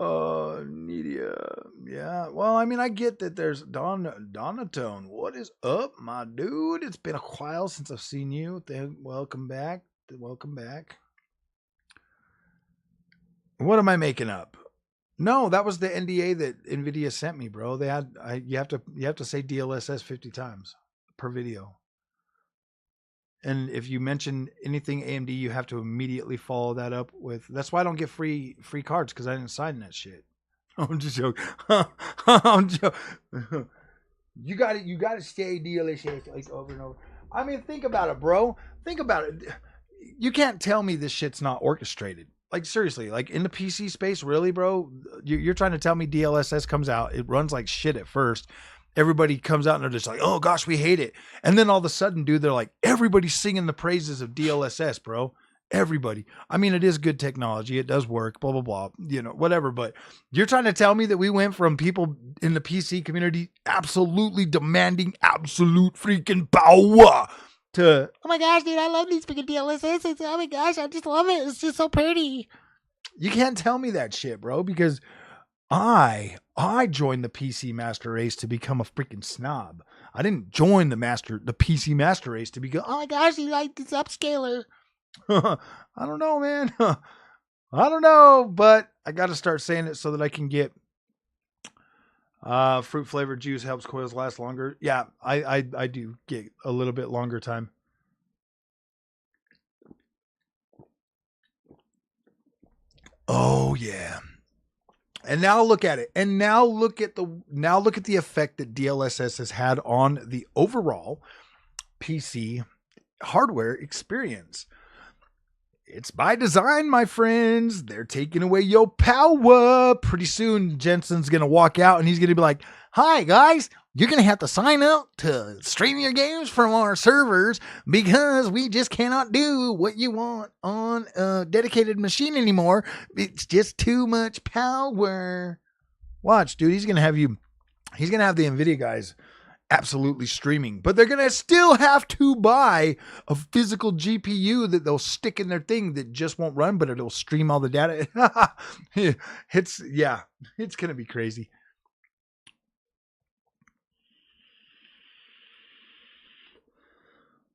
Nvidia. Yeah. Well, I get that there's Donatone. What is up, my dude? It's been a while since I've seen you. Welcome back. Welcome back. What am I making up? No, that was the NDA that Nvidia sent me, bro. They had you have to say DLSS 50 times per video. And if you mention anything AMD, you have to immediately follow that up with. That's why I don't get free cards, because I didn't sign that shit. I'm just joking. I'm joking. You got to stay DLSS like over and over. Think about it, bro. Think about it. You can't tell me this shit's not orchestrated. Like seriously, like in the PC space, really, bro. You're trying to tell me DLSS comes out, it runs like shit at first. Everybody comes out and they're just like, oh gosh, we hate it. And then all of a sudden, dude, they're like, everybody's singing the praises of DLSS, bro. Everybody. It is good technology. It does work, blah, blah, blah, whatever. But you're trying to tell me that we went from people in the PC community absolutely demanding absolute freaking power to, oh my gosh, dude, I love these freaking DLSS. Oh my gosh, I just love it. It's just so pretty. You can't tell me that shit, bro, because I joined the PC master race to become a freaking snob. I didn't join the PC master race to become, oh my gosh, you like this upscaler. I don't know, man. I don't know, but I got to start saying it so that I can get fruit flavored juice helps coils last longer. Yeah, I do get a little bit longer time. Oh yeah. And now look at it. And now look at the effect that DLSS has had on the overall PC hardware experience. It's by design, my friends. They're taking away your power. Pretty soon, Jensen's going to walk out and he's going to be like, hi, guys. You're going to have to sign up to stream your games from our servers because we just cannot do what you want on a dedicated machine anymore. It's just too much power. Watch, dude. He's going to have the Nvidia guys absolutely streaming, but they're going to still have to buy a physical GPU that they'll stick in their thing that just won't run, but it'll stream all the data. It's going to be crazy.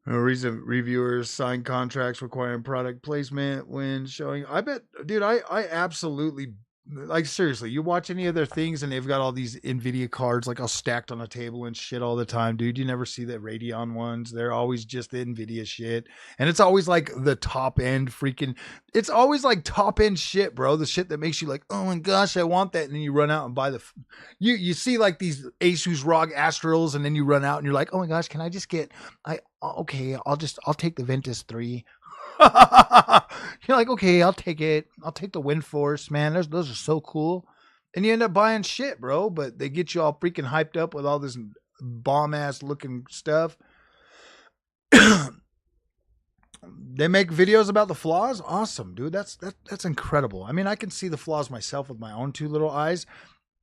Recent reviewers sign contracts requiring product placement when showing. I bet, dude, I absolutely, like, seriously, you watch any of their things and they've got all these Nvidia cards like all stacked on a table and shit all the time, dude. You never see the Radeon ones. They're always just the Nvidia shit. And it's always like the top end freaking, it's always like top end shit, bro. The shit that makes you like, oh my gosh, I want that. And then you run out and buy you see like these Asus ROG Astrals and then you run out and you're like, oh my gosh, can I just get, I'll take the Ventus 3. You're like, okay, I'll take it. I'll take the WindForce, man. Those are so cool. And you end up buying shit, bro. But they get you all freaking hyped up with all this bomb ass looking stuff. They make videos about the flaws. Awesome, dude. That's incredible. I can see the flaws myself with my own two little eyes.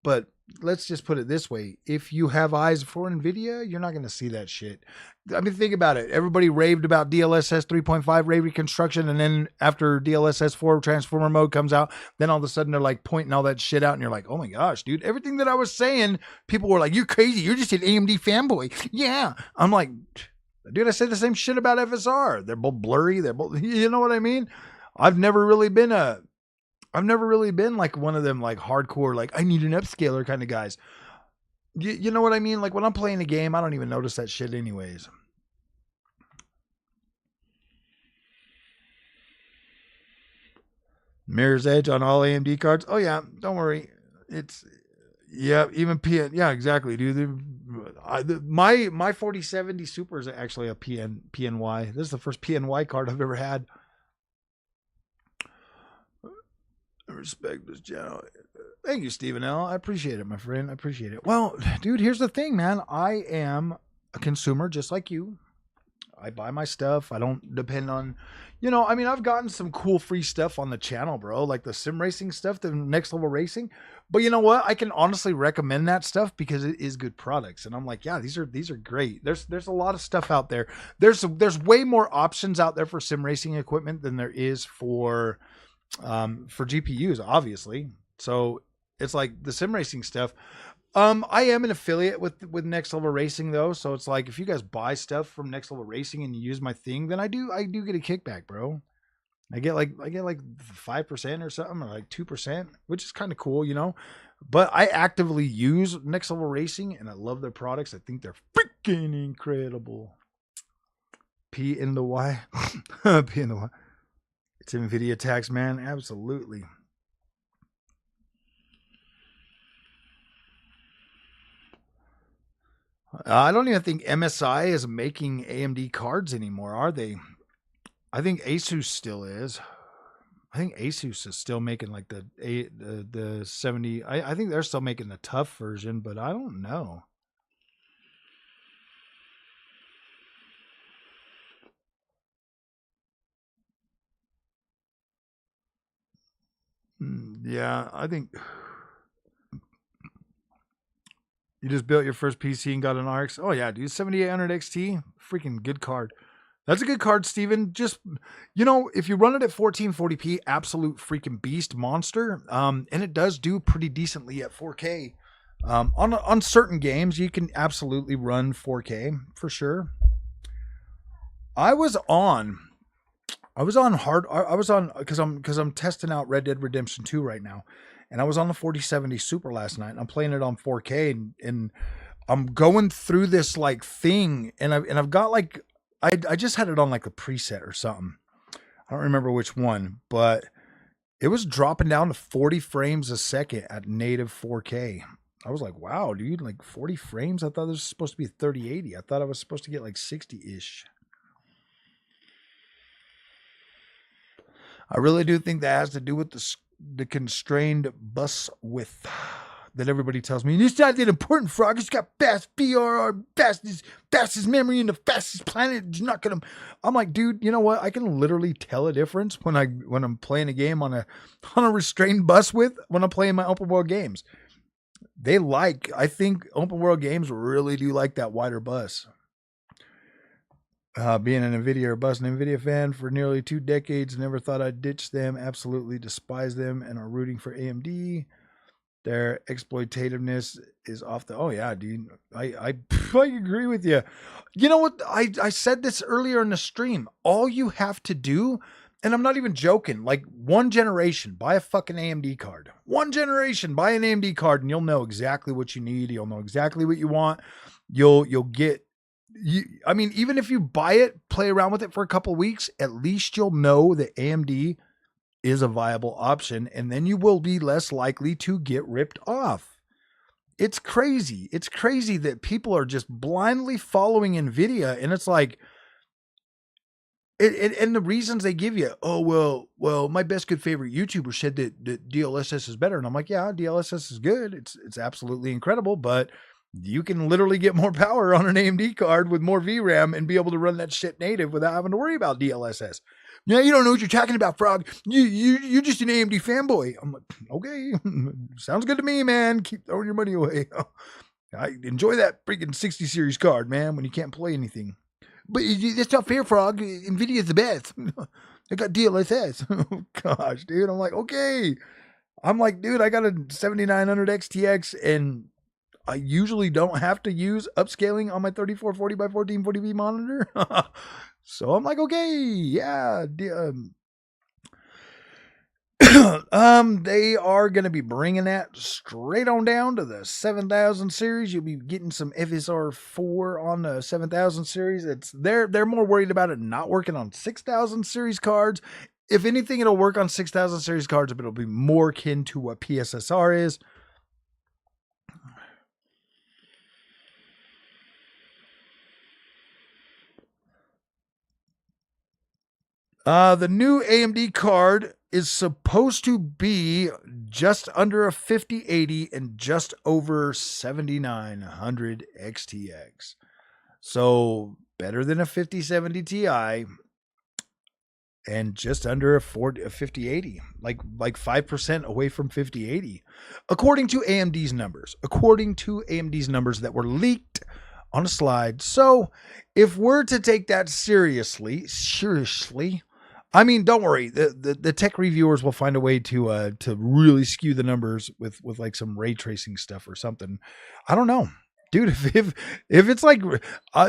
But let's just put it this way. If you have eyes for Nvidia, you're not going to see that shit. Think about it. Everybody raved about DLSS 3.5 ray reconstruction. And then after DLSS 4 transformer mode comes out, then all of a sudden they're like pointing all that shit out. And you're like, oh my gosh, dude, everything that I was saying, people were like, you're crazy. You're just an AMD fanboy. Yeah. I'm like, dude, I said the same shit about FSR. They're both blurry. They're both, you know what I mean? I've never really been like one of them like hardcore, like I need an upscaler kind of guys. You know what I mean? Like when I'm playing a game, I don't even notice that shit anyways. Mirror's Edge on all AMD cards. Oh yeah, don't worry. It's, yeah, even yeah, exactly, dude. My 4070 Super is actually a PNY. This is the first PNY card I've ever had. I respect this channel. Thank you, Stephen L. I appreciate it, my friend. I appreciate it. Well, dude, here's the thing, man. I am a consumer just like you. I buy my stuff. I don't depend on, I mean, I've gotten some cool free stuff on the channel, bro, like the sim racing stuff, the next level racing. But you know what? I can honestly recommend that stuff because it is good products. And I'm like, yeah, these are great. There's a lot of stuff out there. There's way more options out there for sim racing equipment than there is for GPUs, obviously. So it's like the sim racing stuff. I am an affiliate with Next Level Racing though, so it's like if you guys buy stuff from Next Level Racing and you use my thing, then I do get a kickback, bro. I get like 5% or something, or like 2%, which is kind of cool, But I actively use Next Level Racing and I love their products. I think they're freaking incredible. P in the Y. P in the Y. It's Nvidia tax, man. Absolutely. I don't even think MSI is making AMD cards anymore, are they? I think Asus still is. I think Asus is still making like the 70. I think they're still making the tough version, but I don't know. Yeah, I think you just built your first PC and got an RX. Oh yeah, dude, 7800 XT, freaking good card. That's a good card, Steven. Just, if you run it at 1440p, absolute freaking beast monster. And it does do pretty decently at 4K. On certain games, you can absolutely run 4K for sure. I was on because I'm testing out Red Dead Redemption 2 right now. And I was on the 4070 Super last night and I'm playing it on 4K and I'm going through this like thing and I've got like, I just had it on like a preset or something. I don't remember which one, but it was dropping down to 40 frames a second at native 4K. I was like, wow, dude, like 40 frames? I thought this was supposed to be 3080. I thought I was supposed to get like 60-ish. I really do think that has to do with the constrained bus width that everybody tells me. It's not that important, Frog. It's got fast BRR, fastest memory in the fastest planet. It's not gonna. I'm like, dude, you know what? I can literally tell a difference when I'm playing a game on a restrained bus width when I'm playing my open world games. I think open world games really do like that wider bus. Being an Nvidia fan for nearly 2 decades, never thought I'd ditch them. Absolutely despise them and are rooting for AMD. Their exploitativeness is off the. Oh yeah, dude. I agree with you. You know what? I said this earlier in the stream. All you have to do, and I'm not even joking, like one generation, buy a fucking AMD card. One generation, buy an AMD card, and you'll know exactly what you need. You'll know exactly what you want. You'll get. I mean, even if you buy it, play around with it for a couple of weeks, at least you'll know that AMD is a viable option, and then you will be less likely to get ripped off. It's crazy. It's crazy that people are just blindly following Nvidia, and it's like, and the reasons they give you, oh, well, my best good favorite YouTuber said that DLSS is better, and I'm like, yeah, DLSS is good. It's absolutely incredible, but you can literally get more power on an AMD card with more VRAM and be able to run that shit native without having to worry about DLSS. Yeah, you don't know what you're talking about, Frog. You're just an AMD fanboy. I'm like, okay, sounds good to me, man. Keep throwing your money away. I enjoy that freaking 60 series card, man, when you can't play anything. But that's not fair, Frog. Nvidia's the best. I got DLSS. Oh, gosh, dude. I'm like, okay. I'm like, dude, I got a 7900 XTX and I usually don't have to use upscaling on my 3440 by 1440p monitor. So I'm like, okay, yeah. They are going to be bringing that straight on down to the 7000 series. You'll be getting some FSR 4 on the 7000 series. They're more worried about it not working on 6000 series cards. If anything, it'll work on 6000 series cards, but it'll be more akin to what PSSR is. The new AMD card is supposed to be just under a 5080 and just over 7900 XTX. So better than a 5070 Ti and just under a 5080, like 5% away from 5080, according to AMD's numbers. According to AMD's numbers that were leaked on a slide. So if we're to take that seriously, I mean, don't worry. The tech reviewers will find a way to really skew the numbers with like some ray tracing stuff or something. I don't know, dude. If it's like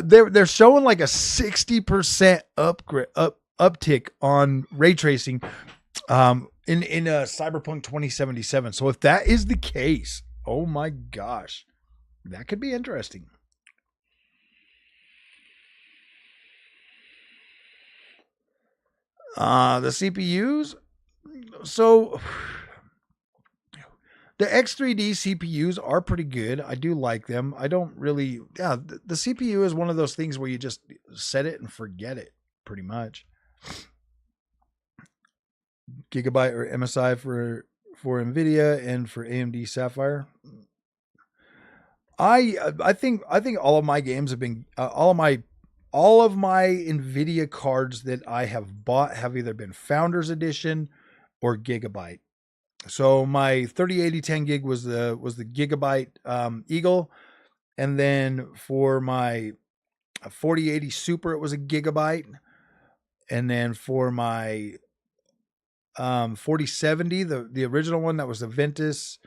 they're showing like a 60% uptick on ray tracing in Cyberpunk 2077. So if that is the case, oh my gosh, that could be interesting. The CPUs. So the X3D CPUs are pretty good. I do like them. I don't really, the CPU is one of those things where you just set it and forget it pretty much. Gigabyte or MSI for Nvidia and for AMD Sapphire. I think all of my games have been all of my Nvidia cards that I have bought have either been Founders Edition or Gigabyte. So my 3080 10 gig was the Gigabyte Eagle, and then for my 4080 Super it was a Gigabyte, and then for my 4070 the original one that was the Ventus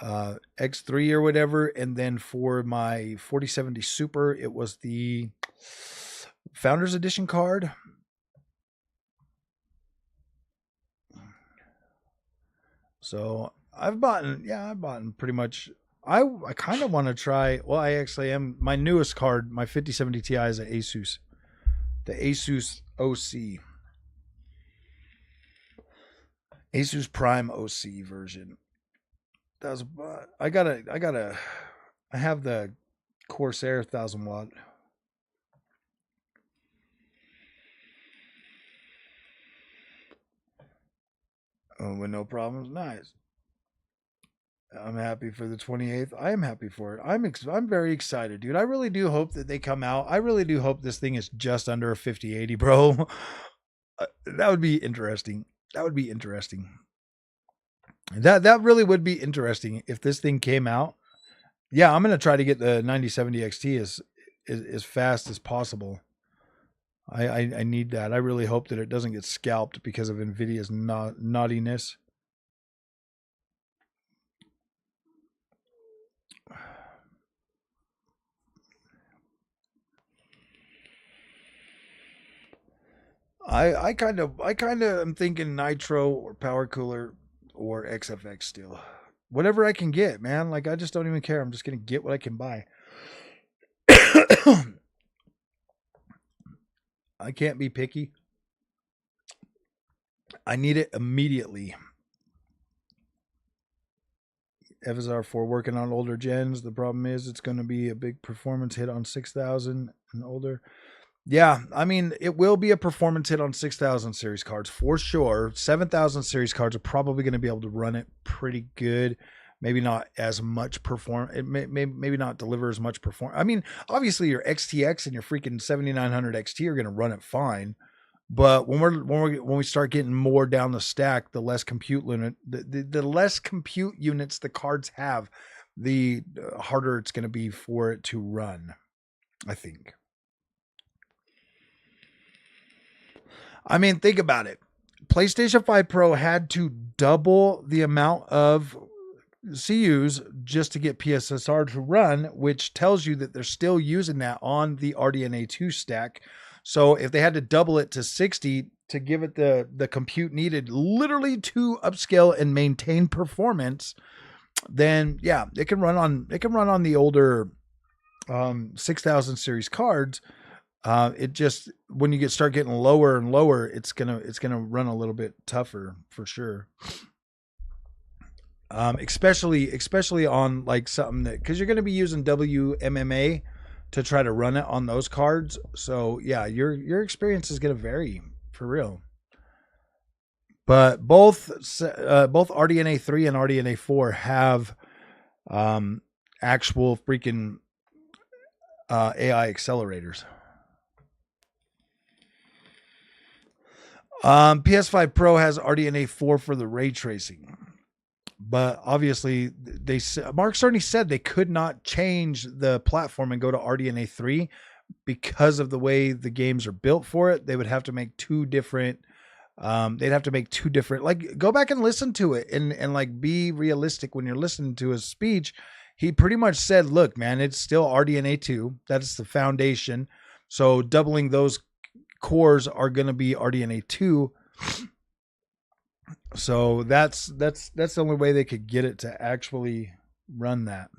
X3 or whatever, and then for my 4070 Super it was the Founders Edition card. So I've bought pretty much. I kind of want to try. Well, I actually am. My newest card, my 5070 Ti, is an Asus, the Asus OC, Asus Prime OC version. I have the Corsair 1000 watt. Oh, with no problems. Nice. I'm happy for the 28th. I am happy for it. I'm very excited, dude. I really do hope that they come out. I really do hope this thing is just under a 5080, bro. That would be interesting. That would be interesting. That really would be interesting if this thing came out. Yeah, I'm gonna try to get the 9070 XT as fast as possible. I need that. I really hope that it doesn't get scalped because of Nvidia's naughtiness. I kind of am thinking Nitro or Power Cooler or XFX still. Whatever I can get, man. Like, I just don't even care. I'm just gonna get what I can buy. I can't be picky. I need it immediately. FSR 4 working on older gens. The problem is it's going to be a big performance hit on 6,000 and older. Yeah, I mean, it will be a performance hit on 6,000 series cards for sure. 7,000 series cards are probably going to be able to run it pretty good. Maybe not as much maybe not deliver as much performance. I mean, obviously your XTX and your freaking 7900 XT are going to run it fine. But when we start getting more down the stack, the less compute the less compute units the cards have, the harder it's going to be for it to run, I think. I mean, think about it. PlayStation 5 Pro had to double the amount of CUs just to get PSSR to run, which tells you that they're still using that on the RDNA 2 stack. So if they had to double it to 60 to give it the compute needed literally to upscale and maintain performance, then yeah, it can run on the older 6,000 series cards. It just, when you start getting lower and lower, it's gonna run a little bit tougher for sure. Especially on like something that, because you're going to be using WMMA to try to run it on those cards. So yeah, your experience is going to vary for real. But both RDNA 3 and RDNA 4 have actual freaking AI accelerators. PS5 Pro has RDNA 4 for the ray tracing, but obviously Mark Cerny said they could not change the platform and go to RDNA 3 because of the way the games are built for it. They would have to make two different. They'd have to make two different. Like, go back and listen to it and like be realistic when you're listening to his speech. He pretty much said, "Look, man, it's still RDNA 2. That's the foundation. So doubling those cores are going to be RDNA 2. So that's the only way they could get it to actually run that."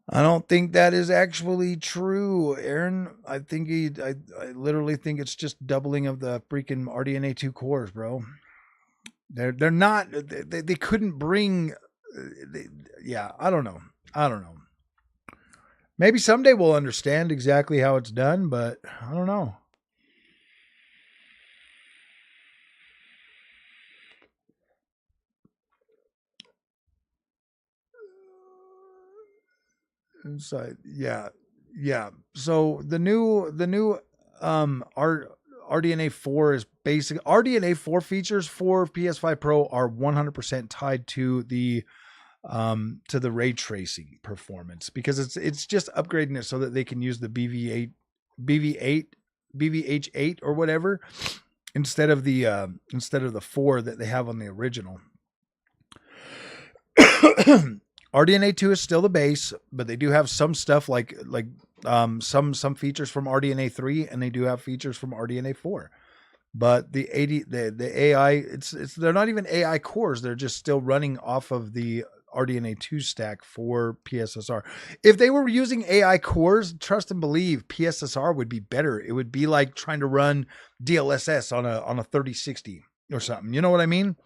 I don't think that is actually true, Aaron. I think I literally think it's just doubling of the freaking RDNA 2 cores, bro. They're not. They couldn't bring. Yeah, I don't know. Maybe someday we'll understand exactly how it's done, but I don't know. Inside, yeah. So the new RDNA 4 is basic. RDNA 4 features for PS5 Pro are 100% tied to the ray tracing performance, because it's just upgrading it so that they can use the BVH8 or whatever instead of the 4 that they have on the original. RDNA 2 is still the base, but they do have some stuff like some features from RDNA 3, and they do have features from RDNA 4. But the AI, they're not even AI cores. They're just still running off of the RDNA 2 stack for PSSR. If they were using AI cores, trust and believe, PSSR would be better. It would be like trying to run DLSS on a 3060 or something. You know what I mean?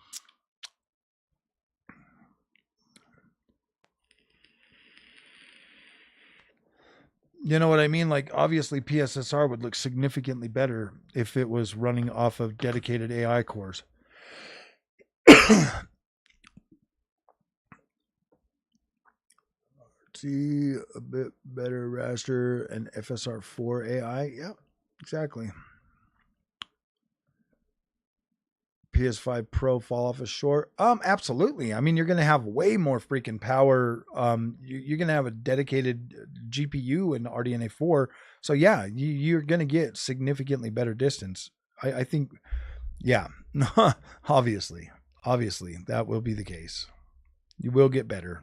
You know what I mean? Like, obviously PSSR would look significantly better if it was running off of dedicated AI cores. See, a bit better raster and FSR4 AI. Yeah, exactly. PS5 Pro fall off is short. Absolutely. I mean, you're going to have way more freaking power. You're going to have a dedicated GPU in RDNA 4. So yeah, you're going to get significantly better distance. I think, yeah, obviously that will be the case. You will get better.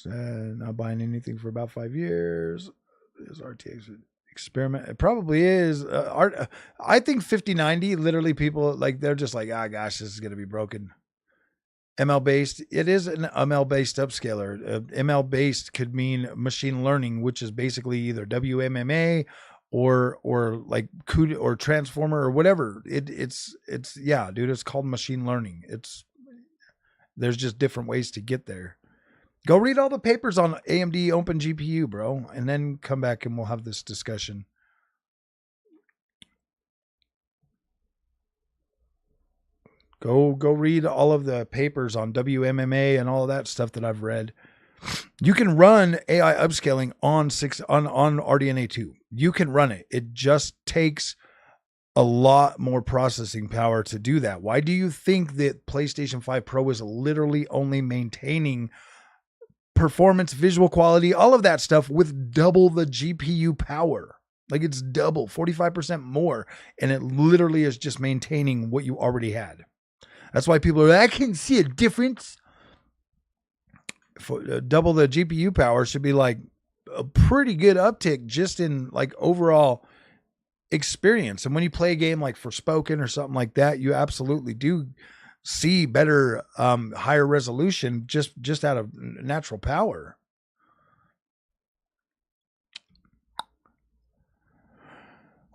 Not buying anything for about 5 years. Is RTX experiment? It probably is. I think 5090, literally people like, they're just like, gosh, this is going to be broken. ML based. It is an ML based upscaler. ML based could mean machine learning, which is basically either WMMA or like CUDA or transformer or whatever. It's yeah, dude, it's called machine learning. There's just different ways to get there. Go read all the papers on AMD Open GPU, bro, and then come back and we'll have this discussion. Go read all of the papers on WMMA and all of that stuff that I've read. You can run AI upscaling on RDNA 2. You can run it. It just takes a lot more processing power to do that. Why do you think that PlayStation 5 Pro is literally only maintaining performance, visual quality, all of that stuff with double the GPU power? Like, it's double, 45% more, and it literally is just maintaining what you already had. That's why people are like, I can see a difference. For double the GPU power should be like a pretty good uptick just in like overall experience. And when you play a game like Forspoken or something like that, you absolutely do see better, higher resolution just out of natural power.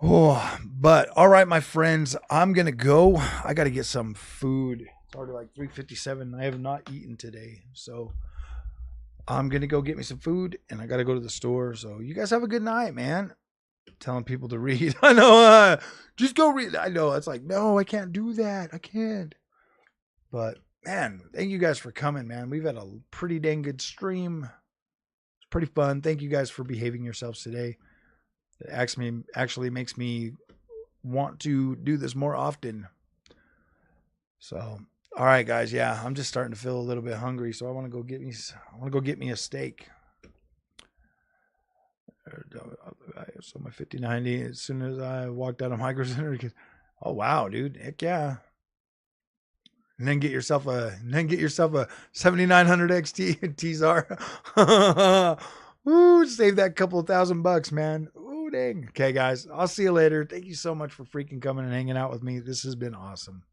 Oh, but all right, my friends, I'm gonna go. I gotta get some food. It's already like 3:57. I have not eaten today, so I'm going to go get me some food and I got to go to the store. So you guys have a good night, man. Telling people to read. I know. Just go read. I know. It's like, no, I can't do that. I can't. But man, thank you guys for coming, man. We've had a pretty dang good stream. It's pretty fun. Thank you guys for behaving yourselves today. It actually makes me want to do this more often. So, all right, guys. Yeah, I'm just starting to feel a little bit hungry, so I want to go get me a steak. So my 5090. As soon as I walked out of Micro Center, oh wow, dude, heck yeah. And then get yourself a 7900 XT T-Zar. Woo, save that couple of $1,000, man. Ooh, dang. Okay, guys, I'll see you later. Thank you so much for freaking coming and hanging out with me. This has been awesome.